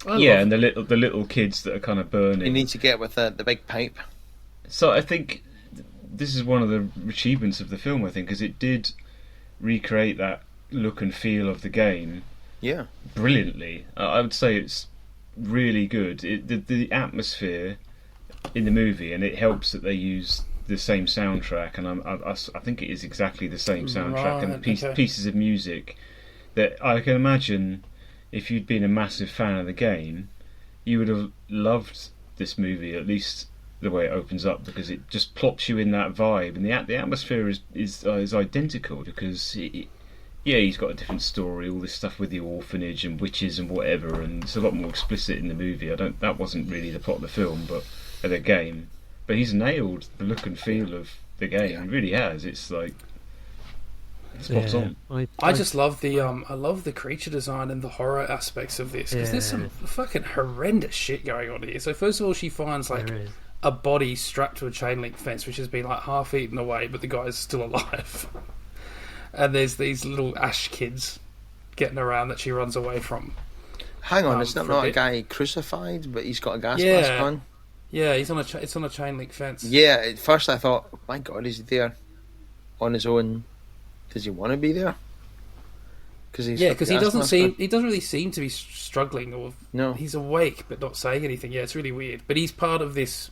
And the little kids that are kind of burning. You need to get with the big pipe. So I think this is one of the achievements of the film, I think, because it did recreate that look and feel of the game brilliantly. I would say it's really good. The atmosphere in the movie, and it helps that they use the same soundtrack, and I think it is exactly the same soundtrack and pieces of music that I can imagine if you'd been a massive fan of the game, you would have loved this movie, at least the way it opens up, because it just plops you in that vibe, and the atmosphere is identical, because he's got a different story, all this stuff with the orphanage and witches and whatever, and it's a lot more explicit in the movie. That wasn't really the plot of the film, but of the game. But he's nailed the look and feel of the game. He really has. It's like spot on. I just love the creature design and the horror aspects of this, because there's some fucking horrendous shit going on here. So first of all, she finds like a body strapped to a chain link fence, which has been like half eaten away, but the guy's still alive. And there's these little ash kids getting around that she runs away from. Hang on, is that not a guy crucified, but he's got a gas mask on? Yeah, he's on it's on a chain link fence. Yeah, at first I thought, oh, my God, is he there on his own? Does he want to be there? Because he doesn't really seem to be struggling, or no, he's awake but not saying anything. Yeah, it's really weird. But he's part of this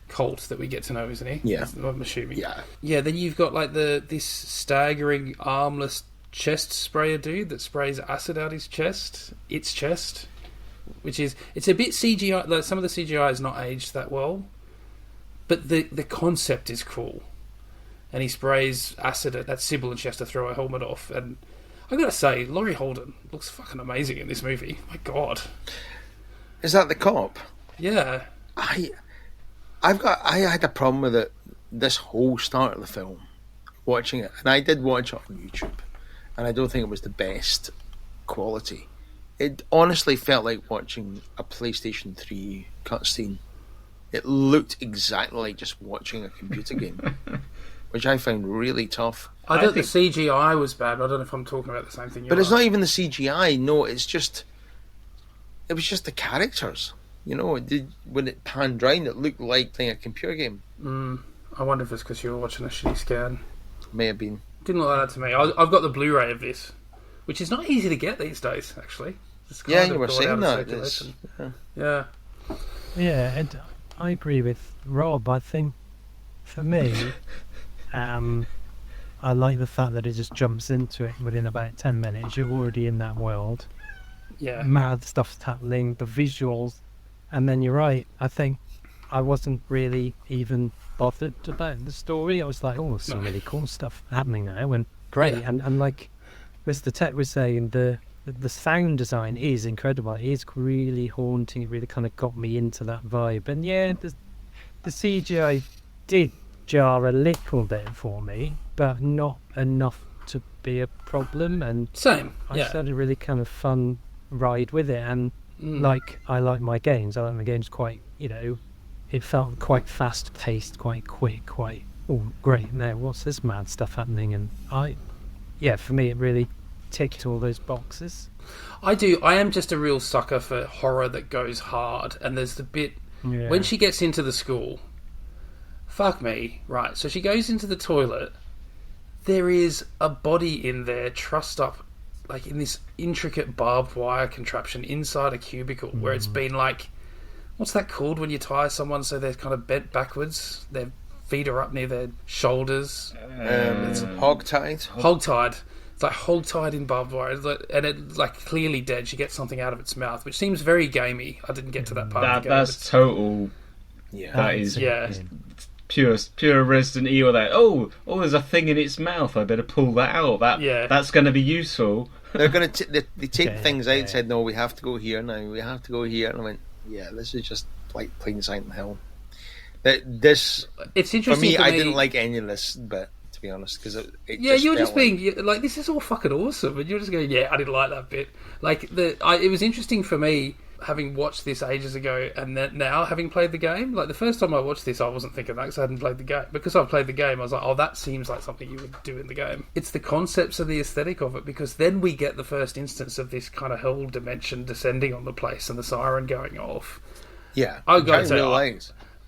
cult that we get to know, isn't he? Yeah, I'm assuming. Yeah. Yeah. Then you've got like this staggering armless chest sprayer dude that sprays acid out his chest. Its chest, which is it's a bit CGI. Like, some of the CGI is not aged that well, but the concept is cool. And he sprays acid at that Sybil, and she has to throw her helmet off. And I gotta say, Laurie Holden looks fucking amazing in this movie. My God. Is that the cop? Yeah. I had a problem with it this whole start of the film, watching it, and I did watch it on YouTube, and I don't think it was the best quality. It honestly felt like watching a PlayStation 3 cutscene. It looked exactly like just watching a computer game, which I found really tough. I thought the CGI was bad, but I don't know if I'm talking about the same thing. But it's not even the CGI. No, it was just the characters. You know, when it panned round, it looked like playing a computer game. I wonder if it's because you were watching a shitty scan. May have been. Didn't look like that to me. I've got the Blu-ray of this, which is not easy to get these days, actually. Yeah, you were saying that. Yeah. Yeah, and I agree with Rob. I think, for me, I like the fact that it just jumps into it within about 10 minutes. You're already in that world. Yeah. Mad stuff's happening, the visuals. And then you're right, I think I wasn't really even bothered about the story. I was like, oh, some really cool stuff happening now, and great. Yeah. And like Mr. Tech was saying, the sound design is incredible. It is really haunting. It really kind of got me into that vibe. And yeah, the CGI did jar a little bit for me, but not enough to be a problem. And same. I had a really kind of fun ride with it. And like I like my games. I like my games quite, it felt quite fast paced, quite quick, quite, oh great, now what's this mad stuff happening? And for me it really ticked all those boxes. I am just a real sucker for horror that goes hard, and there's the bit when she gets into the school, fuck me, right, so she goes into the toilet, there is a body in there trussed up like in this intricate barbed wire contraption inside a cubicle where it's been like, what's that called when you tie someone so they're kind of bent backwards, their feet are up near their shoulders? It's hogtied. Hogtied. It's like hogtied in barbed wire, and it's like clearly dead. She gets something out of its mouth, which seems very gamey. I didn't get to that part of the game. That's total. Yeah, that is pure Resident Evil. That there's a thing in its mouth. I better pull that out. That's going to be useful. They're going to they take things out and said, no, we have to go here now. We have to go here, and I went, yeah, this is just like plain Silent Hill. It's interesting for me. I didn't like any of this, but to be honest, because you were just being like, this is all fucking awesome, and you're just going, yeah, I didn't like that bit. Like it was interesting for me having watched this ages ago, and then now having played the game. Like the first time I watched this, I wasn't thinking that because I hadn't played the game. Because I've played the game, I was like, oh, that seems like something you would do in the game. It's the concepts and the aesthetic of it, because then we get the first instance of this kind of hell dimension descending on the place and the siren going off. Yeah, I gotta say,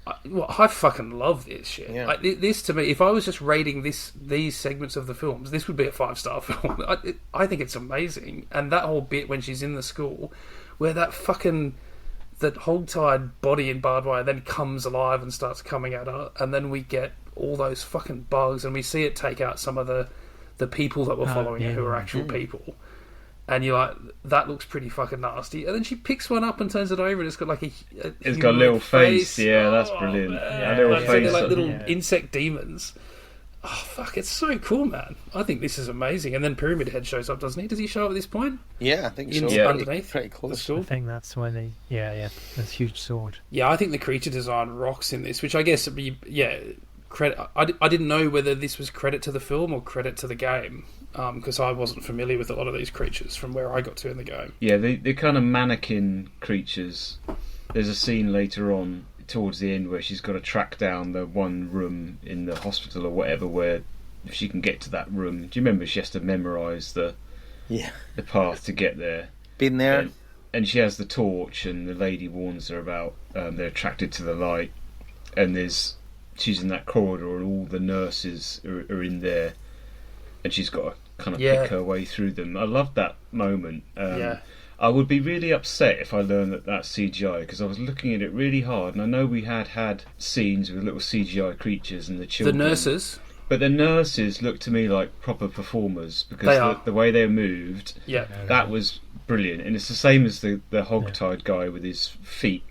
I fucking love this shit. Yeah. Like, this to me, if I was just rating these segments of the films, this would be a 5-star film. I think it's amazing, and that whole bit when she's in the school, where that hogtied body in barbed wire then comes alive and starts coming at her, and then we get all those fucking bugs, and we see it take out some of the people that were following her who are actual people. And you're like, that looks pretty fucking nasty. And then she picks one up and turns it over, and it's got like it's got a little face. Yeah, that's brilliant. Yeah, little face. They're like little insect demons. Oh fuck, it's so cool, man. I think this is amazing. And then Pyramid Head shows up, doesn't he? Does he show up at this point? Yeah, I think so. Underneath, pretty close. I think that's why they. Yeah, that's huge sword. Yeah, I think the creature design rocks in this, which I guess would be credit. I didn't know whether this was credit to the film or credit to the game, because I wasn't familiar with a lot of these creatures from where I got to in the game. Yeah, they're kind of mannequin creatures. There's a scene later on towards the end where she's got to track down the one room in the hospital or whatever, where if she can get to that room, do you remember she has to memorise the path to get there? Been there, and she has the torch, and the lady warns her about they're attracted to the light, and she's in that corridor, and all the nurses are in there, and she's got to kind of pick her way through them. I love that moment. I would be really upset if I learned that that's CGI, because I was looking at it really hard, and I know we had scenes with little CGI creatures and the children. The nurses. But the nurses looked to me like proper performers, because the way they moved, that was brilliant. And it's the same as the hog-tied guy with his feet.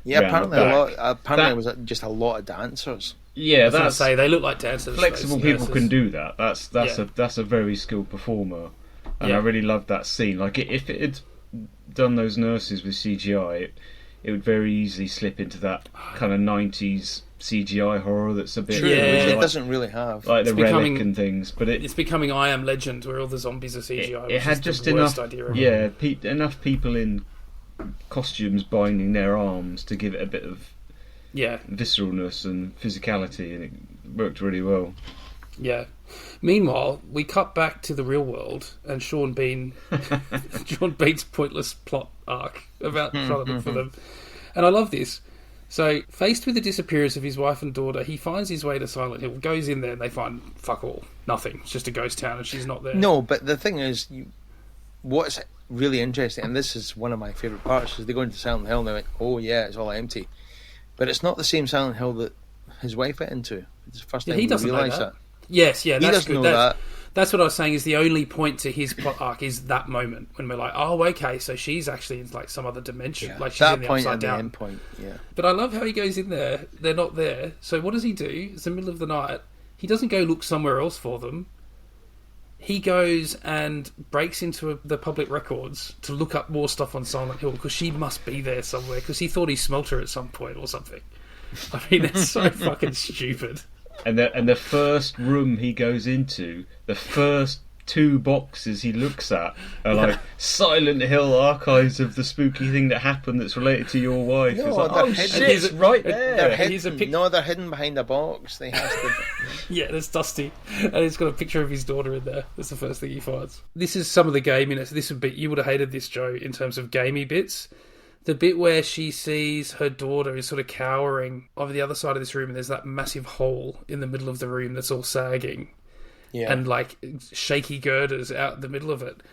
Yeah, apparently it was just a lot of dancers. Yeah, I was say they look like dancers. Flexible people can do that. That's a very skilled performer, and I really loved that scene. Like if it had done those nurses with CGI, it would very easily slip into that kind of 90s CGI horror that's a bit... which it doesn't really have. Like the Relic and things, but it's becoming I Am Legend, where all the zombies are CGI. It had just enough enough people in costumes binding their arms to give it a bit of visceralness and physicality, and it worked really well. Yeah. Meanwhile, we cut back to the real world, and Sean Bean's pointless plot arc about trying to look for them. And I love this. So, faced with the disappearance of his wife and daughter, he finds his way to Silent Hill, goes in there, and they find fuck all, nothing. It's just a ghost town, and she's not there. No, but the thing is, what's really interesting, and this is one of my favourite parts, is they go into Silent Hill and they're like, oh yeah, it's all empty. But it's not the same Silent Hill that his wife went into. It's the first time he doesn't realise know that. Yes, he doesn't know that. That's what I was saying, is the only point to his plot arc is that moment when we're like, oh, okay, so she's actually in like some other dimension, like she's in the upside down. End point, But I love how he goes in there, they're not there, so what does he do? It's the middle of the night. He doesn't go look somewhere else for them. He goes and breaks into the public records to look up more stuff on Silent Hill, because she must be there somewhere, because he thought he smelt her at some point or something. I mean, it's so fucking stupid. And the first room he goes into, the first 2 boxes he looks at are like Silent Hill archives of the spooky thing that happened that's related to your wife. No, it's like, oh shit, it's right there. They're hidden behind a box. They have to... Yeah, there's Dusty, and he's got a picture of his daughter in there. That's the first thing he finds. This is some of the gaminess. You would have hated this, Joe, in terms of gamey bits. The bit where she sees her daughter is sort of cowering over the other side of this room, and there's that massive hole in the middle of the room that's all sagging. Yeah. And like shaky girders out in the middle of it.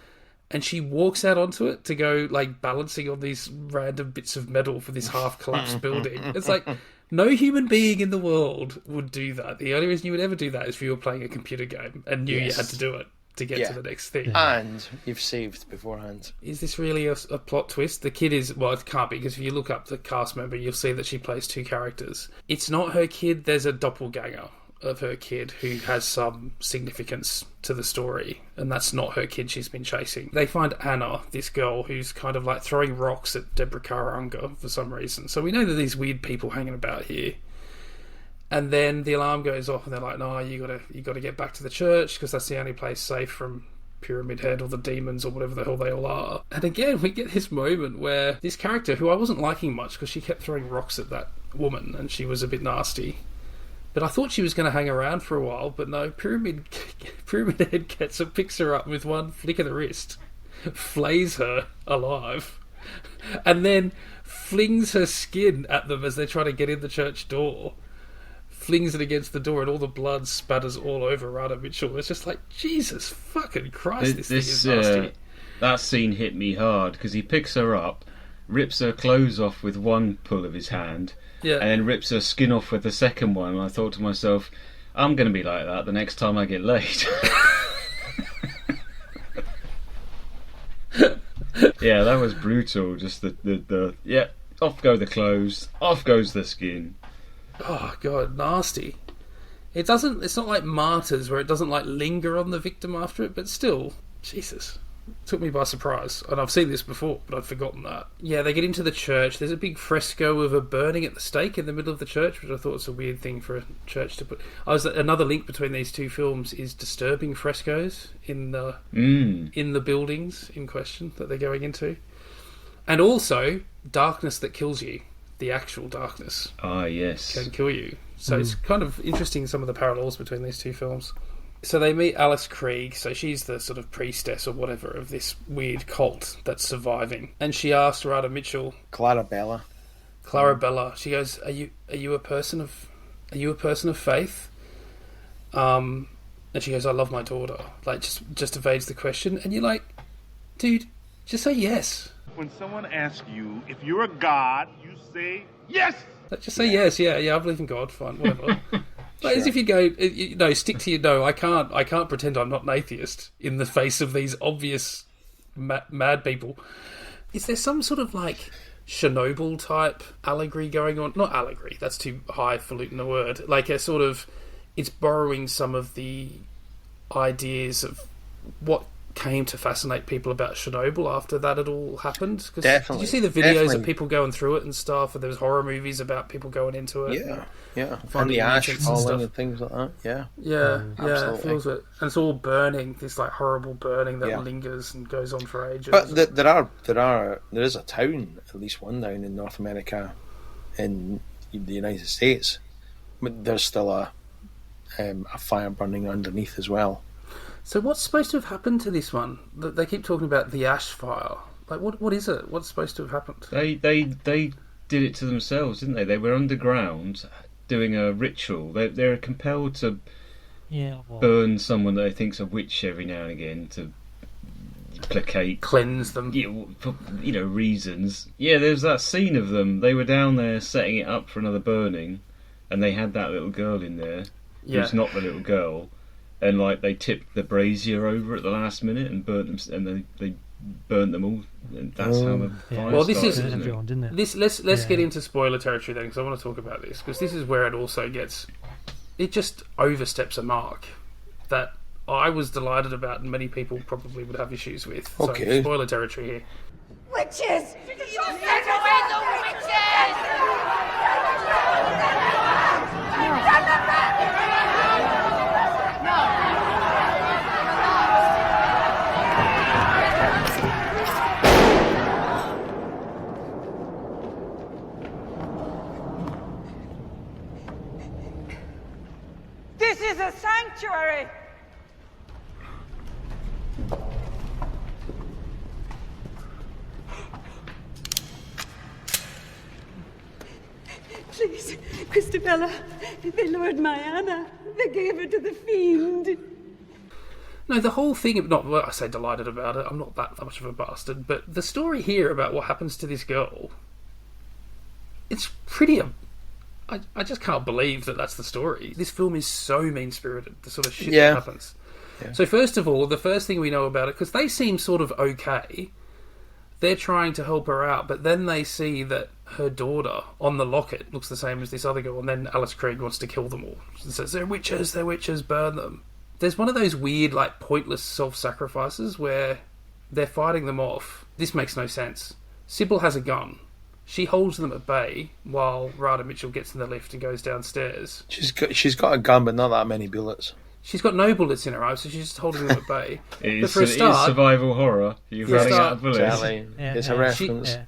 And she walks out onto it to go like balancing on these random bits of metal for this half collapsed building. It's like no human being in the world would do that. The only reason you would ever do that is if you were playing a computer game and knew you had to do it to get to the next thing. And you've saved beforehand. Is this really a plot twist? The kid is... Well, it can't be, because if you look up the cast member, you'll see that she plays 2 characters. It's not her kid. There's a doppelganger of her kid who has some significance to the story, and that's not her kid she's been chasing. They find Anna, this girl who's kind of like throwing rocks at Deborah Karanga for some reason. So we know that there's weird people hanging about here. And then the alarm goes off, and they're like, "No, you gotta get back to the church, because that's the only place safe from Pyramid Head or the demons or whatever the hell they all are." And again, we get this moment where this character, who I wasn't liking much because she kept throwing rocks at that woman and she was a bit nasty, but I thought she was going to hang around for a while. But no, Pyramid Head gets her, picks her up with one flick of the wrist, flays her alive, and then flings her skin at them as they try to get in the church door. Flings it against the door, and all the blood spatters all over Rada Mitchell. It's just like, Jesus fucking Christ, this thing is nasty. That scene hit me hard, because he picks her up, rips her clothes off with one pull of his hand, and then rips her skin off with the second one. And I thought to myself, I'm going to be like that the next time I get laid. Yeah, that was brutal. Just the off go the clothes, off goes the skin. Oh god, nasty. It's not like Martyrs, where it doesn't like linger on the victim after it, but still, Jesus, it took me by surprise. And I've seen this before, but I'd forgotten that. Yeah, they get into the church. There's a big fresco of her burning at the stake in the middle of the church, which I thought was a weird thing for a church to put. Another link between these 2 films is disturbing frescoes in the buildings in question that they're going into, and also darkness that kills you. The actual darkness yes can kill you. So it's kind of interesting, some of the parallels between these 2 films. So they meet Alice Krieg, so she's the sort of priestess or whatever of this weird cult that's surviving. And she asks Radha Mitchell, Clarabella. She goes, "Are you a person of faith?" And she goes, "I love my daughter." Like just evades the question, and you're like, dude, just say yes. When someone asks you if you're a god, you say yes. Like, just say yes. Yeah, I believe in God. Fine, whatever. Like, as if you go, stick to your no. I can't pretend I'm not an atheist in the face of these obvious mad people. Is there some sort of like Chernobyl type allegory going on? Not allegory. That's too highfalutin a word. Like a sort of, it's borrowing some of the ideas of what came to fascinate people about Chernobyl after that had all happened. Definitely. Did you see the videos of people going through it and stuff? And there was horror movies about people going into it. Yeah. And the ash and falling and things like that. Yeah, absolutely. it feels it. And it's all burning, this like horrible burning that lingers and goes on for ages. But there is a town, at least one town in North America, in the United States. There's still a fire burning underneath as well. So what's supposed to have happened to this one? They keep talking about the ash fire. Like, what is it? What's supposed to have happened? They did it to themselves, didn't they? They were underground doing a ritual. They're compelled to burn someone that they think's a witch every now and again to cleanse them. For reasons. Yeah, there's that scene of them. They were down there setting it up for another burning, and they had that little girl in there who's not the little girl. And like they tipped the brazier over at the last minute and burnt them, and they burnt them all. And that's how the fire started, everyone, didn't it? This let's get into spoiler territory then, because I want to talk about this, because this is where it also gets, it just oversteps a mark that I was delighted about, and many people probably would have issues with. Okay. So spoiler territory here. Witches! You send away the witches! This is a sanctuary! Please, Christabella, they lured my Anna. They gave her to the fiend. No, the whole thing of I say delighted about it. I'm not that much of a bastard, but the story here about what happens to this girl, it's pretty. I just can't believe that that's the story. This film is so mean-spirited, the sort of shit that happens. Yeah. So first of all, the first thing we know about it, because they seem sort of okay, they're trying to help her out, but then they see that her daughter on the locket looks the same as this other girl, and then Alice Krieg wants to kill them all. She says, they're witches, burn them. There's one of those weird, like, pointless self-sacrifices where they're fighting them off. This makes no sense. Sybil has a gun. She holds them at bay while Radha Mitchell gets in the lift and goes downstairs. She's got a gun, but not that many bullets. She's got no bullets in her eyes, so she's just holding them at bay. It is survival horror. You're running out of bullets. Exactly. It's a reference.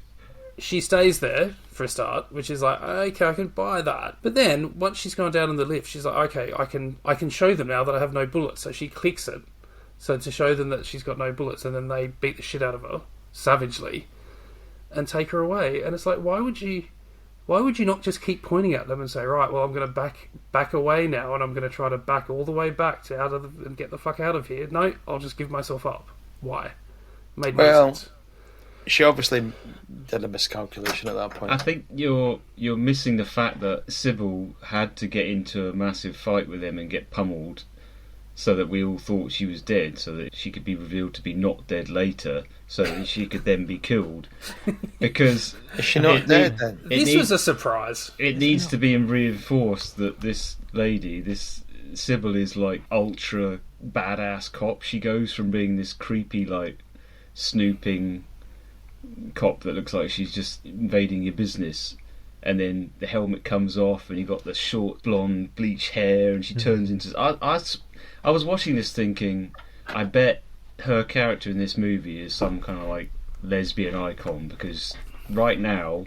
She stays there for a start, which is like, okay, I can buy that. But then once she's gone down in the lift, she's like, okay, I can show them now that I have no bullets. So she clicks it, so to show them that she's got no bullets, and then they beat the shit out of her savagely and take her away. And it's like, why would you not just keep pointing at them and say, right, well, I'm going to back away now, and I'm going to try to back all the way back to and get the fuck out of here? No, I'll just give myself up. Why? Made no sense. She obviously did a miscalculation at that point. I think you're missing the fact that Sybil had to get into a massive fight with him and get pummeled so that we all thought she was dead, so that she could be revealed to be not dead later, so that she could then be killed. Because is she not dead then? This was a surprise. It needs to be reinforced that this lady, this Sybil, is like ultra badass cop. She goes from being this creepy, like, snooping cop that looks like she's just invading your business, and then the helmet comes off and you got the short blonde bleach hair, and she turns into I was watching this thinking, I bet her character in this movie is some kind of like lesbian icon, because right now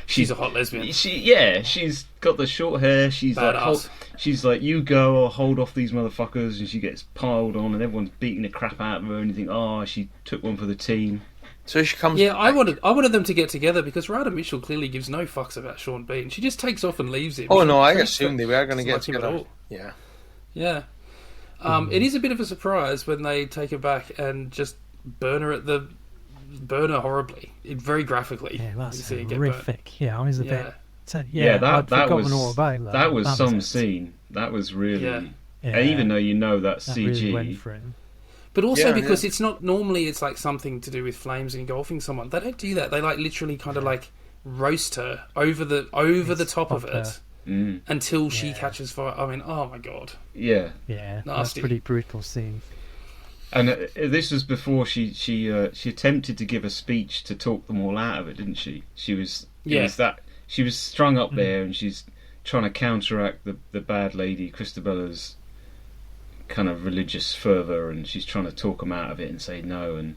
She's a hot lesbian. She's got the short hair. She's Badass. she's like, you go or hold off these motherfuckers, and she gets piled on, and everyone's beating the crap out of her, and you think, oh, she took one for the team. So she comes. Yeah, I wanted them to get together because Radha Mitchell clearly gives no fucks about Sean Bean. She just takes off and leaves him. Oh no, I assumed they were going to get him at together. all. Yeah. Yeah. It is a bit of a surprise when they take her back and just burn her horribly, very graphically. Yeah, that's You see her get horrific. Yeah, I was a bit. So, I'd forgotten all about that. That was some scene. That was really. Yeah. And even though you know that's that CG. really went for it. But also because it's not normally, it's like something to do with flames engulfing someone. They don't do that. They like literally kind of like roast her over the top of it until she catches fire. I mean, oh my god. Yeah. Yeah. Nasty. That's a pretty brutal scene. And this was before she attempted to give a speech to talk them all out of it, didn't she? She was strung up there, and she's trying to counteract the bad lady Christabella's kind of religious fervour, and she's trying to talk them out of it and say no. And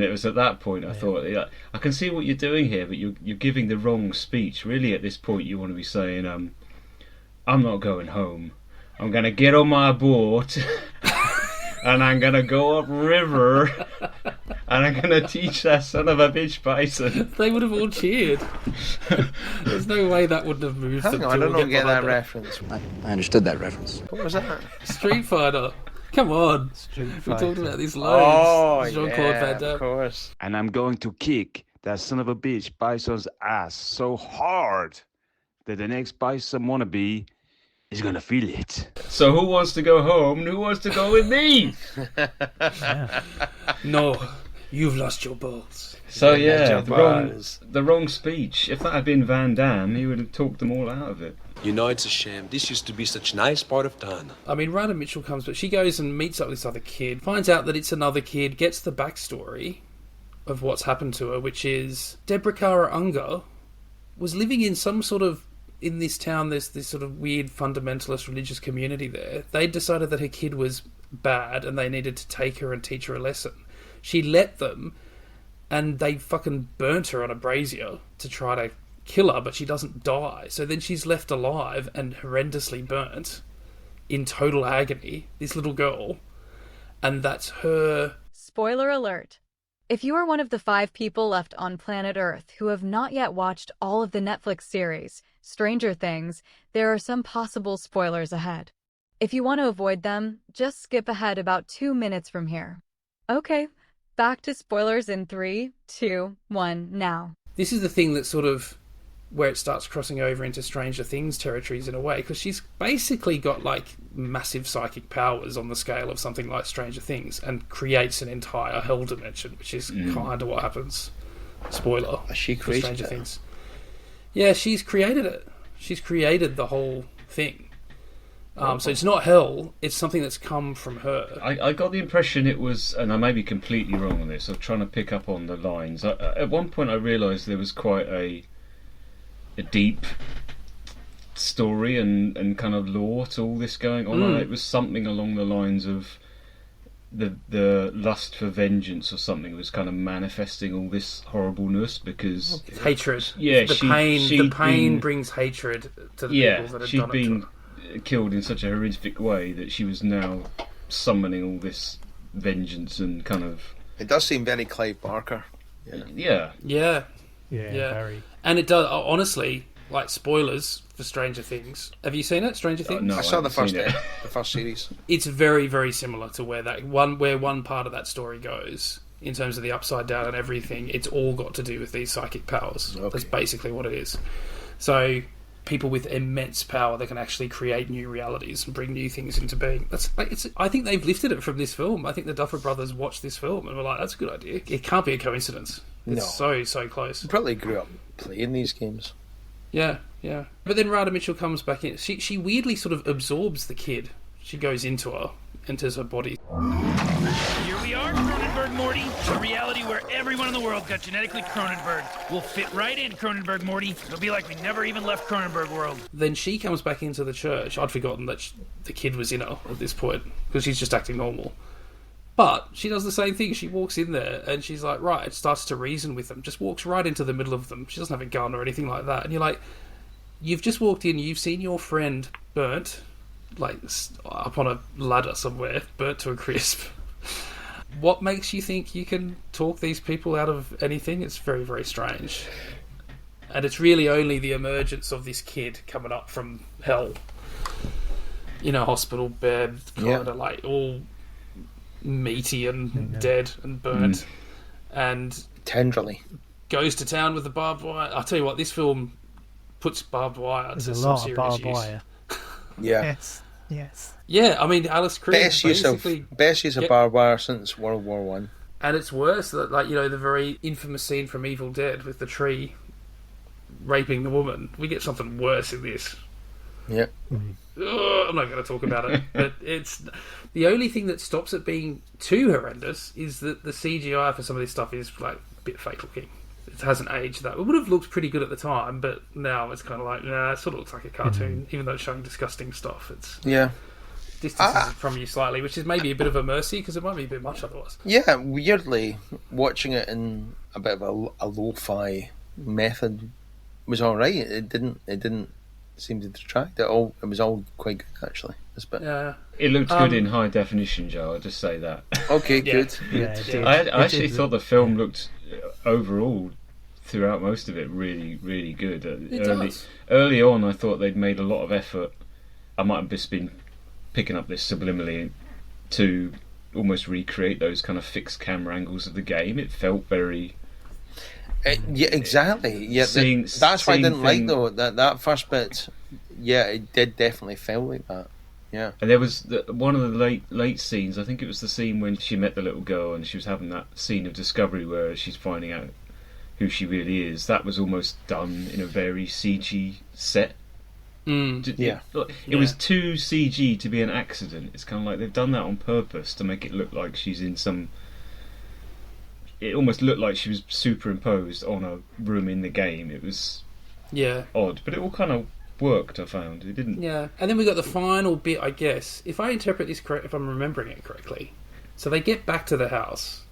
it was at that point I thought, I can see what you're doing here, but you're giving the wrong speech. Really, at this point, you want to be saying, I'm not going home. I'm going to get on my boat. And I'm going to go upriver, and I'm going to teach that son of a bitch bison. They would have all cheered. There's no way that wouldn't have moved them. I don't get that reference. I understood that reference. What was that? Street Fighter. Come on. Street We Fighter. talked about this loads. Oh, Jean-Claude Van Damme. of course. And I'm going to kick that son of a bitch bison's ass so hard that the next bison wannabe is going to feel it. So who wants to go home and who wants to go with me? No, you've lost your balls. So the wrong speech. If that had been Van Damme, he would have talked them all out of it. You know, it's a shame. This used to be such a nice part of town. I mean, Radha Mitchell comes, but she goes and meets up with this other kid, finds out that it's another kid, gets the backstory of what's happened to her, which is Deborah Kara Unger was living in some sort of, in this town, there's this sort of weird fundamentalist religious community there. They decided that her kid was bad and they needed to take her and teach her a lesson. She let them, and they fucking burnt her on a brazier to try to kill her, but she doesn't die. So then she's left alive and horrendously burnt in total agony, this little girl, and that's her. Spoiler alert. If you are one of the 5 people left on planet Earth who have not yet watched all of the Netflix series, Stranger Things, there are some possible spoilers ahead. If you want to avoid them, just skip ahead about 2 minutes from here. Okay, back to spoilers in 3, 2, 1, now. This is the thing that sort of where it starts crossing over into Stranger Things territories in a way, because she's basically got like massive psychic powers on the scale of something like Stranger Things and creates an entire hell dimension, which is kind of what happens. Spoiler. She for created Stranger it. Things. Yeah, she's created it. She's created the whole thing. So it's not hell, it's something that's come from her. I got the impression it was, and I may be completely wrong on this, I'm trying to pick up on the lines. At one point I realised there was quite a deep story and kind of lore to all this going on. It was something along the lines of the lust for vengeance or something was kind of manifesting all this horribleness because hatred. Yeah, the pain brings hatred to the people that have she'd done it to been her. Killed in such a horrific way that she was now summoning all this vengeance and kind of. It does seem very Clive Barker. Yeah. Very. And it does, honestly, like spoilers for Stranger Things. Have you seen it, Stranger Things? No, I saw the first series. It's very, very similar to where one part of that story goes in terms of the upside down and everything. It's all got to do with these psychic powers. Okay. That's basically what it is. So people with immense power that can actually create new realities and bring new things into being. I think they've lifted it from this film. I think the Duffer Brothers watched this film and were like, "That's a good idea." It can't be a coincidence. It's so close. You probably grew up playing these games. Yeah. But then Radha Mitchell comes back in. She weirdly sort of absorbs the kid. She goes into her, enters her body. Here we are, Cronenberg Morty. A reality where everyone in the world got genetically Cronenberg. We'll fit right in, Cronenberg Morty. It'll be like we never even left Cronenberg world. Then she comes back into the church. I'd forgotten that the kid was in her at this point because she's just acting normal. But she does the same thing. She walks in there and she's like, right, it starts to reason with them. Just walks right into the middle of them. She doesn't have a gun or anything like that. And you're like, you've just walked in, you've seen your friend burnt, like up on a ladder somewhere, burnt to a crisp. What makes you think you can talk these people out of anything? It's very, very strange. And it's really only the emergence of this kid coming up from hell in a hospital bed, kind of like all meaty and dead and burnt, and tenderly goes to town with the barbed wire. I'll tell you what, this film puts barbed wire There's to a some lot of serious barbed use. wire. Yeah. Yes. Yeah, I mean, Alice Krige Best use of barbed wire since World War One. And it's worse that, like, you know, the very infamous scene from Evil Dead with the tree raping the woman. We get something worse in this. Yep. I'm not going to talk about it, but it's the only thing that stops it being too horrendous is that the CGI for some of this stuff is like a bit fake looking. It hasn't aged that. It would have looked pretty good at the time, but now it's kind of like, nah, it sort of looks like a cartoon, even though it's showing disgusting stuff. It's distances it from you slightly, which is maybe a bit of a mercy because it might be a bit much otherwise. Yeah, weirdly, watching it in a bit of a lo-fi method was all right. It didn't seem to detract at all. It was all quite good actually. This bit. Yeah. It looked good in high definition, Joe. I'll just say that. Okay, good. I actually thought the film looked overall throughout most of it really, really good. Early on, I thought they'd made a lot of effort. I might have just been picking up this subliminally to almost recreate those kind of fixed camera angles of the game. It felt very. Yeah, exactly. Yeah, that's what I didn't like though. That first bit, yeah, it did definitely feel like that. Yeah. And there was one of the late scenes. I think it was the scene when she met the little girl and she was having that scene of discovery where she's finding out who she really is. That was almost done in a very CG set. It was too CG to be an accident. It's kind of like they've done that on purpose to make it look like she's in some. It almost looked like she was superimposed on a room in the game. It was odd, but it all kind of worked. I found it didn't. Yeah, and then we got the final bit. I guess if I interpret this correct, if I'm remembering it correctly, so they get back to the house,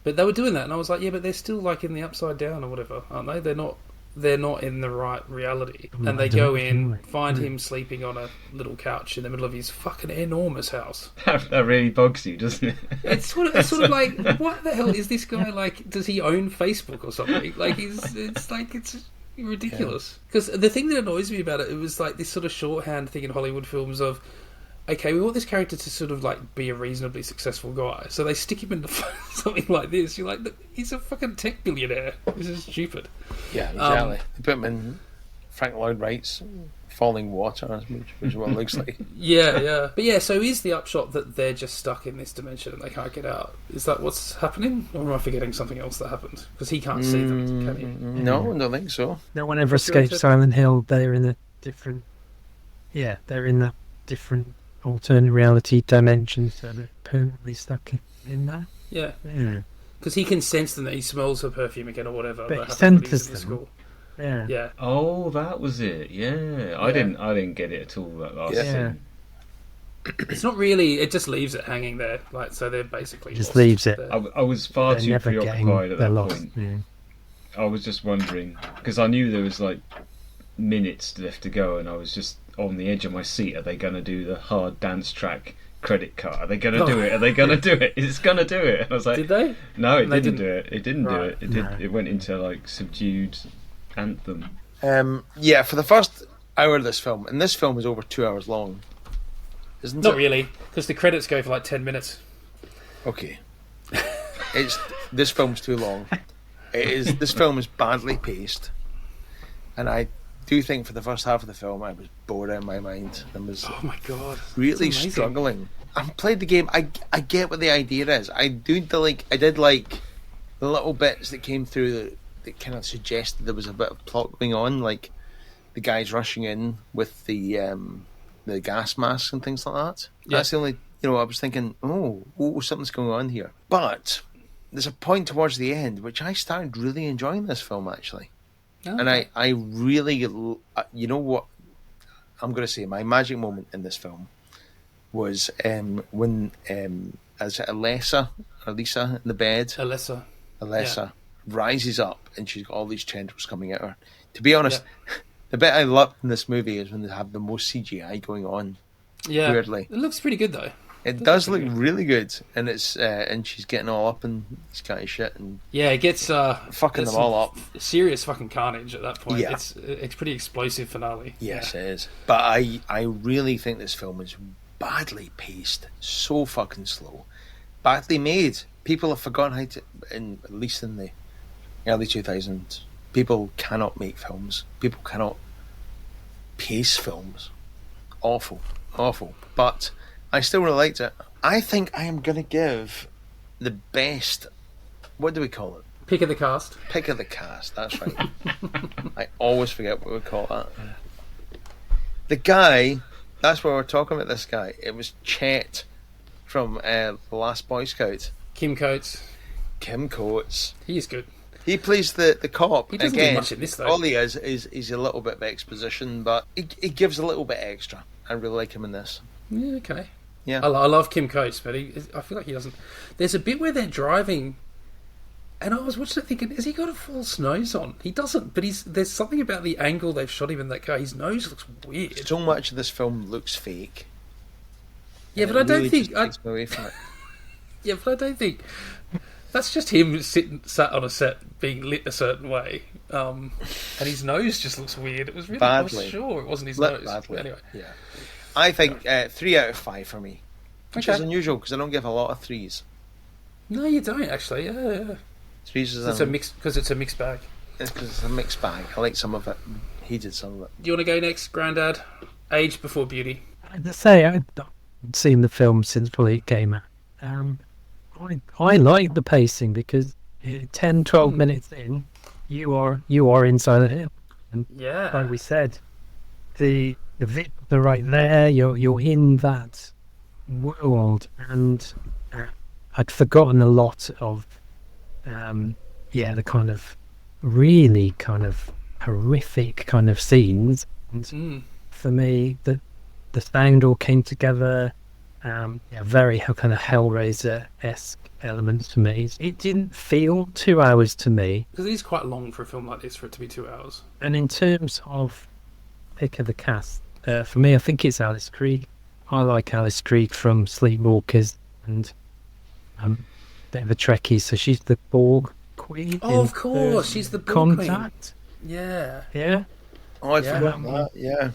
but they were doing that, and I was like, yeah, but they're still like in the upside down or whatever, aren't they? They're not in the right reality. And they go in, find him sleeping on a little couch in the middle of his fucking enormous house. That really bugs you, doesn't it? It's sort of like, what the hell is this guy like? Does he own Facebook or something? Like, it's ridiculous. Because the thing that annoys me about it was like this sort of shorthand thing in Hollywood films of, okay, we want this character to sort of like be a reasonably successful guy, so they stick him into something like this. You're like, he's a fucking tech billionaire. This is stupid. Yeah, exactly. They put him in Frank Lloyd Wright's Falling Water, which is what it looks like. Yeah. But yeah, so is the upshot that they're just stuck in this dimension and they can't get out? Is that what's happening? Or am I forgetting something else that happened? Because he can't see them, can he? No, I don't think so. No one ever escapes Silent Hill. They're in a different... Yeah, they're in a different alternate reality dimension, so they're permanently stuck in that. Yeah. Because he can sense them, that he smells her perfume again or whatever. But he senses them. School. Yeah. Oh, that was it. Yeah. I didn't get it at all. That last scene. It's not really. It just leaves it hanging there. Like, so they're basically just leaves it. I was far too preoccupied at that point. Yeah. I was just wondering because I knew there was like minutes left to go, and I was just on the edge of my seat. Are they going to do the hard dance track credit cut? Are they going to do it? Are they going to do it? It's going to do it. And I was like, did they? No, it didn't do it. It didn't do it. It went into like subdued anthem. Yeah, for the first hour of this film, and this film is over 2 hours long, isn't it? Not really, because the credits go for like 10 minutes. Okay. This film's too long. This film is badly paced, and I do think for the first half of the film I was bored out of my mind and was really struggling. I played the game. I get what the idea is. I did like the little bits that came through that kind of suggested there was a bit of plot going on, like the guys rushing in with the gas masks and things like that. Yeah. That's the only, I was thinking, oh, something's going on here. But there's a point towards the end which I started really enjoying this film actually. Okay. And I really, you know what I'm going to say, my magic moment in this film was when as Alessa in the bed. Alessa rises up and she's got all these tendrils coming at her. To be honest, the bit I loved in this movie is when they have the most CGI going on. Yeah, weirdly, it looks pretty good though. It does look really good, and it's and she's getting all up in this kind of shit, and it gets fucking them all up. Serious fucking carnage at that point. Yeah. It's pretty explosive finale. Yes, it is. But I really think this film is badly paced, so fucking slow, badly made. People have forgotten how to, at least in the early 2000s, people cannot make films. People cannot pace films. Awful. But I still really liked it. I think I am going to give the best, what do we call it? Pick of the cast. Pick of the cast, that's right. I always forget what we call that. The guy, that's why we're talking about this guy. It was Chet from The Last Boy Scout. Kim Coates. He is good. He plays the cop. He doesn't again. do much in this though. All he is a little bit of exposition, but he gives a little bit extra. I really like him in this. Yeah, okay. Yeah, I love Kim Coates, but I feel like he doesn't. There's a bit where they're driving, and I was watching it thinking, has he got a false nose on? He doesn't, but there's something about the angle they've shot him in that car. His nose looks weird. So much of this film looks fake. Yeah, but I don't really think. just takes me away from it. Yeah, but I don't think. That's just him sat on a set being lit a certain way, and his nose just looks weird. It was really. Badly. I was sure it wasn't his nose. Badly. But anyway, yeah. I think 3 out of 5 for me, which Okay. is unusual because I don't give a lot of 3s. No, you don't actually. Yeah. 3s is It's a mix because it's a mixed bag. It's because it's a mixed bag. I like some of it. He did some of it. Do you want to go next, Grandad? Age before beauty. I'd say I've seen the film since probably it came out. I like the pacing because 10, 12 minutes in, you are inside the hill, and like we said, the visuals are right there. You're in that world, and I'd forgotten a lot of the kind of really kind of horrific kind of scenes. And for me, the sound all came together. Very kind of Hellraiser-esque elements to me. It didn't feel 2 hours to me. Because it is quite long for a film like this for it to be 2 hours. And in terms of pick of the cast, for me, I think it's Alice Krige. I like Alice Krige from Sleepwalkers and bit of a Trekkie, so she's the Borg Queen. Oh, of course, she's the Borg Queen. Contact. Yeah. Yeah. Oh, I forgot that. Yeah.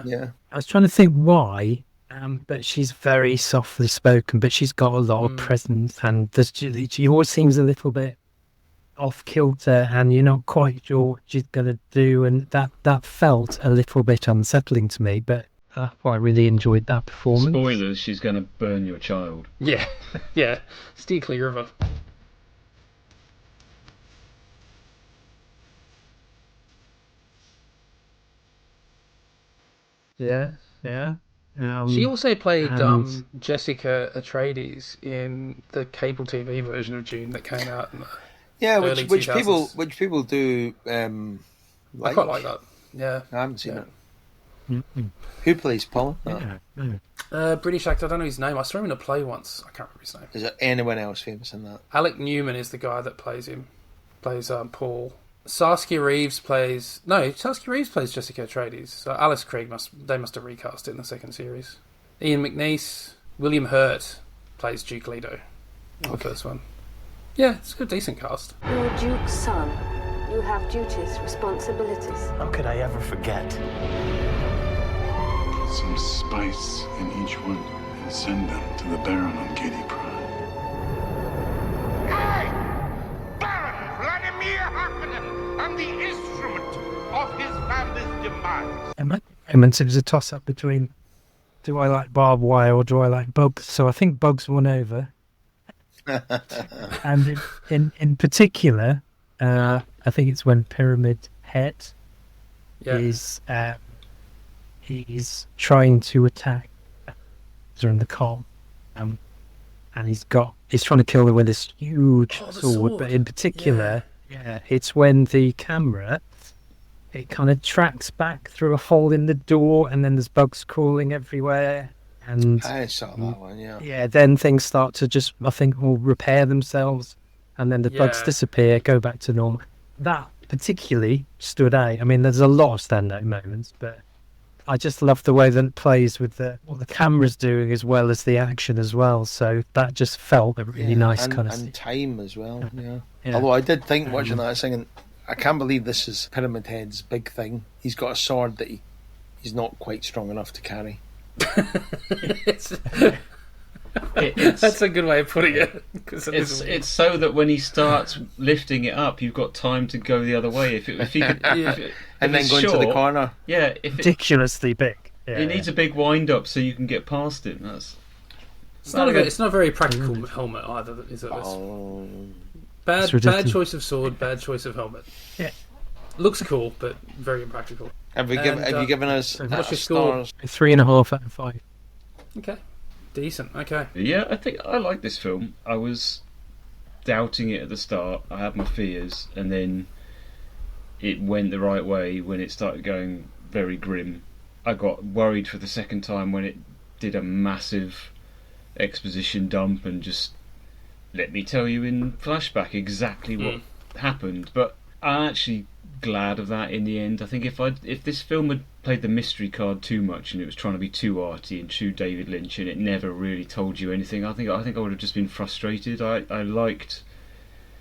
Yeah. I was trying to think why. But she's very softly spoken, but she's got a lot of presence, and she always seems a little bit off kilter, and you're not quite sure what she's going to do, and that felt a little bit unsettling to me. But I really enjoyed that performance. Spoilers: she's going to burn your child. Yeah, steer clear of her. Yeah. She also played Jessica Atreides in the cable TV version of Dune that came out in the early which 2000s. people do. I quite like that. Yeah, I haven't seen it. Who plays Paul? British actor. I don't know his name. I saw him in a play once. I can't remember his name. Is there anyone else famous in that? Alec Newman is the guy that plays him. Plays Paul. Saskia Reeves plays Jessica Atreides. So Alice Krige must have recast it in the second series. Ian McNeice, William Hurt plays Duke Leto in the first one. Yeah, it's a good, decent cast. You're Duke's son. You have duties, responsibilities. How could I ever forget? Put some spice in each one and send them to the Baron on Katie Prime. I'm the instrument of his family's demise. It was a toss-up between do I like barbed wire or do I like bugs? So I think bugs won over. And in particular, I think it's when Pyramid Head is he's trying to attack during the call, and he's trying to kill her with this huge sword. But in particular. Yeah, it's when the camera, it kind of tracks back through a hole in the door, and then there's bugs crawling everywhere, And I saw that one, yeah, then things start to just, I think, will repair themselves, and then the bugs disappear, go back to normal. That particularly stood out. I mean, there's a lot of standout moments, but I just love the way that it plays with what the camera's doing as well as the action as well. So that just felt a really nice kind of and time as well. Yeah. Although I did think watching that singing, I can't believe this is Pyramid Head's big thing. He's got a sword that he's not quite strong enough to carry. That's a good way of putting it. It's so that when he starts lifting it up, you've got time to go the other way. If he could, and then go into the corner. Yeah, ridiculously big. It needs a big wind up so you can get past it. It's not a very practical helmet either, is it? Bad choice of sword, bad choice of helmet. Yeah, looks cool, but very impractical. Have you given us what's your score? 3.5 out of 5. Okay, decent. Okay. Yeah, I think I like this film. I was doubting it at the start. I had my fears, and then it went the right way when it started going very grim. I got worried for the second time when it did a massive exposition dump and just let me tell you in flashback exactly what happened. But I'm actually glad of that in the end. I think if this film had played the mystery card too much and it was trying to be too arty and too David Lynch and it never really told you anything, I think I would have just been frustrated. I liked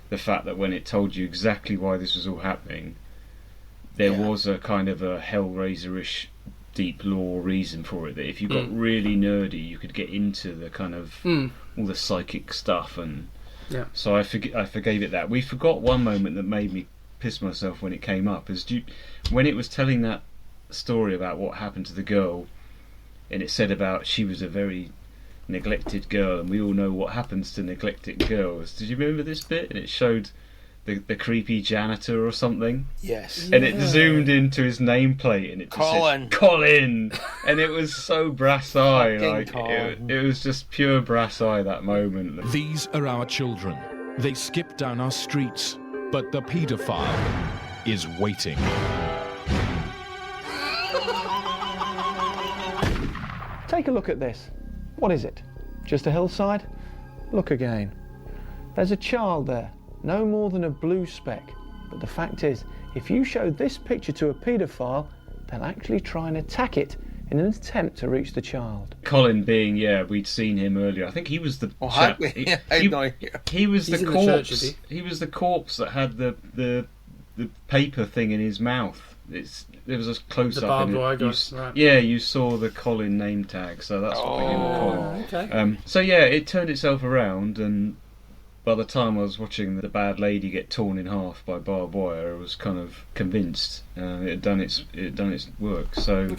the fact that when it told you exactly why this was all happening, there was a kind of a Hellraiser-ish deep lore reason for it, that if you got really nerdy you could get into the kind of all the psychic stuff, and so I forgave it that. We forgot one moment that made me piss myself when it came up, is when it was telling that story about what happened to the girl, and it said about she was a very neglected girl, and we all know what happens to neglected girls. Did you remember this bit? And it showed the creepy janitor or something. Yes. And it zoomed into his nameplate and it just said Colin, and it was so brass eye. Like it was just pure brass eye, that moment. These are our children. They skip down our streets, but the paedophile is waiting. Take a look at this. What is it? Just a hillside? Look again. There's a child there, no more than a blue speck. But the fact is, if you show this picture to a paedophile, they'll actually try and attack it in an attempt to reach the child. Colin being, we'd seen him earlier. I think he was the chap. He was the corpse. He was the corpse that had the paper thing in his mouth. There was a close up. The barbed wire guys, right. Yeah, you saw the Colin name tag, so that's what we knew of Colin. Okay. So it turned itself around, and by the time I was watching the bad lady get torn in half by barbed wire, I was kind of convinced it had done its work. So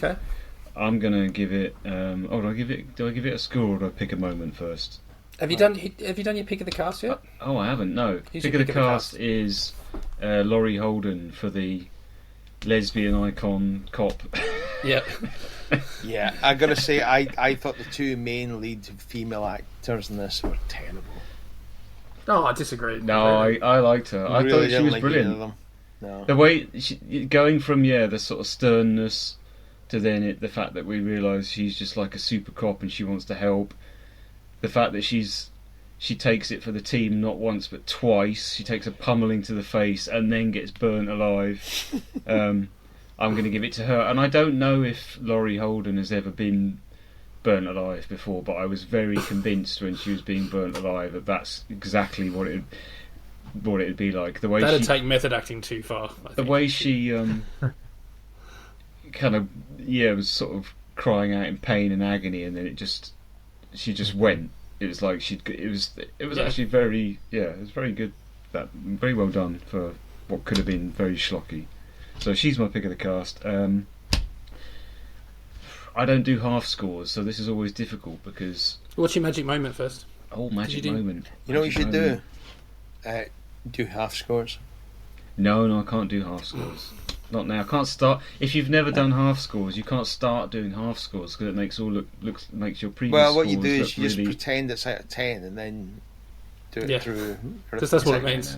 I'm gonna give it. Do I give it a score, or do I pick a moment first? Have you done your pick of the cast yet? Oh, I haven't. No. Who's Pick your of the cast is Laurie Holden for the lesbian icon cop. Yeah. Yeah, I gotta say, I thought the two main lead female actors in this were terrible. No, I disagree. No, I liked her. I thought she was brilliant. No. The way going from the sort of sternness to then the fact that we realise she's just like a super cop and she wants to help. The fact that she takes it for the team not once but twice. She takes a pummeling to the face and then gets burnt alive. I'm going to give it to her. And I don't know if Laurie Holden has ever been burnt alive before, but I was very convinced when she was being burnt alive that that's exactly what it'd be like. The way that'd take method acting too far. The way she kind of was sort of crying out in pain and agony, and then she just went. It was like it was actually very it was very good. That very well done for what could have been very schlocky. So she's my pick of the cast. I don't do half scores, so this is always difficult because. What's your magic moment first? Oh, magic moment. You know what you should do? Do half scores. No, I can't do half scores. Not now. I can't start. If you've never done half scores, you can't start doing half scores because it makes makes your previous. Well, what you scores do is look you just really... pretend it's out of 10 and then do it through. Because that's what it means.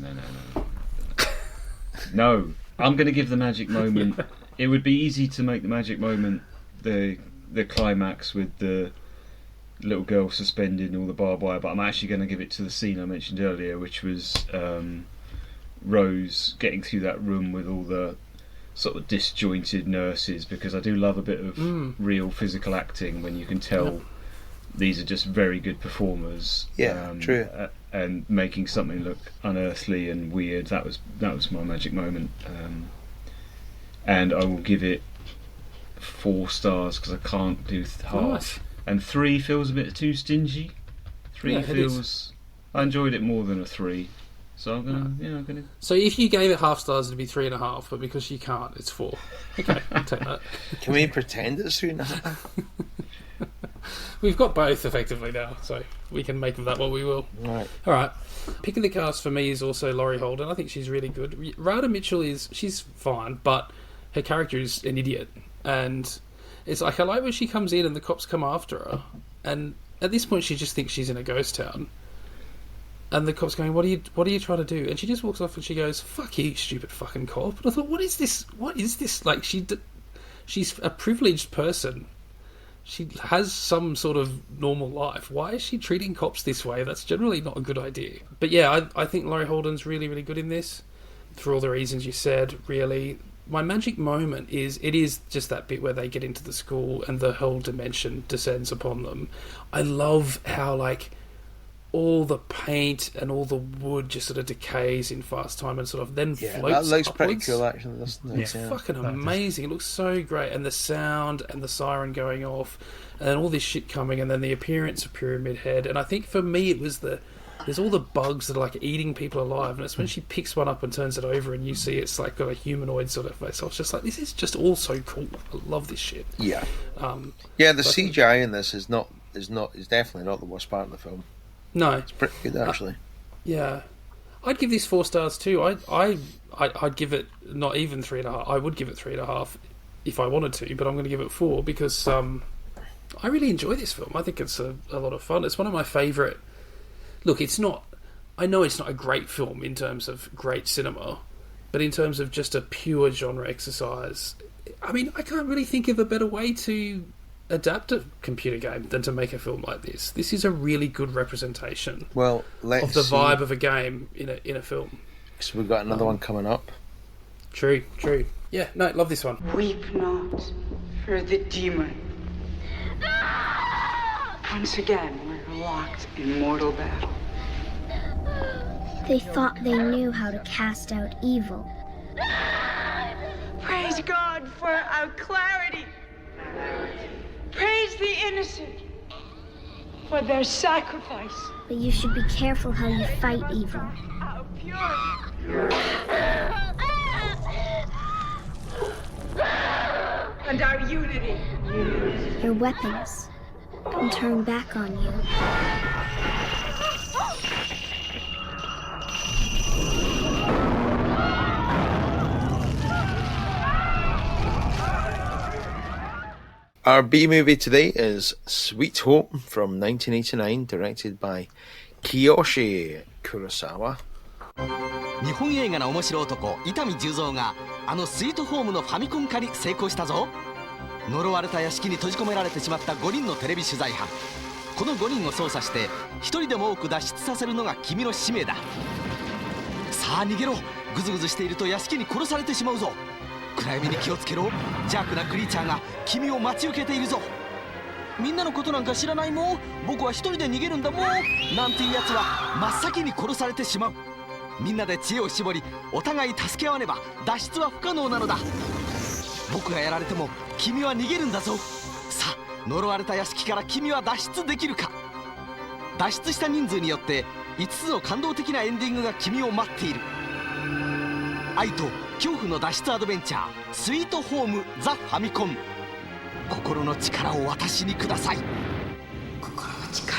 No, I'm going to give the magic moment. It would be easy to make the magic moment the climax with the little girl suspended and all the barbed wire, but I'm actually going to give it to the scene I mentioned earlier, which was Rose getting through that room with all the sort of disjointed nurses, because I do love a bit of real physical acting when you can tell these are just very good performers. True. And making something look unearthly and weird. That was my magic moment. And I will give it 4 stars because I can't do half. Nice. And 3 feels a bit too stingy. 3 feels. I enjoyed it more than a 3. So I'm gonna. So if you gave it half stars, it'd be 3.5. But because you can't, it's 4. Okay, I'll take that. Can we pretend it's 3.5? We've got both effectively now, so we can make of that what we will. All right. Pick of the cast for me is also Laurie Holden. I think she's really good. Rada Mitchell she's fine, but her character is an idiot, and it's like I like when she comes in and the cops come after her, and at this point she just thinks she's in a ghost town. And the cop's going, what are you trying to do? And she just walks off and she goes, fuck you, stupid fucking cop. And I thought, what is this? Like, she's a privileged person. She has some sort of normal life. Why is she treating cops this way? That's generally not a good idea. But yeah, I think Laurie Holden's really, really good in this. For all the reasons you said, really. My magic moment is just that bit where they get into the school and the whole dimension descends upon them. I love how, like, all the paint and all the wood just sort of decays in fast time and sort of then floats. That looks upwards. pretty cool, actually, doesn't it? It's fucking amazing. It looks so great, and the sound and the siren going off, and then all this shit coming, and then the appearance of Pyramid Head. And I think for me, it was there's all the bugs that are like eating people alive, and it's when she picks one up and turns it over, and you see it's like got a humanoid sort of face. I was just like, this is just all so cool. I love this shit. Yeah. The CGI in this is definitely not the worst part of the film. No, it's pretty good actually. Yeah, I'd give this 4 stars too. I'd give it not even 3.5. I would give it 3.5 if I wanted to, but I'm going to give it 4 because I really enjoy this film. I think it's a lot of fun. It's one of my favourite. Look, it's not. I know it's not a great film in terms of great cinema, but in terms of just a pure genre exercise, I mean, I can't really think of a better way to adapt a computer game than to make a film like this. This is a really good representation of the vibe of a game in a film. So we've got another one coming up. True. Yeah, no, love this one. Weep not for the demon. Once again, we're locked in mortal battle. They thought they knew how to cast out evil. Praise God for our clarity. Praise the innocent for their sacrifice. But you should be careful how you fight evil. How pure. And our unity. Your weapons can turn back on you. Our B movie today is Sweet Hope from 1989, directed by Kiyoshi Kurosawa. 日本映画の面白男伊丹十三があのスイートホームのファミコン化に成功したぞ。呪われた屋敷に閉じ込められてしまった5人のテレビ取材班。この5人を操作して1人でも多く脱出させるのが君の使命だ。さあ逃げろ。グズグズしていると屋敷に殺されてしまうぞ。暗闇に気をつけろ。邪悪なクリーチャーが君を待ち受けているぞ。みんなのことなんか知らないもん。僕は一人で逃げるんだもん。なんていうやつは真っ先に殺されてしまう。みんなで知恵を絞りお互い助け合わねば脱出は不可能なのだ。僕がやられても君は逃げるんだぞ。さあ呪われた屋敷から君は脱出できるか。脱出した人数によって5つの感動的なエンディングが君を待っている。愛と恐怖の脱出アドベンチャースイートホームザ・ファミコン。心の力を私にください。心の力。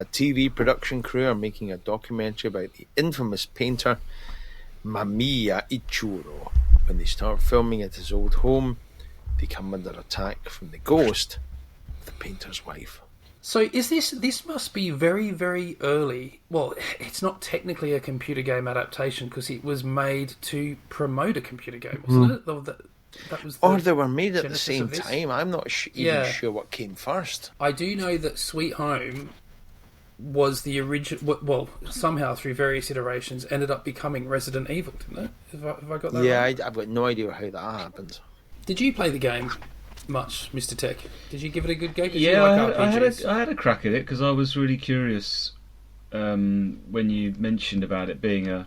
A TV production crew are making a documentary about the infamous painter Mamiya Ichiro. When they start filming at his old home, they come under attack from the ghost of the painter's wife. So is this must be very, very early. Well, it's not technically a computer game adaptation because it was made to promote a computer game, wasn't it? That was Or they were made at the genesis same of this. time. I'm not even sure what came first. I do know that Sweet Home was the original. Well, somehow through various iterations, ended up becoming Resident Evil, didn't it? Have I got that Yeah, right? I've got no idea how that happens. Did you play the game much, Mr. Tech? Did you give it a good go? 'Cause Yeah, you like I RPGs. had a crack at it because I was really curious when you mentioned about it being a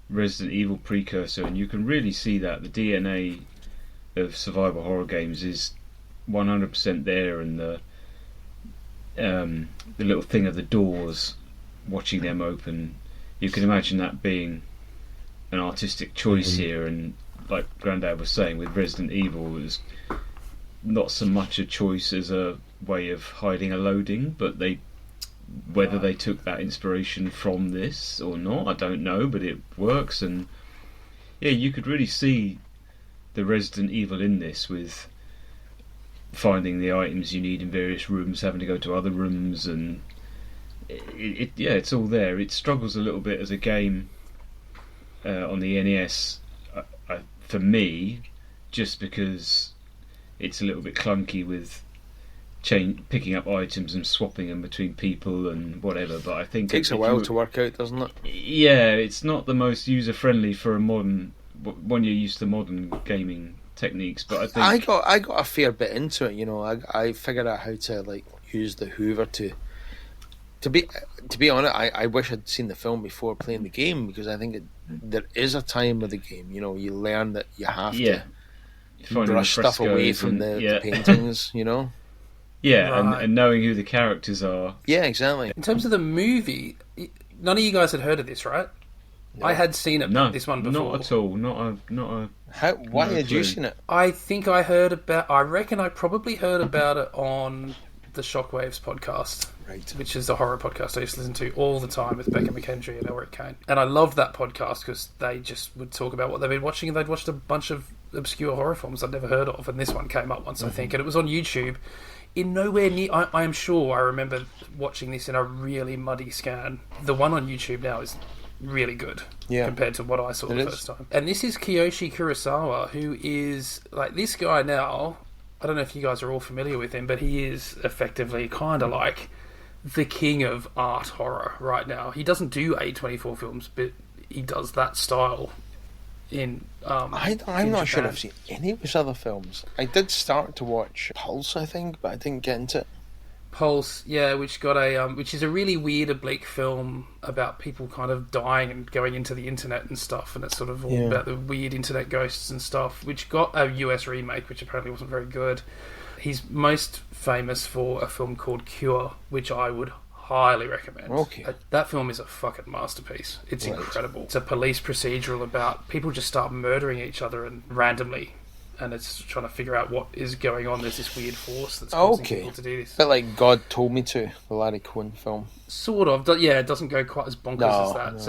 Resident Evil precursor, and you can really see that the DNA of survival horror games is 100% there, and the little thing of the doors, watching them open, you can imagine that being an artistic choice here. And like Grandad was saying, with Resident Evil, it was not so much a choice as a way of hiding a loading, but whether they took that inspiration from this or not, I don't know, but it works. And yeah, you could really see the Resident Evil in this, with finding the items you need in various rooms, having to go to other rooms, and it's all there. It struggles a little bit as a game on the NES for me, just because it's a little bit clunky with picking up items and swapping them between people and whatever. But I think It takes a while to work out, doesn't it? Yeah, it's not the most user friendly for a modern, when you're used to modern gaming techniques. But I think I got a fair bit into it. You know, I figured out how to like use the Hoover to be honest. I wish I'd seen the film before playing the game, because I think there is a time with the game. You know, you learn that you have to brush stuff away from the paintings. You know. Yeah, Right. and knowing who the characters are. Yeah, exactly. In terms of the movie, none of you guys had heard of this, right? No. I had seen it. This one before. Not at all. Not a. Why had you seen it? I think I heard about. I reckon I probably heard about it on the Shockwaves podcast, right? Which is the horror podcast I used to listen to all the time with Becca McKendry and Elric Kane. And I loved that podcast because they just would talk about what they've been watching, and they'd watched a bunch of obscure horror films I'd never heard of, and this one came up once, I think, and it was on YouTube. In nowhere near, I am sure I remember watching this in a really muddy scan. The one on YouTube now is really good compared to what I saw the first time. And this is Kiyoshi Kurosawa, who is like this guy now. I don't know if you guys are all familiar with him, but he is effectively kind of like the king of art horror right now. He doesn't do A24 films, but he does that style. I'm not sure I've seen any of his other films. I did start to watch Pulse, I think, but I didn't get into it. Pulse, yeah, which is a really weird, oblique film about people kind of dying and going into the internet and stuff, and it's sort of all about the weird internet ghosts and stuff, which got a US remake, which apparently wasn't very good. He's most famous for a film called Cure, which I would highly recommend. Okay. That film is a fucking masterpiece. It's incredible. It's a police procedural about people just start murdering each other and randomly, and it's trying to figure out what is going on. There's this weird force that's causing people to do this. But like God Told Me To, the Larry Cohen film. Sort of. Yeah, it doesn't go quite as bonkers as that. No. It's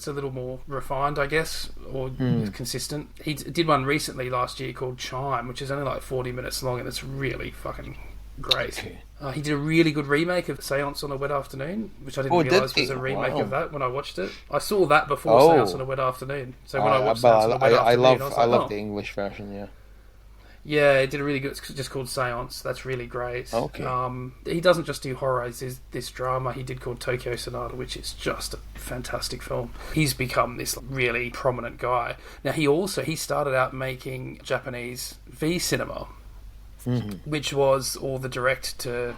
a little more refined, I guess, or consistent. He did one recently last year called Chime, which is only like 40 minutes long, and it's really fucking great. Okay. He did a really good remake of Seance on a Wet Afternoon, which I didn't realise was a remake of that when I watched it. I saw that before Seance on a Wet Afternoon. So when I watched Seance on a Wet Afternoon, I love the English version, yeah. Yeah, it did a really good. It's just called Seance. That's really great. Okay. He doesn't just do horror. There's this drama he did called Tokyo Sonata, which is just a fantastic film. He's become this really prominent guy. Now he started out making Japanese V cinema, which was all the direct to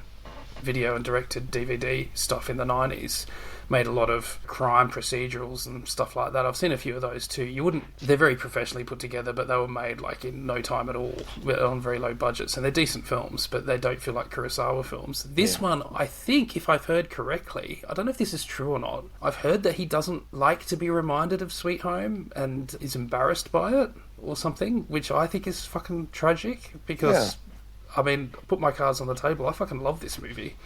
video and direct to DVD stuff in the 90s. Made a lot of crime procedurals and stuff like that. I've seen a few of those too. They're very professionally put together, but they were made like in no time at all, on very low budgets, and they're decent films, but they don't feel like Kurosawa films. This one, I think, if I've heard correctly, I don't know if this is true or not, I've heard that he doesn't like to be reminded of Sweet Home and is embarrassed by it or something, which I think is fucking tragic, because I mean, put my cards on the table, I fucking love this movie.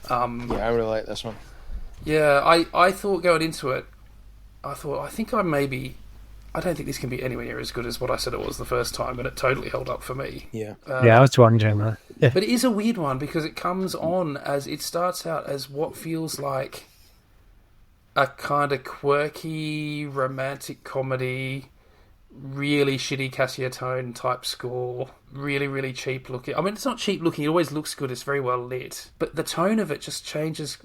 I really like this one. Yeah, I thought going into it, I don't think this can be anywhere near as good as what I said it was the first time, and it totally held up for me. Yeah, I was wondering that. Yeah. But it is a weird one, because it comes on as, it starts out as what feels like a kind of quirky romantic comedy really shitty Casio type score, really, really cheap looking. I mean, it's not cheap looking, it always looks good, it's very well lit, but the tone of it just changes.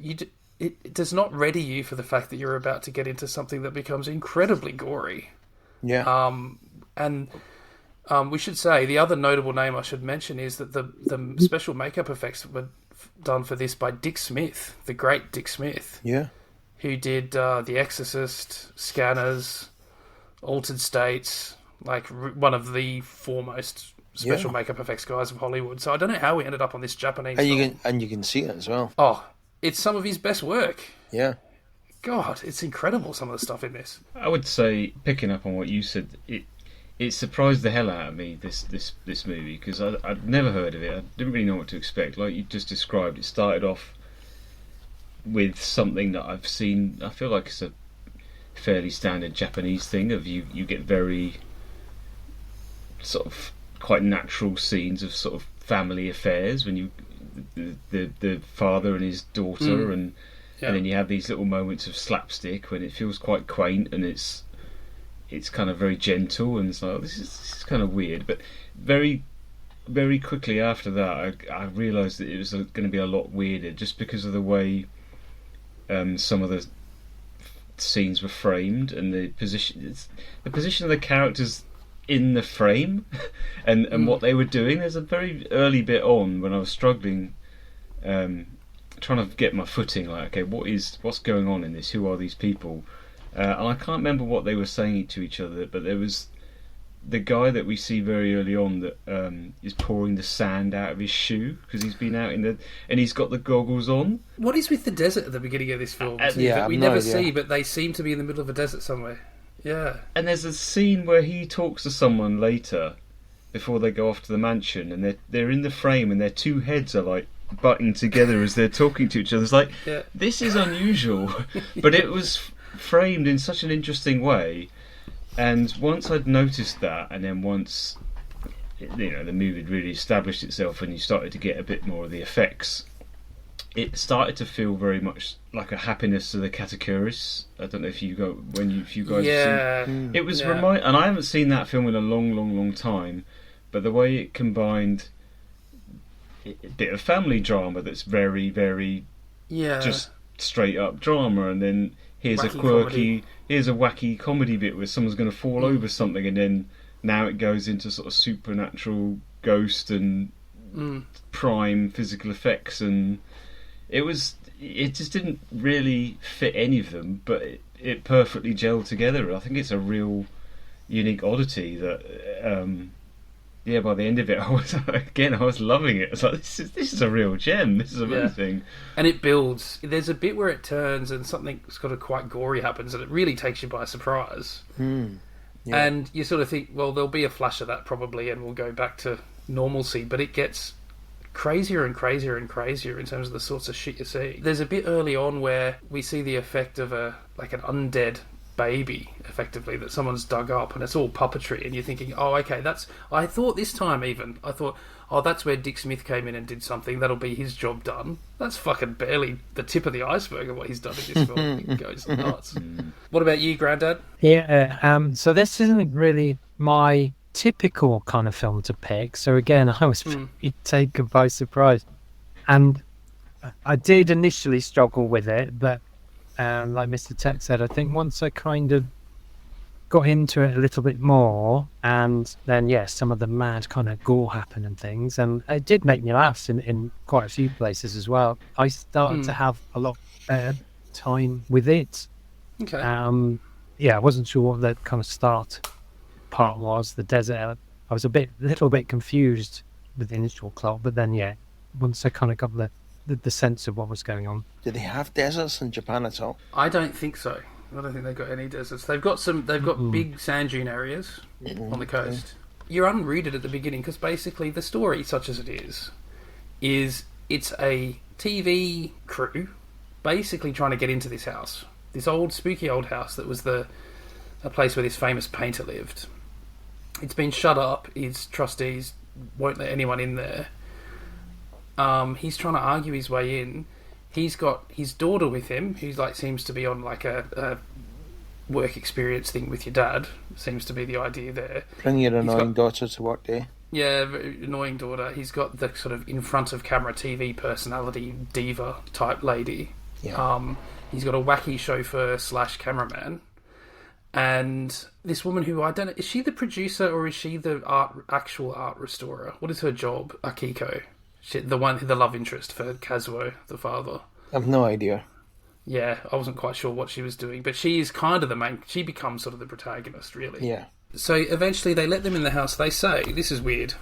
It does not ready you for the fact that you're about to get into something that becomes incredibly gory. Yeah. We should say, the other notable name I should mention is that the special makeup effects were done for this by Dick Smith, the great Dick Smith. Yeah. Who did The Exorcist, Scanners, Altered States, like one of the foremost special makeup effects guys of Hollywood. So I don't know how we ended up on this Japanese film. And you can see it as well. Oh, it's some of his best work. Yeah. God, it's incredible, some of the stuff in this. I would say, picking up on what you said, it surprised the hell out of me, this movie, because I'd never heard of it. I didn't really know what to expect. Like you just described, it started off with something that I've seen. I feel like it's a fairly standard Japanese thing of you get very sort of quite natural scenes of sort of family affairs when you the father and his daughter and then you have these little moments of slapstick when it feels quite quaint and it's kind of very gentle and it's like, this is kind of weird, but very very quickly after that I realised that it was going to be a lot weirder just because of the way some of the scenes were framed and the position of the characters in the frame and what they were doing. There's a very early bit on when I was struggling trying to get my footing, like, okay, what's going on in this, who are these people, and I can't remember what they were saying to each other, but there was the guy that we see very early on that is pouring the sand out of his shoe because he's been out and he's got the goggles on. What is with the desert at the beginning of this film? Yeah, we never see, but they seem to be in the middle of a desert somewhere. Yeah. And there's a scene where he talks to someone later before they go off to the mansion, and they're in the frame, and their two heads are like butting together as they're talking to each other. It's like, this is unusual, but it was framed in such an interesting way. And once I'd noticed that, and then once the movie had really established itself, and you started to get a bit more of the effects, it started to feel very much like a Happiness of the Katakuris. I don't know if you guys have seen it. Was and I haven't seen that film in a long time, but the way it combined a bit of family drama that's very, very just straight up drama, and then here's here's a wacky comedy bit where someone's going to fall over something, and then now it goes into sort of supernatural ghost and prime physical effects, and it just didn't really fit any of them, but it perfectly gelled together. I think it's a real unique oddity that by the end of it I was loving it. It's like, this is a real gem, this is amazing. And it builds. There's a bit where it turns and something's got a quite gory happens, and it really takes you by surprise. And you sort of think, well, there'll be a flash of that probably, and we'll go back to normalcy, but it gets crazier and crazier and crazier in terms of the sorts of shit you see. There's a bit early on where we see the effect of an undead baby, effectively, that someone's dug up, and it's all puppetry, and you're thinking, oh, okay, I thought that's where Dick Smith came in and did something, that'll be his job done. That's fucking barely the tip of the iceberg of what he's done in this film. It goes nuts. What about you, Grandad? So this isn't really my typical kind of film to pick, so again I was taken by surprise, and I did initially struggle with it, but like Mr Tech said, I think once I kind of got into it a little bit more, and then some of the mad kind of gore happened and things, and it did make me laugh in quite a few places as well. I started to have a lot better time with it. Okay. I wasn't sure what the kind of start part was, the desert. I was a little bit confused with the initial plot, but then once I kind of got the sense of what was going on. Do they have deserts in Japan at all? I don't think so. I don't think they've got any deserts. They've got big sand dune areas on the coast. You're unrooted at the beginning because basically the story, such as it is it's a TV crew basically trying to get into this house, this old spooky old house that was a place where this famous painter lived. It's been shut up. His trustees won't let anyone in there. He's trying to argue his way in. He's got his daughter with him, who seems to be on a work experience thing with your dad. Seems to be the idea there. Bring your annoying daughter to work day. Yeah, very annoying daughter. He's got the sort of in front of camera TV personality diva type lady. Yeah. He's got a wacky chauffeur / cameraman. And this woman who, I don't know, is she the producer or is she the actual art restorer? What is her job? Akiko. The love interest for Kazuo, the father. I've no idea. Yeah, I wasn't quite sure what she was doing, but she is kind of the main... She becomes sort of the protagonist, really. Yeah. So eventually they let them in the house. They say, this is weird.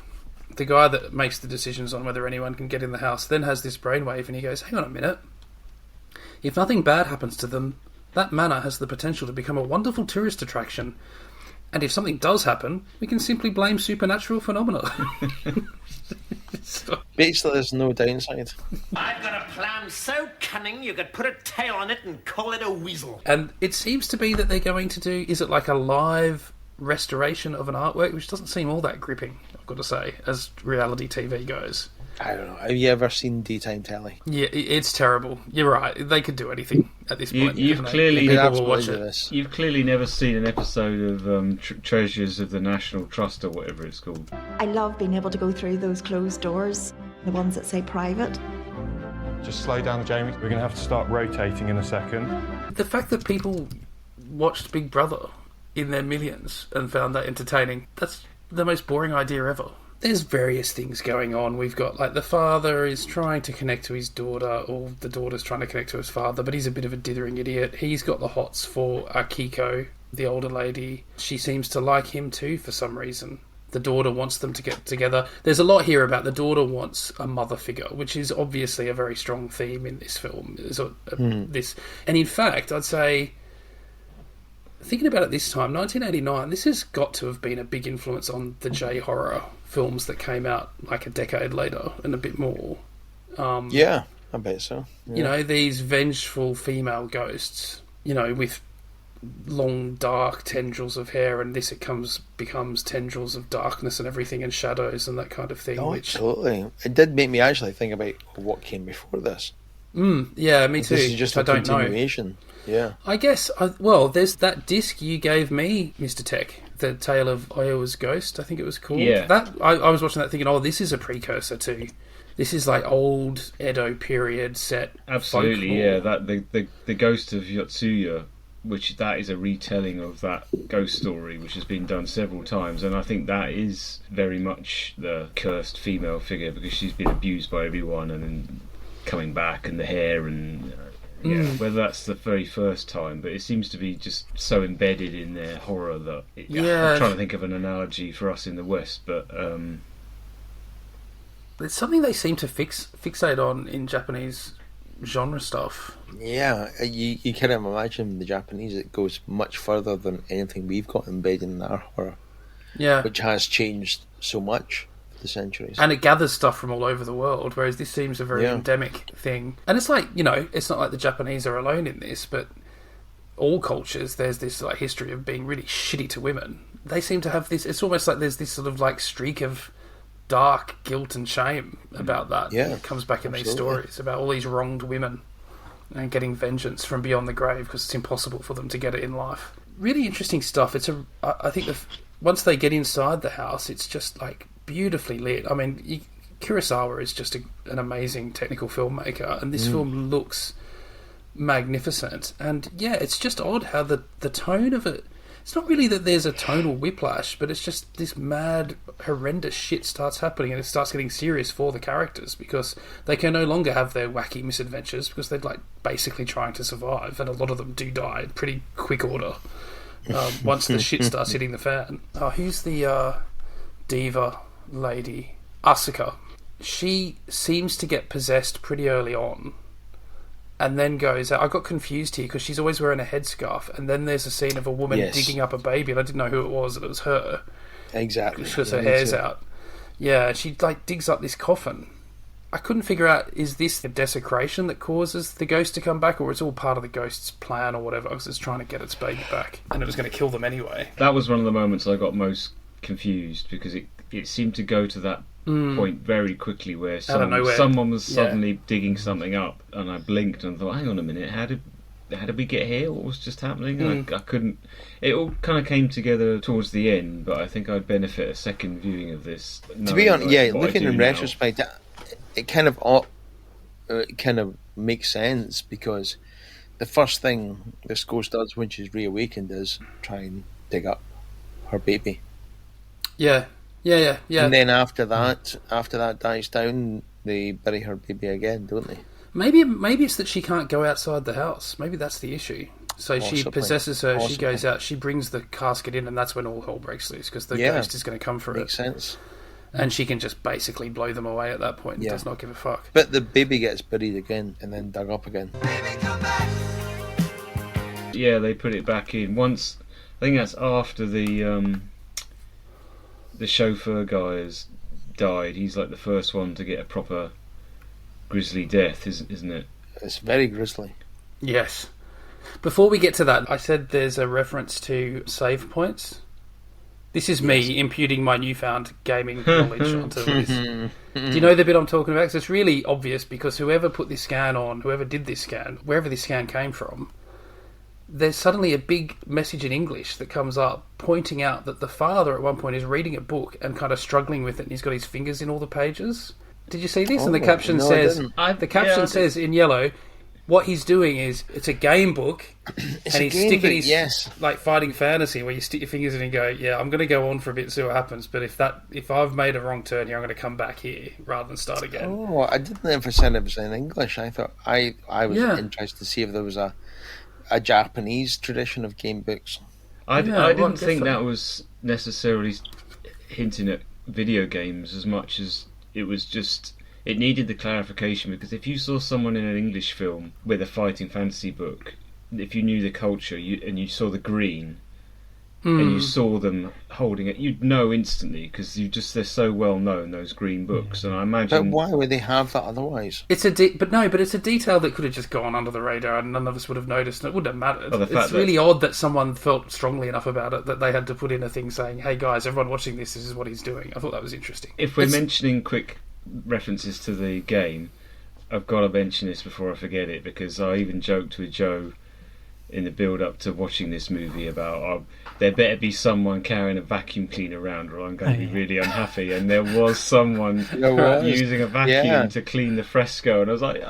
The guy that makes the decisions on whether anyone can get in the house then has this brainwave and he goes, hang on a minute. If nothing bad happens to them, that manor has the potential to become a wonderful tourist attraction. And if something does happen, we can simply blame supernatural phenomena. Basically, there's no downside. I've got a plan so cunning you could put a tail on it and call it a weasel. And it seems to be that they're going to do... Is it like a live restoration of an artwork? Which doesn't seem all that gripping, I've got to say, as reality TV goes. I don't know. Have you ever seen daytime telly? Yeah, it's terrible. You're right. They could do anything at this point. You've clearly watch it. You've clearly never seen an episode of Treasures of the National Trust or whatever it's called. I love being able to go through those closed doors, the ones that say private. Just slow down, Jamie. We're going to have to start rotating in a second. The fact that people watched Big Brother in their millions and found that entertaining, that's the most boring idea ever. There's various things going on. We've got, like, the father is trying to connect to his daughter, or the daughter's trying to connect to his father, but he's a bit of a dithering idiot. He's got the hots for Akiko, the older lady. She seems to like him too for some reason. The daughter wants them to get together. There's a lot here about the daughter wants a mother figure, which is obviously a very strong theme in this film. And in fact, I'd say, thinking about it this time, 1989, this has got to have been a big influence on the J-horror films that came out like a decade later and a bit more. Yeah, I bet so. Yeah. You know, these vengeful female ghosts, you know, with long dark tendrils of hair, and this becomes tendrils of darkness and everything and shadows and that kind of thing. Oh, absolutely. It did make me actually think about what came before this. Yeah, me too. This is just I a don't continuation. Know. Yeah. I guess, there's that disc you gave me, Mr Tech, The Tale of Iowa's Ghost, I think it was called. Yeah. That I was watching that thinking, this is a precursor to... This is like old Edo period set. Absolutely, folklore. yeah. That the Ghost of Yotsuya, which that is a retelling of that ghost story, which has been done several times, and I think that is very much the cursed female figure because she's been abused by everyone and then coming back, and the hair and whether that's the very first time, but it seems to be just so embedded in their horror that I'm trying to think of an analogy for us in the West, but it's something they seem to fixate on in Japanese genre stuff. Yeah, you can't imagine the Japanese. It goes much further than anything we've got embedded in our horror. Yeah, which has changed so much for the centuries. And it gathers stuff from all over the world, whereas this seems a very endemic thing. And it's like, you know, it's not like the Japanese are alone in this, but all cultures, there's this like history of being really shitty to women. They seem to have this. It's almost like there's this sort of like streak of dark guilt and shame about that. Yeah, it comes back in these stories about all these wronged women and getting vengeance from beyond the grave because it's impossible for them to get it in life. Really interesting stuff. I think once they get inside the house, it's just like beautifully lit. I mean, Kurosawa is just an amazing technical filmmaker, and this film looks magnificent. And yeah, it's just odd how the tone of it. It's not really that there's a tonal whiplash, but it's just this mad, horrendous shit starts happening, and it starts getting serious for the characters because they can no longer have their wacky misadventures because they're like basically trying to survive, and a lot of them do die in pretty quick order once the shit starts hitting the fan. Who's the diva lady? Asuka. She seems to get possessed pretty early on. And then goes out. I got confused here because she's always wearing a headscarf, and then there's a scene of a woman digging up a baby, and I didn't know who it was, and it was her. Exactly. Because her hair's out. Yeah, she like digs up this coffin. I couldn't figure out, is this the desecration that causes the ghost to come back, or it's all part of the ghost's plan or whatever, because it's trying to get its baby back, and it was going to kill them anyway. That was one of the moments I got most confused, because it seemed to go to that point very quickly where someone was suddenly digging something up, and I blinked and thought, hang on a minute, how did how did we get here? What was just happening? I couldn't. It all kind of came together towards the end, but I think I'd benefit a second viewing of this. To be honest, looking in retrospect, it kind of makes sense, because the first thing this ghost does when she's reawakened is try and dig up her baby. Yeah. And then after that dies down, they bury her baby again, don't they? Maybe it's that she can't go outside the house. Maybe that's the issue. So she possesses her, she goes out, she brings the casket in, and that's when all hell breaks loose, because the ghost is going to come for it. Makes sense. And she can just basically blow them away at that point and does not give a fuck. But the baby gets buried again and then dug up again. Yeah, they put it back in. Once, I think that's after the chauffeur guy has died. He's like the first one to get a proper grisly death, isn't it? It's very grisly. Yes. Before we get to that, I said there's a reference to save points. This is me imputing my newfound gaming knowledge onto this. Do you know the bit I'm talking about? Because it's really obvious, because whoever put this scan on, whoever did this scan, wherever this scan came from, there's suddenly a big message in English that comes up pointing out that the father at one point is reading a book and kind of struggling with it, and he's got his fingers in all the pages. Did you see this? And the caption says, says in yellow, what he's doing is, it's a game book, and he's sticking his, like Fighting Fantasy, where you stick your fingers in and go, I'm going to go on for a bit and see what happens, but if I've made a wrong turn here, I'm going to come back here rather than start again. Oh, I didn't understand it was in English. I thought I was interested to see if there was a Japanese tradition of game books. I didn't think that was necessarily hinting at video games as much as it was just... It needed the clarification, because if you saw someone in an English film with a fighting fantasy book, if you knew the culture and you saw the green and you saw them holding it, you'd know instantly, because they're so well known, those green books. And I imagine. But why would they have that otherwise? It's a detail that could have just gone under the radar and none of us would have noticed, and it wouldn't have mattered. It's really odd that someone felt strongly enough about it that they had to put in a thing saying, "Hey guys, everyone watching this is what he's doing." I thought that was interesting. If we're mentioning quick references to the game, I've got to mention this before I forget it, because I even joked with Joe in the build up to watching this movie about there better be someone carrying a vacuum cleaner around or I'm going to be really unhappy, and there was someone using a vacuum to clean the fresco, and I was like,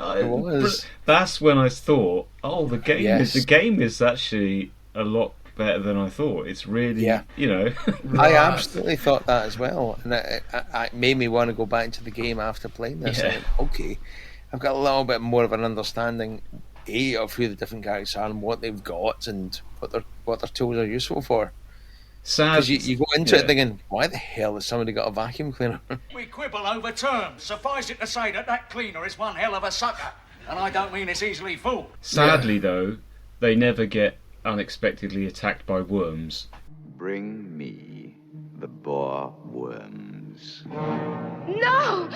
that's when I thought, the game is actually a lot better than I thought. It's really, I absolutely thought that as well, and it made me want to go back into the game after playing this. Okay, I've got a little bit more of an understanding of who the different characters are and what they've got and what their tools are useful for. Because you go into it thinking, why the hell has somebody got a vacuum cleaner? We quibble over terms. Suffice it to say that cleaner is one hell of a sucker, and I don't mean it's easily fooled. Sadly, though, they never get unexpectedly attacked by worms. Bring me the boar worms. No!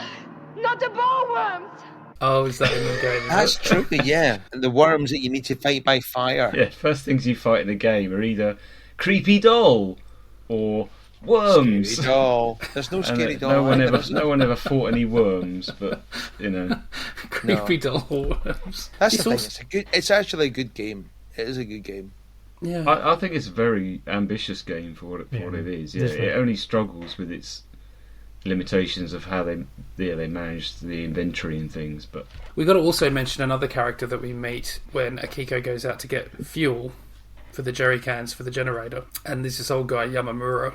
Not the boar worms! Oh, is that in the game? That's true, yeah. And the worms that you need to fight by fire. Yeah, first things you fight in the game are either creepy doll or worms. Scary doll. There's no scary doll. No one ever fought any worms, but creepy doll worms. That's the thing. It's actually a good game. It is a good game. Yeah, I think it's a very ambitious game for what it is. Yeah, it only struggles with its limitations of how they manage the inventory and things. But we got to also mention another character that we meet when Akiko goes out to get fuel for the jerry cans for the generator, and there's this old guy Yamamura.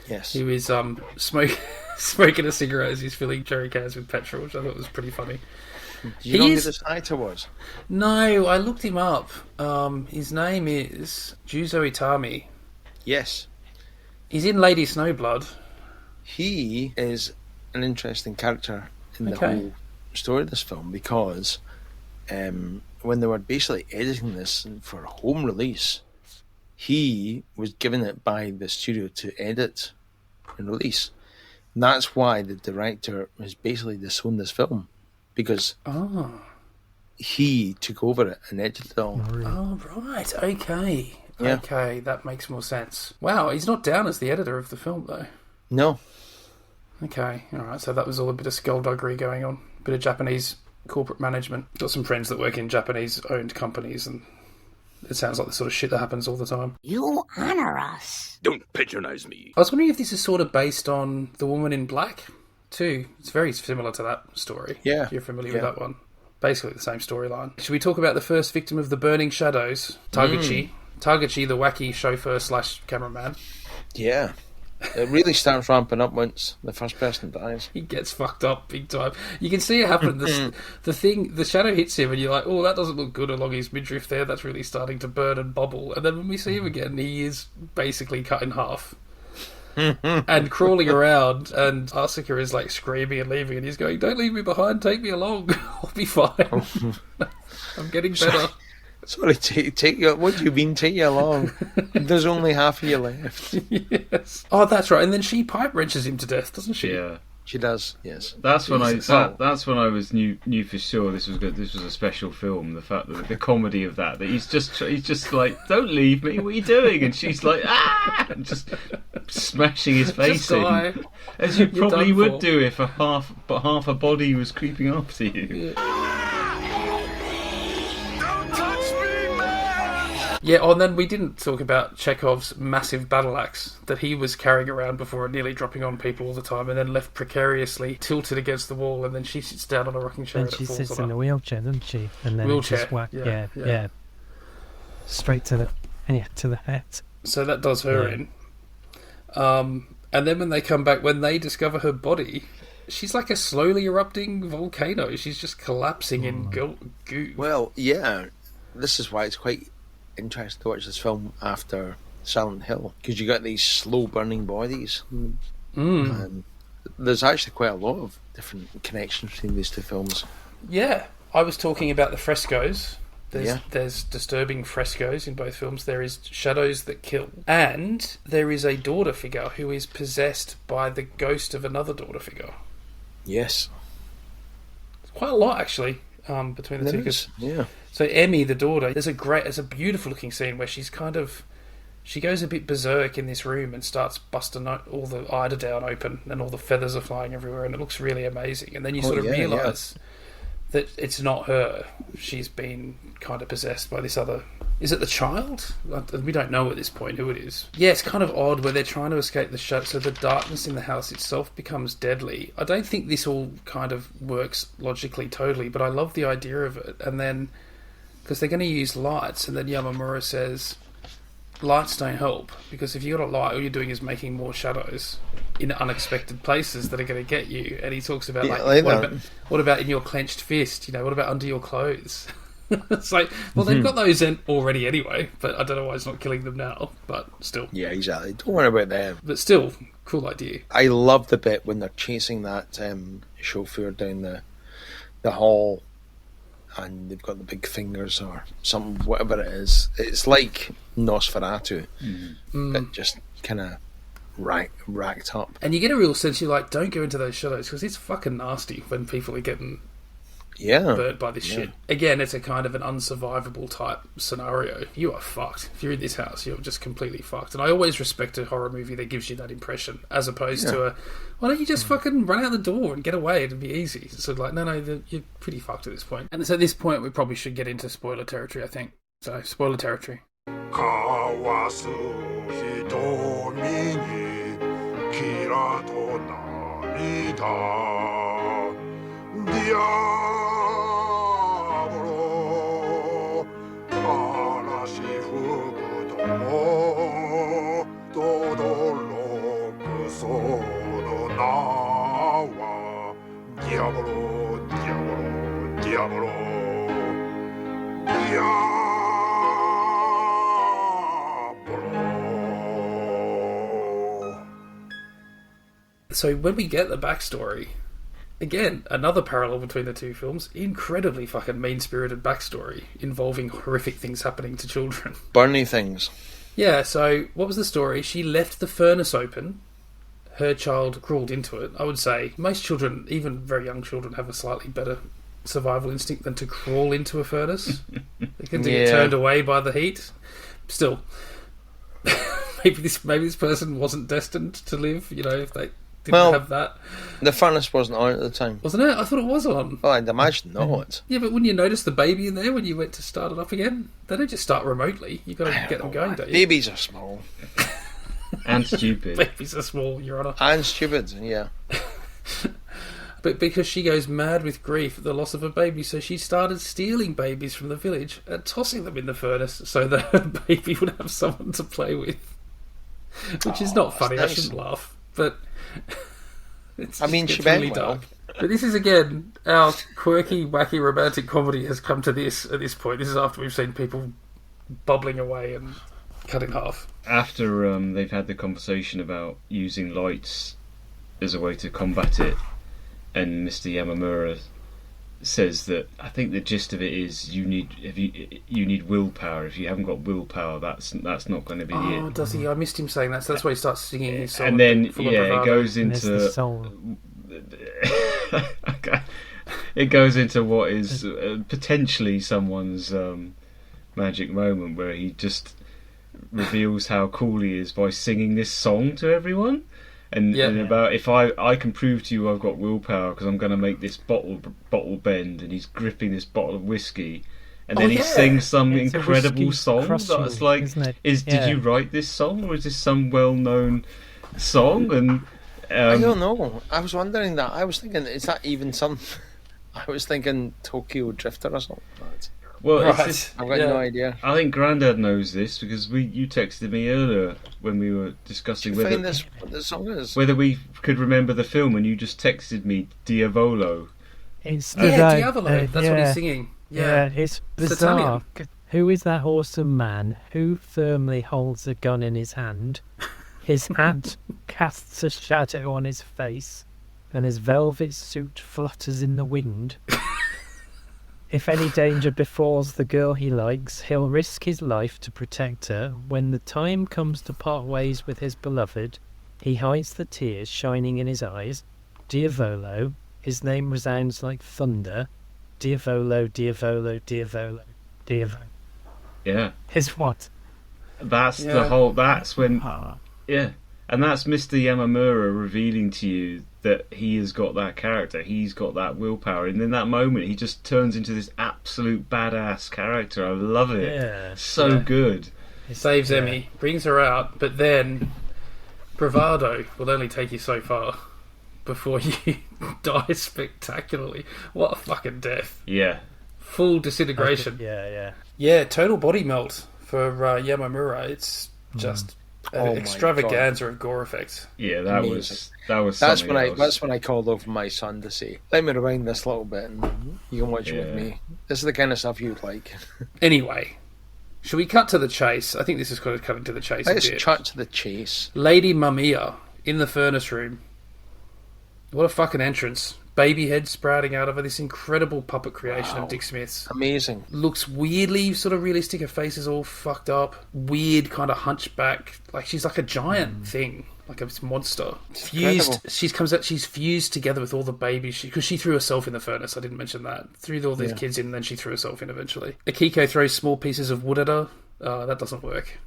Yes, who is smoking a cigarette as he's filling jerry cans with petrol, which I thought was pretty funny. Did you know who this actor was? No, I looked him up. His name is Juzo Itami. Yes, he's in Lady Snowblood. He is an interesting character in the whole story of this film, because when they were basically editing this for home release, he was given it by the studio to edit and release. And that's why the director has basically disowned this film, because he took over it and edited it all. Oh, right. Okay. Yeah. Okay, that makes more sense. Wow, he's not down as the editor of the film, though. No. Okay, alright, so that was all a bit of skullduggery going on. Bit of Japanese corporate management. Got some friends that work in Japanese-owned companies, and it sounds like the sort of shit that happens all the time. You honor us. Don't patronize me. I was wondering if this is sort of based on The Woman in Black, too. It's very similar to that story. Yeah. If you're familiar with that one. Basically the same storyline. Should we talk about the first victim of the Burning Shadows? Taguchi. Taguchi, the wacky chauffeur/cameraman. Yeah. It really starts ramping up once the first person dies. He gets fucked up big time. You can see it happen. The shadow hits him, and you're like, "Oh, that doesn't look good along his midriff there. That's really starting to burn and bubble." And then when we see him again, he is basically cut in half and crawling around. And Asuka is like screaming and leaving, and he's going, "Don't leave me behind. Take me along. I'll be fine. I'm getting better." Sorry, take you. What do you mean, take you along? There's only half of you left. Yes. Oh, that's right. And then she pipe wrenches him to death, doesn't she? Yeah, she does. Yes. That's when that's when I was knew for sure this was good. This was a special film. The fact that the comedy of that he's just like, "Don't leave me. What are you doing?" And she's like, "Ah!" and just smashing his face in, as you probably would do if half a body was creeping after you. Yeah. Yeah, and then we didn't talk about Chekhov's massive battle axe that he was carrying around before and nearly dropping on people all the time, and then left precariously tilted against the wall, and then she sits down on a rocking chair. And she sits in a wheelchair, doesn't she? And then wheelchair. Just whack, yeah. Straight to the head. So that does her in. And then when they come back, when they discover her body, she's like a slowly erupting volcano. She's just collapsing in goo. Well, yeah, this is why it's quite interesting to watch this film after Silent Hill, because you got these slow burning bodies. And there's actually quite a lot of different connections between these two films. Yeah, I was talking about the frescoes. There's disturbing frescoes in both films. There is shadows that kill, and there is a daughter figure who is possessed by the ghost of another daughter figure. Yes, quite a lot actually. Between the two, yeah. So Emmy, the daughter, there's a beautiful looking scene where she goes a bit berserk in this room and starts busting all the eiderdown open, and all the feathers are flying everywhere, and it looks really amazing. And then you sort of realise that it's not her. She's been kind of possessed by this other... Is it the child? We don't know at this point who it is. Yeah, it's kind of odd where they're trying to escape the shadow, so the darkness in the house itself becomes deadly. I don't think this all kind of works logically totally, but I love the idea of it. And then, because they're going to use lights, and then Yamamura says, lights don't help, because if you've got a light, all you're doing is making more shadows in unexpected places that are going to get you. And he talks about, what about in your clenched fist? What about under your clothes? It's like, well, they've got those in already anyway, but I don't know why it's not killing them now, but still. Yeah, exactly. Don't worry about them. But still, cool idea. I love the bit when they're chasing that chauffeur down the hall, and they've got the big fingers or something, whatever it is. It's like Nosferatu, but just kind of racked up. And you get a real sense, you're like, don't go into those shadows, because it's fucking nasty when people are getting... burnt by this shit. Again, it's a kind of an unsurvivable type scenario. You are fucked. If you're in this house, you're just completely fucked. And I always respect a horror movie that gives you that impression, as opposed to why don't you just fucking run out the door and get away? It'd be easy. So like, no, you're pretty fucked at this point. And so at this point, we probably should get into spoiler territory, I think. So, spoiler territory. So when we get the backstory, again, another parallel between the two films, incredibly fucking mean-spirited backstory involving horrific things happening to children. Burning things. Yeah, so what was the story? She left the furnace open. Her child crawled into it. I would say most children, even very young children, have a slightly better survival instinct than to crawl into a furnace. They can get turned away by the heat. Still, maybe this person wasn't destined to live. If they didn't have that. The furnace wasn't on at the time. Wasn't it? I thought it was on. Well, I'd imagine not. Yeah, but wouldn't you notice the baby in there when you went to start it up again? They don't just start remotely. You've got to get them going, don't you? Babies are small. And stupid. Babies are small, Your Honour. And stupid, yeah. But because she goes mad with grief at the loss of her baby, so she started stealing babies from the village and tossing them in the furnace so that her baby would have someone to play with. Which is not funny. I shouldn't laugh. But she meant really dark. But this is, again, our quirky, wacky romantic comedy has come to this at this point. This is after we've seen people bubbling away and cut in half. After they've had the conversation about using lights as a way to combat it, and Mr. Yamamura says that I think the gist of it is you need willpower. If you haven't got willpower, that's not going to be it. Oh, does he? I missed him saying that. So that's why he starts singing his song. And then it goes into it goes into what is potentially someone's magic moment where he just reveals how cool he is by singing this song to everyone. And about if I can prove to you I've got willpower because I'm going to make this bottle bend, and he's gripping this bottle of whiskey, and then he sings some incredible song that's like, did you write this song, or is this some well-known song? And I don't know. I was wondering that. I was thinking, is that even some? I was thinking Tokyo Drifter or something. Well, I've got no idea. I think Grandad knows this because you texted me earlier when we were discussing what the song is. Whether we could remember the film, and you just texted me Diavolo. It's Diavolo. That's what he's singing. Yeah, it's bizarre. Who is that awesome man who firmly holds a gun in his hand? His hat casts a shadow on his face, and his velvet suit flutters in the wind. If any danger befalls the girl he likes, he'll risk his life to protect her. When the time comes to part ways with his beloved, he hides the tears shining in his eyes. Diavolo, his name resounds like thunder. Diavolo, Diavolo, Diavolo, Diavolo. Yeah. His what? That's the whole... That's when... Yeah. And that's Mr. Yamamura revealing to you that he has got that character, he's got that willpower, and in that moment he just turns into this absolute badass character. I love it. Yeah. Good. He saves Emmy, brings her out, but then bravado will only take you so far before you die spectacularly. What a fucking death. Yeah. Full disintegration. Yeah, total body melt for Yamamura. It's just an extravaganza of gore effects. Yeah, that was that's when I called over my son to say, let me rewind this a little bit and you can watch it with me. This is the kind of stuff you'd like. Anyway, should we cut to the chase? I think this is kind of cutting to the chase. Let's cut to the chase. Lady Mamiya in the furnace room. What a fucking entrance. Baby head sprouting out of her. This incredible puppet creation of Dick Smith's. Amazing. Looks weirdly sort of realistic. Her face is all fucked up. Weird kind of hunchback. Like she's like a giant thing. Like a monster. Fused. She's fused together with all the babies. Because she threw herself in the furnace. I didn't mention that. Threw all these kids in and then she threw herself in eventually. Akiko throws small pieces of wood at her. That doesn't work.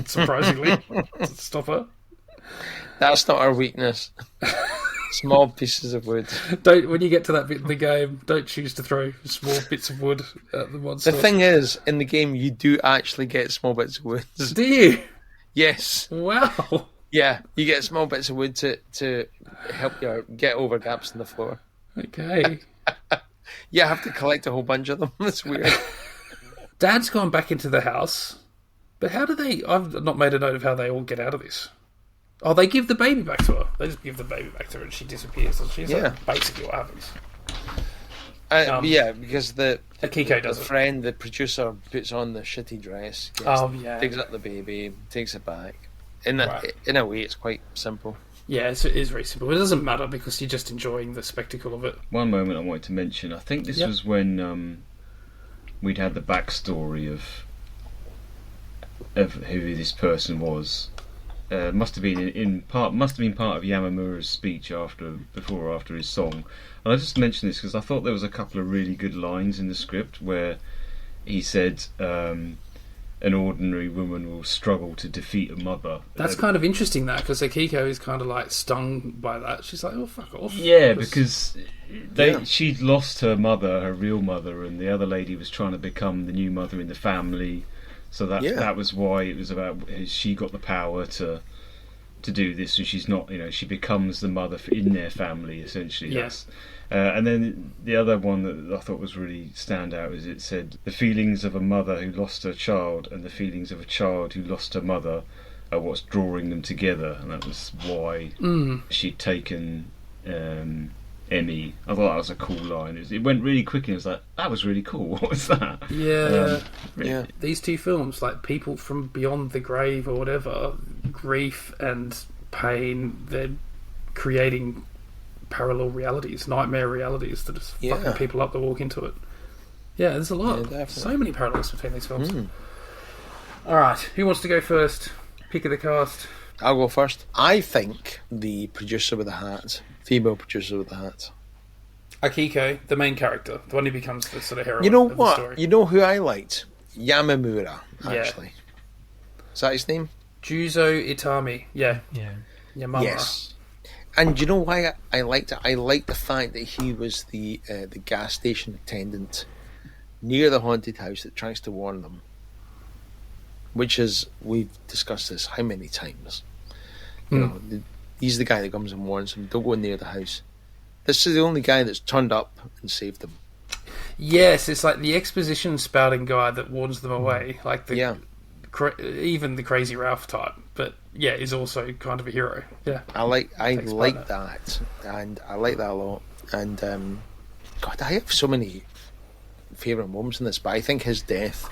Surprisingly. Doesn't stop her. That's not our weakness. Small pieces of wood. When you get to that bit in the game, don't choose to throw small bits of wood at the monster. The thing is, in the game, you do actually get small bits of wood. Do you? Yes. Wow. Yeah, you get small bits of wood to help you get over gaps in the floor. Okay. You have to collect a whole bunch of them. That's weird. Dad's gone back into the house, but how do they... I've not made a note of how they all get out of this. Oh, they give the baby back to her. They just give the baby back to her and she disappears. So she's like basically what happens. Because the Akiko does the friend, the producer, puts on the shitty dress. Digs up the baby, takes it back. In a way, it's quite simple. Yeah, it is very simple. It doesn't matter because you're just enjoying the spectacle of it. One moment I wanted to mention. I think this was when we'd had the backstory of who this person was. Must have been part of Yamamura's speech before or after his song. And I just mentioned this because I thought there was a couple of really good lines in the script where he said, an ordinary woman will struggle to defeat a mother. That's kind of interesting, that, because Akiko is kind of like stung by that. She's like, oh, fuck off. Yeah, because she'd lost her mother, her real mother, and the other lady was trying to become the new mother in the family. So that was why it was about, she got the power to do this, and she's not, she becomes the mother in their family, essentially. Yes. And then the other one that I thought was really stand out is it said, the feelings of a mother who lost her child and the feelings of a child who lost her mother are what's drawing them together, and that was why she'd taken Emmy. I thought that was a cool line. It went really quickly. I was like, that was really cool. What was that? Yeah. These two films, like people from beyond the grave or whatever, grief and pain, they're creating parallel realities, nightmare realities that are fucking people up to walk into it. Yeah, there's a lot. Yeah, so many parallels between these films. Alright, who wants to go first? Pick of the cast. I'll go first. I think the producer with the hat, female producer with the hat, Akiko, the main character, the one who becomes the sort of hero. You know of what? the story. You know who I liked? Yamamura, actually. Is that his name? Juzo Itami. Yeah. Yamamura. Yes. And you know why I liked it? I liked the fact that he was the gas station attendant near the haunted house that tries to warn them. Which is, we've discussed this how many times. You know, he's the guy that comes and warns them, don't go near the house. This is the only guy that's turned up and saved them. Yes, it's like the exposition spouting guy that warns them away, like the even the Crazy Ralph type. But yeah, is also kind of a hero. Yeah, I like that, and I like that a lot. And God, I have so many favourite moments in this, but I think his death,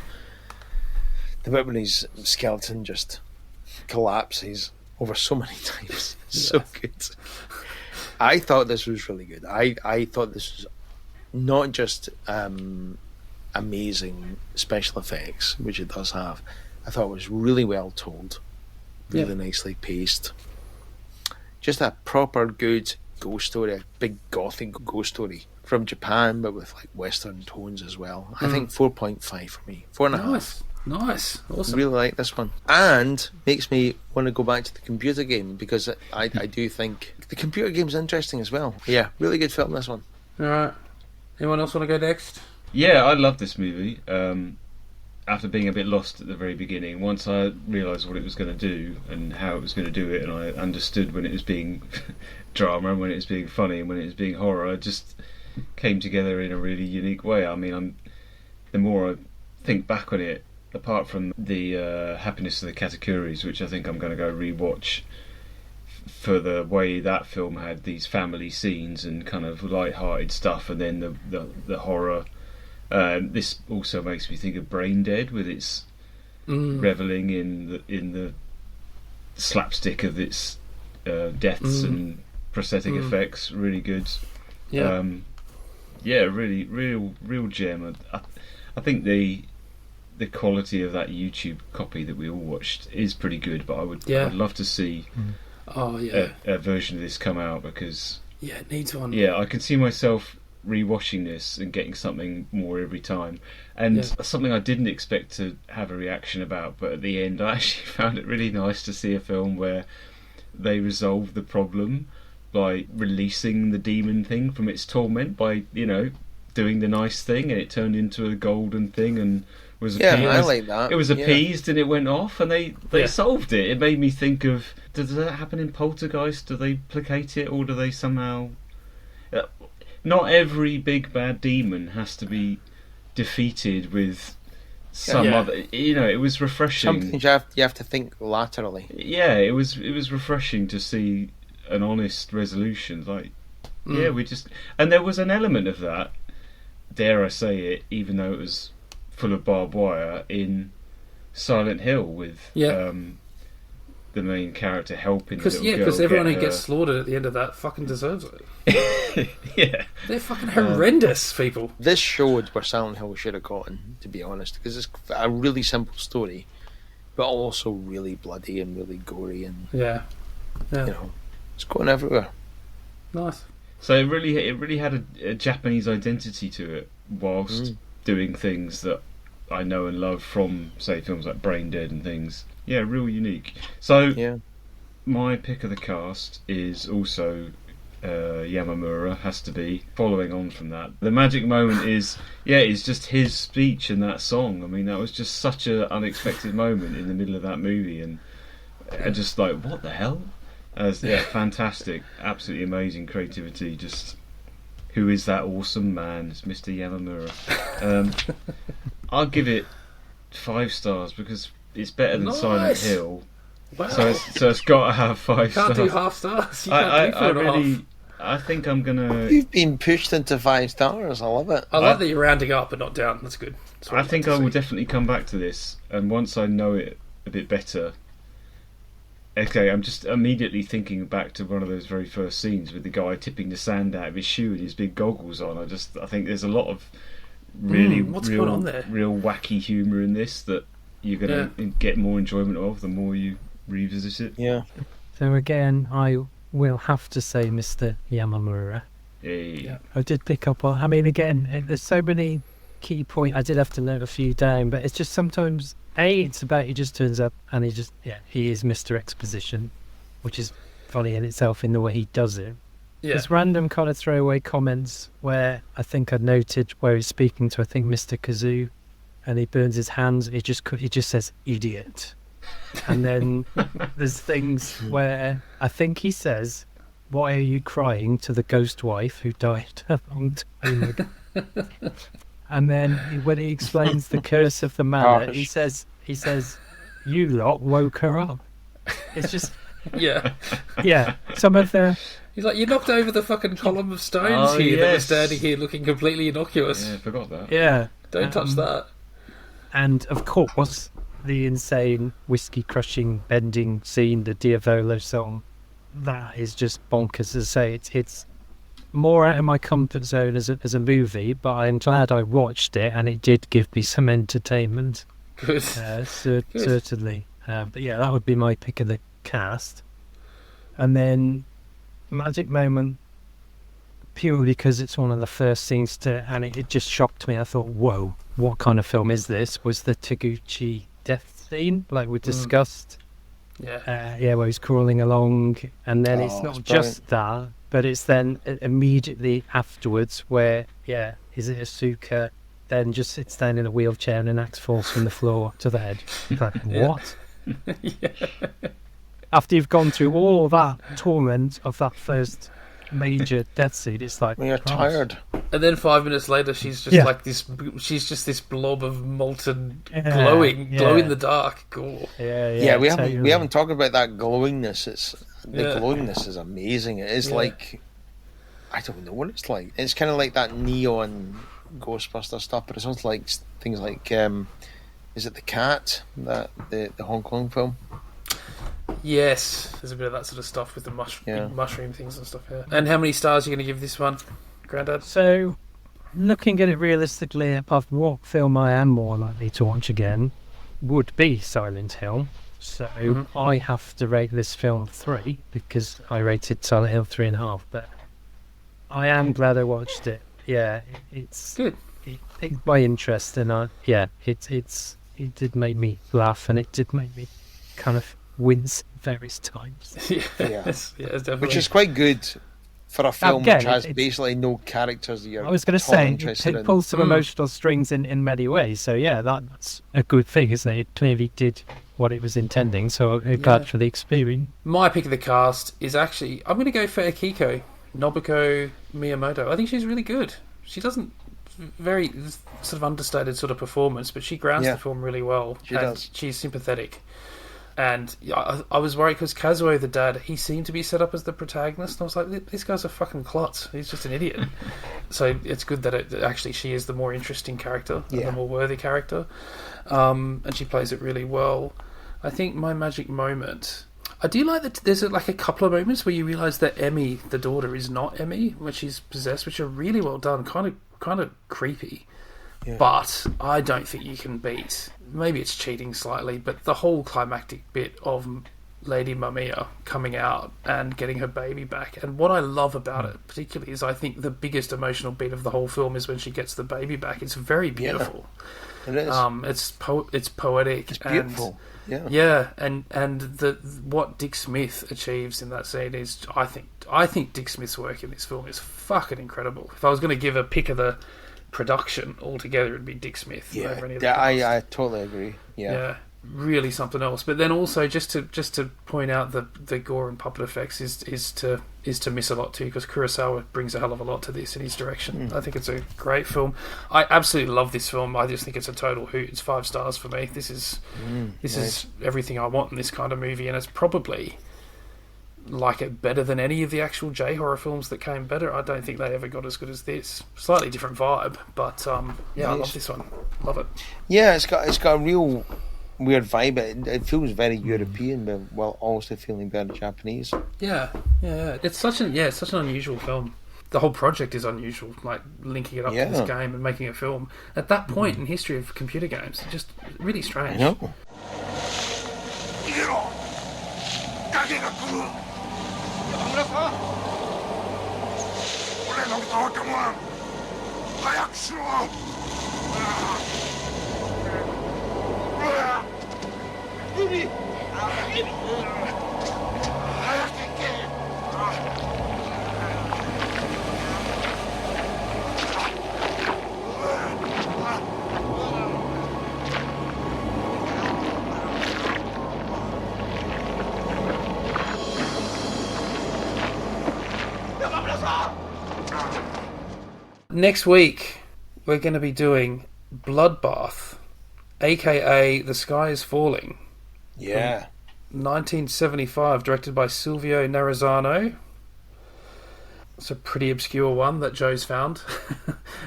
the bit when his skeleton just collapses over so many times, so good. I thought this was really good. I thought this was not just amazing special effects, which it does have. I thought it was really well told, really nicely paced. Just a proper good ghost story, a big gothic ghost story from Japan, but with like Western tones as well. I think 4.5 for me, 4.5. Nice, awesome. Really like this one, and makes me want to go back to the computer game, because I do think the computer game's interesting as well. Yeah, really good film, this one. Alright, anyone else want to go next? Yeah, I love this movie. After being a bit lost at the very beginning, once I realised what it was going to do and how it was going to do it, and I understood when it was being drama and when it was being funny and when it was being horror, it just came together in a really unique way. I mean, the more I think back on it, apart from the Happiness of the Katakuris, which I think I'm going to go re-watch for the way that film had these family scenes and kind of light-hearted stuff, and then the horror. This also makes me think of Brain Dead, with its revelling in the slapstick of its deaths and prosthetic effects. Really good. Really real gem. I think the quality of that YouTube copy that we all watched is pretty good, but I'd love to see a version of this come out, because it needs one. I can see myself rewatching this and getting something more every time, and something I didn't expect to have a reaction about, but at the end I actually found it really nice to see a film where they resolved the problem by releasing the demon thing from its torment by doing the nice thing, and it turned into a golden thing and was appeased. I like that. It was appeased and it went off, and they solved it. It made me think of, does that happen in Poltergeist? Do they placate it, or do they somehow... Not every big bad demon has to be defeated with some other... it was refreshing. Something you have to think laterally. Yeah, it was refreshing to see an honest resolution. Like, we just... And there was an element of that, dare I say it, even though it was full of barbed wire, in Silent Hill, with the main character helping the little girl. Because everyone who gets slaughtered at the end of that fucking deserves it. They're fucking horrendous people. This showed where Silent Hill should have gotten, to be honest, because it's a really simple story, but also really bloody and really gory, and it's going everywhere. Nice. So it really had a Japanese identity to it, whilst doing things that I know and love from, say, films like Brain Dead and things. Yeah, real unique. So, my pick of the cast is also Yamamura, has to be. Following on from that, the magic moment is just his speech in that song. I mean, that was just such an unexpected moment in the middle of that movie, and I just like, what the hell? Fantastic, absolutely amazing creativity. Just, who is that awesome man? It's Mr. Yamamura. I'll give it 5 stars because it's better than Silent Hill. Wow. So it's got to have 5 stars. Can't do half stars. You can't do 4.5. I think I'm gonna. You've been pushed into 5 stars. I love it. I like that you're rounding up but not down. That's good. That's I think I will definitely come back to this, and once I know it a bit better. Okay, I'm just immediately thinking back to one of those very first scenes with the guy tipping the sand out of his shoe and his big goggles on. I think there's a lot of really going on there? real wacky humour in this that you're gonna get more enjoyment of the more you revisit it. Yeah. So again, I will have to say Mr. Yamamura. Yeah. I did pick up on. I mean, again, there's so many key points. I did have to note a few down, but it's just sometimes it's about he just turns up and he is Mr. Exposition, which is funny in itself in the way he does it. Yeah. There's random kind of throwaway comments where I think I noted where he's speaking to Mr. Kazoo, and he burns his hands. He just says idiot, and then there's things where I think he says, "Why are you crying?" to the ghost wife who died a long time ago. And then when he explains the curse of the manor, he says, "You lot woke her up." It's just yeah. Some of the. He's like, you knocked over the fucking column of stones that was standing here looking completely innocuous. Yeah, I forgot that. Yeah. Don't touch that. And of course, the insane whiskey crushing bending scene, the Diavolo song, that is just bonkers. As I say, it's more out of my comfort zone as a movie, but I'm glad I watched it, and it did give me some entertainment. Good. Certainly. But yeah, that would be my pick of the cast. And then magic moment, purely because it's one of the first scenes and it just shocked me. I thought, whoa, what kind of film is this? Was the Taguchi death scene, like we discussed. Where he's crawling along, and then it's not just that, but it's then immediately afterwards where, Isuka then just sits down in a wheelchair and an axe falls from the floor to the head. Like, what? After you've gone through all that torment of that first major death scene, it's like, you're tired. And then 5 minutes later, she's just like this. She's just this blob of molten, glow in the dark gore. We haven't talked about that glowingness. The glowingness is amazing. It is like, I don't know what it's like. It's kind of like that neon Ghostbuster stuff, but it sounds like things like, is it The Cat, that the Hong Kong film? Yes, there's a bit of that sort of stuff with the mushroom things and stuff. Yeah. And how many stars are you going to give this one, Grandad? So, looking at it realistically, of what film I am more likely to watch again would be Silent Hill. So I have to rate this film 3 because I rated Silent Hill 3.5. But I am glad I watched it. Yeah, it's good. It piqued my interest, and it did make me laugh, and it did make me kind of wince various times. Yes, definitely. Which is quite good for a film which has basically no characters that you're. I was going to say it pulls some emotional strings in many ways. So yeah, that's a good thing, isn't it? It clearly did what it was intending. So I'm glad for the experience. My pick of the cast is actually, I'm going to go for Akiko, Nobuko Miyamoto. I think she's really good. She doesn't very sort of understated sort of performance, but she grounds the film really well. She does. She's sympathetic. And I was worried because Kazuo, the dad, he seemed to be set up as the protagonist. And I was like, this guy's a fucking klutz. He's just an idiot. So it's good that actually she is the more interesting character, and the more worthy character. And she plays it really well. I think my magic moment... I do like that there's like a couple of moments where you realise that Emmy, the daughter, is not Emmy when she's possessed, which are really well done. Kind of creepy. Yeah. But I don't think you can beat... Maybe it's cheating slightly, but the whole climactic bit of Lady Mamiya coming out and getting her baby back. And what I love about it, particularly, is I think the biggest emotional beat of the whole film is when she gets the baby back. It's very beautiful. It is. It's poetic. It's beautiful. And what Dick Smith achieves in that scene is, I think Dick Smith's work in this film is fucking incredible. If I was going to give a pick of the production altogether, it'd be Dick Smith over any of the cast. I totally agree. Yeah, really something else. But then also just to point out the gore and puppet effects is to miss a lot too, because Kurosawa brings a hell of a lot to this in his direction. I think it's a great film. I absolutely love this film. I just think it's a total hoot. It's 5 stars for me. This is everything I want in this kind of movie, and it's probably like it better than any of the actual J-horror films that came better. I don't think they ever got as good as this. Slightly different vibe, but I love this one. Love it. Yeah, it's got a real weird vibe. It feels very European, but while also feeling very Japanese. Yeah. It's such an unusual film. The whole project is unusual, like linking it up to this game and making a film at that point in history of computer games. Just really strange. I know. Next week, we're going to be doing Bloodbath, aka The Sky is Falling. Yeah. 1975, directed by Silvio Narrazano. It's a pretty obscure one that Joe's found.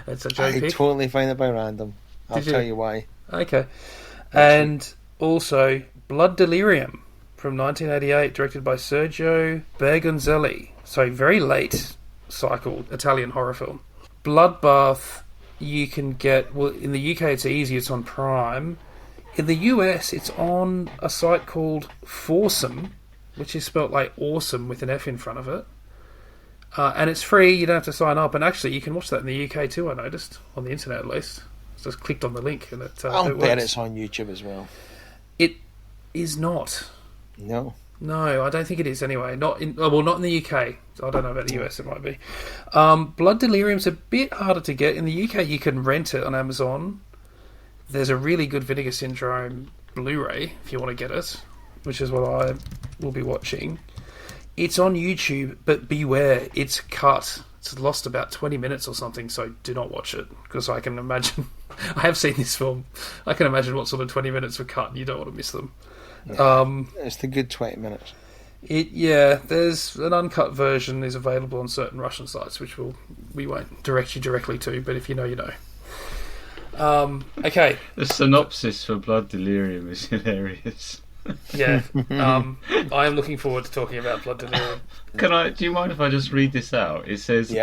It's a Joe pick. I totally find it by random. I'll tell you why. Okay. And also Blood Delirium from 1988, directed by Sergio Bergonzelli. So very late cycle Italian horror film. Bloodbath you can get, well, in the UK it's easy, it's on Prime. In the US it's on a site called Foursome, which is spelt like awesome with an F in front of it. And it's free, you don't have to sign up. And actually you can watch that in the UK too, I noticed, on the internet at least. Just clicked on the link and it I'll bet it's on YouTube as well. It is not. No, I don't think it is anyway. Not in the UK. I don't know about the US, it might be. Blood Delirium's a bit harder to get. In the UK you can rent it on Amazon. There's a really good Vinegar Syndrome Blu-ray if you want to get it, which is what I will be watching. It's on YouTube, but beware, it's cut. It's lost about 20 minutes or something, so do not watch it, because I can imagine... I have seen this film. I can imagine what sort of 20 minutes were cut, and you don't want to miss them. Yeah, it's the good 20 minutes. There's an uncut version is available on certain Russian sites, which we won't direct you directly to, but if you know, you know. Okay. The synopsis for Blood Delirium is hilarious. Yeah. I am looking forward to talking about Blood Delirium. Do you mind if I just read this out? It says,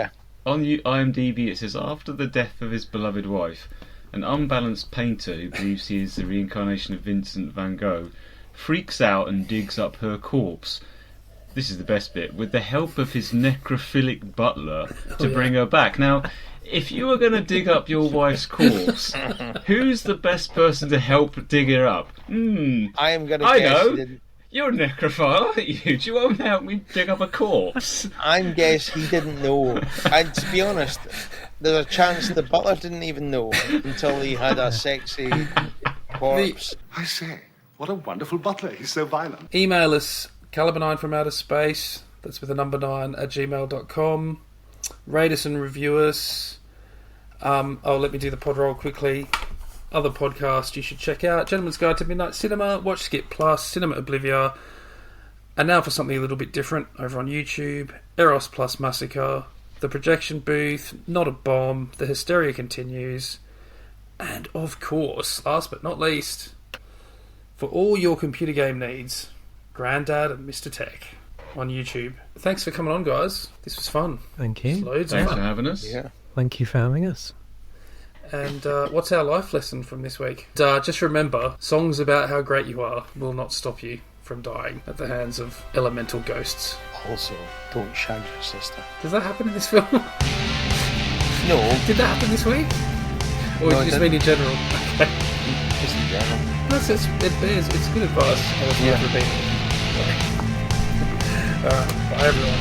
on IMDb it says, after the death of his beloved wife, an unbalanced painter who believes he is the reincarnation of Vincent van Gogh freaks out and digs up her corpse. This is the best bit, with the help of his necrophilic butler to bring her back. Now, if you were going to dig up your wife's corpse, who's the best person to help dig her up? I am going to guess he didn't. You're a necrophile, aren't you? Do you want to help me dig up a corpse? I'm guess he didn't know. And to be honest, there's a chance the butler didn't even know until he had a sexy corpse. I say, what a wonderful butler. He's so violent. Email us, caliber9 from outer space, that's with the number 9 at gmail.com. Rate us and review us. Let me do the pod roll quickly. Other podcasts you should check out: Gentleman's Guide to Midnight Cinema, Watch Skip Plus, Cinema Oblivia, and now for something a little bit different over on YouTube: Eros Plus Massacre, The Projection Booth, Not a Bomb, The Hysteria Continues, and of course, last but not least, for all your computer game needs, Grandad and Mr Tech on YouTube. Thanks for coming on, guys. This was fun. Thank you. Thanks for having us. Yeah. Thank you for having us. And what's our life lesson from this week? Just remember, songs about how great you are will not stop you from from dying at the hands of elemental ghosts. Also, don't shag your sister. Does that happen in this film? No. Did that happen this week? Or No, just mean in general? Okay. Just in general. It's good advice. Yeah. Alright, bye everyone.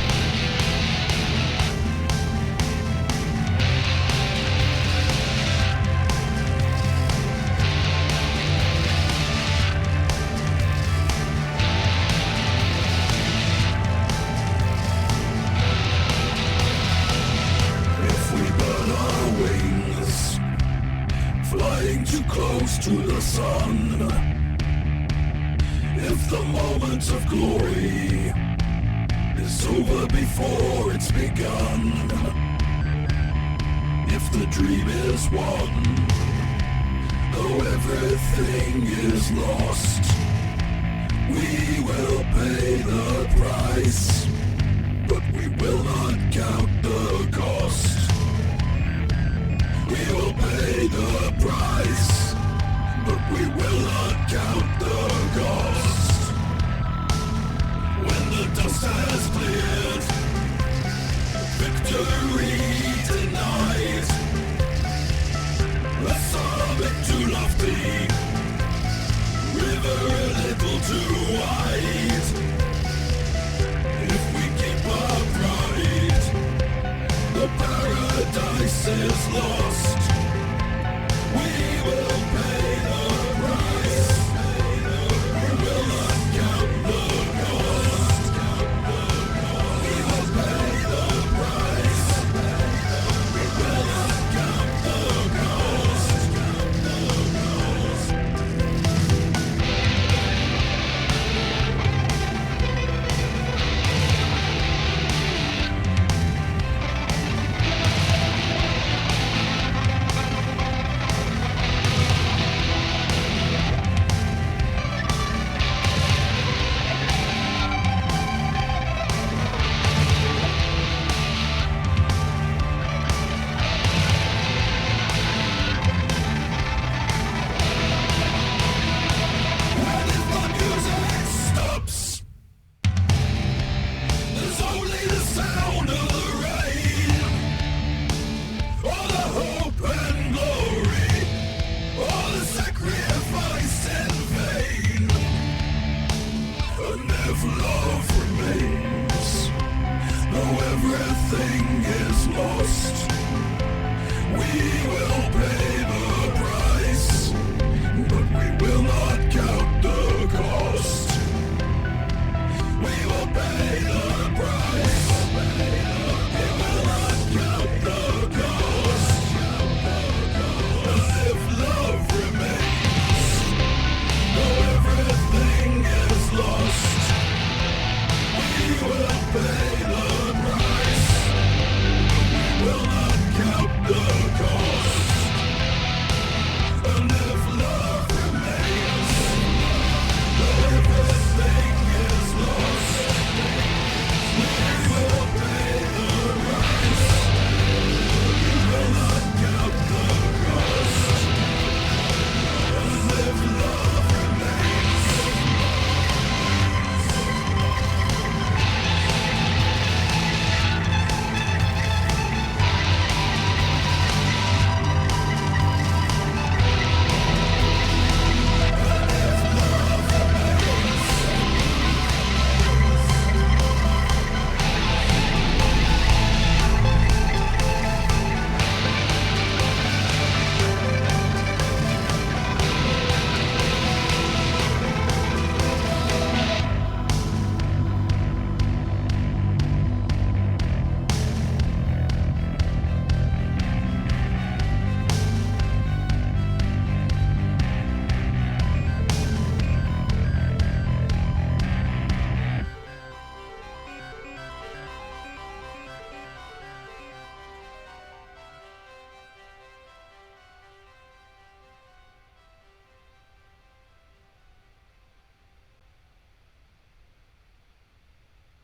Flying too close to the sun. If the moment of glory is over before it's begun, if the dream is won, though everything is lost, we will pay the price, but we will not count the cost. We will pay the price, but we will not count the cost. When the dust has cleared, victory denied, a summit too lofty, river a little too wide. If we keep our pride, the paradise is lost. We will pay the price. We will not count the cost. We will pay the price. We will not count the cost. Will not count the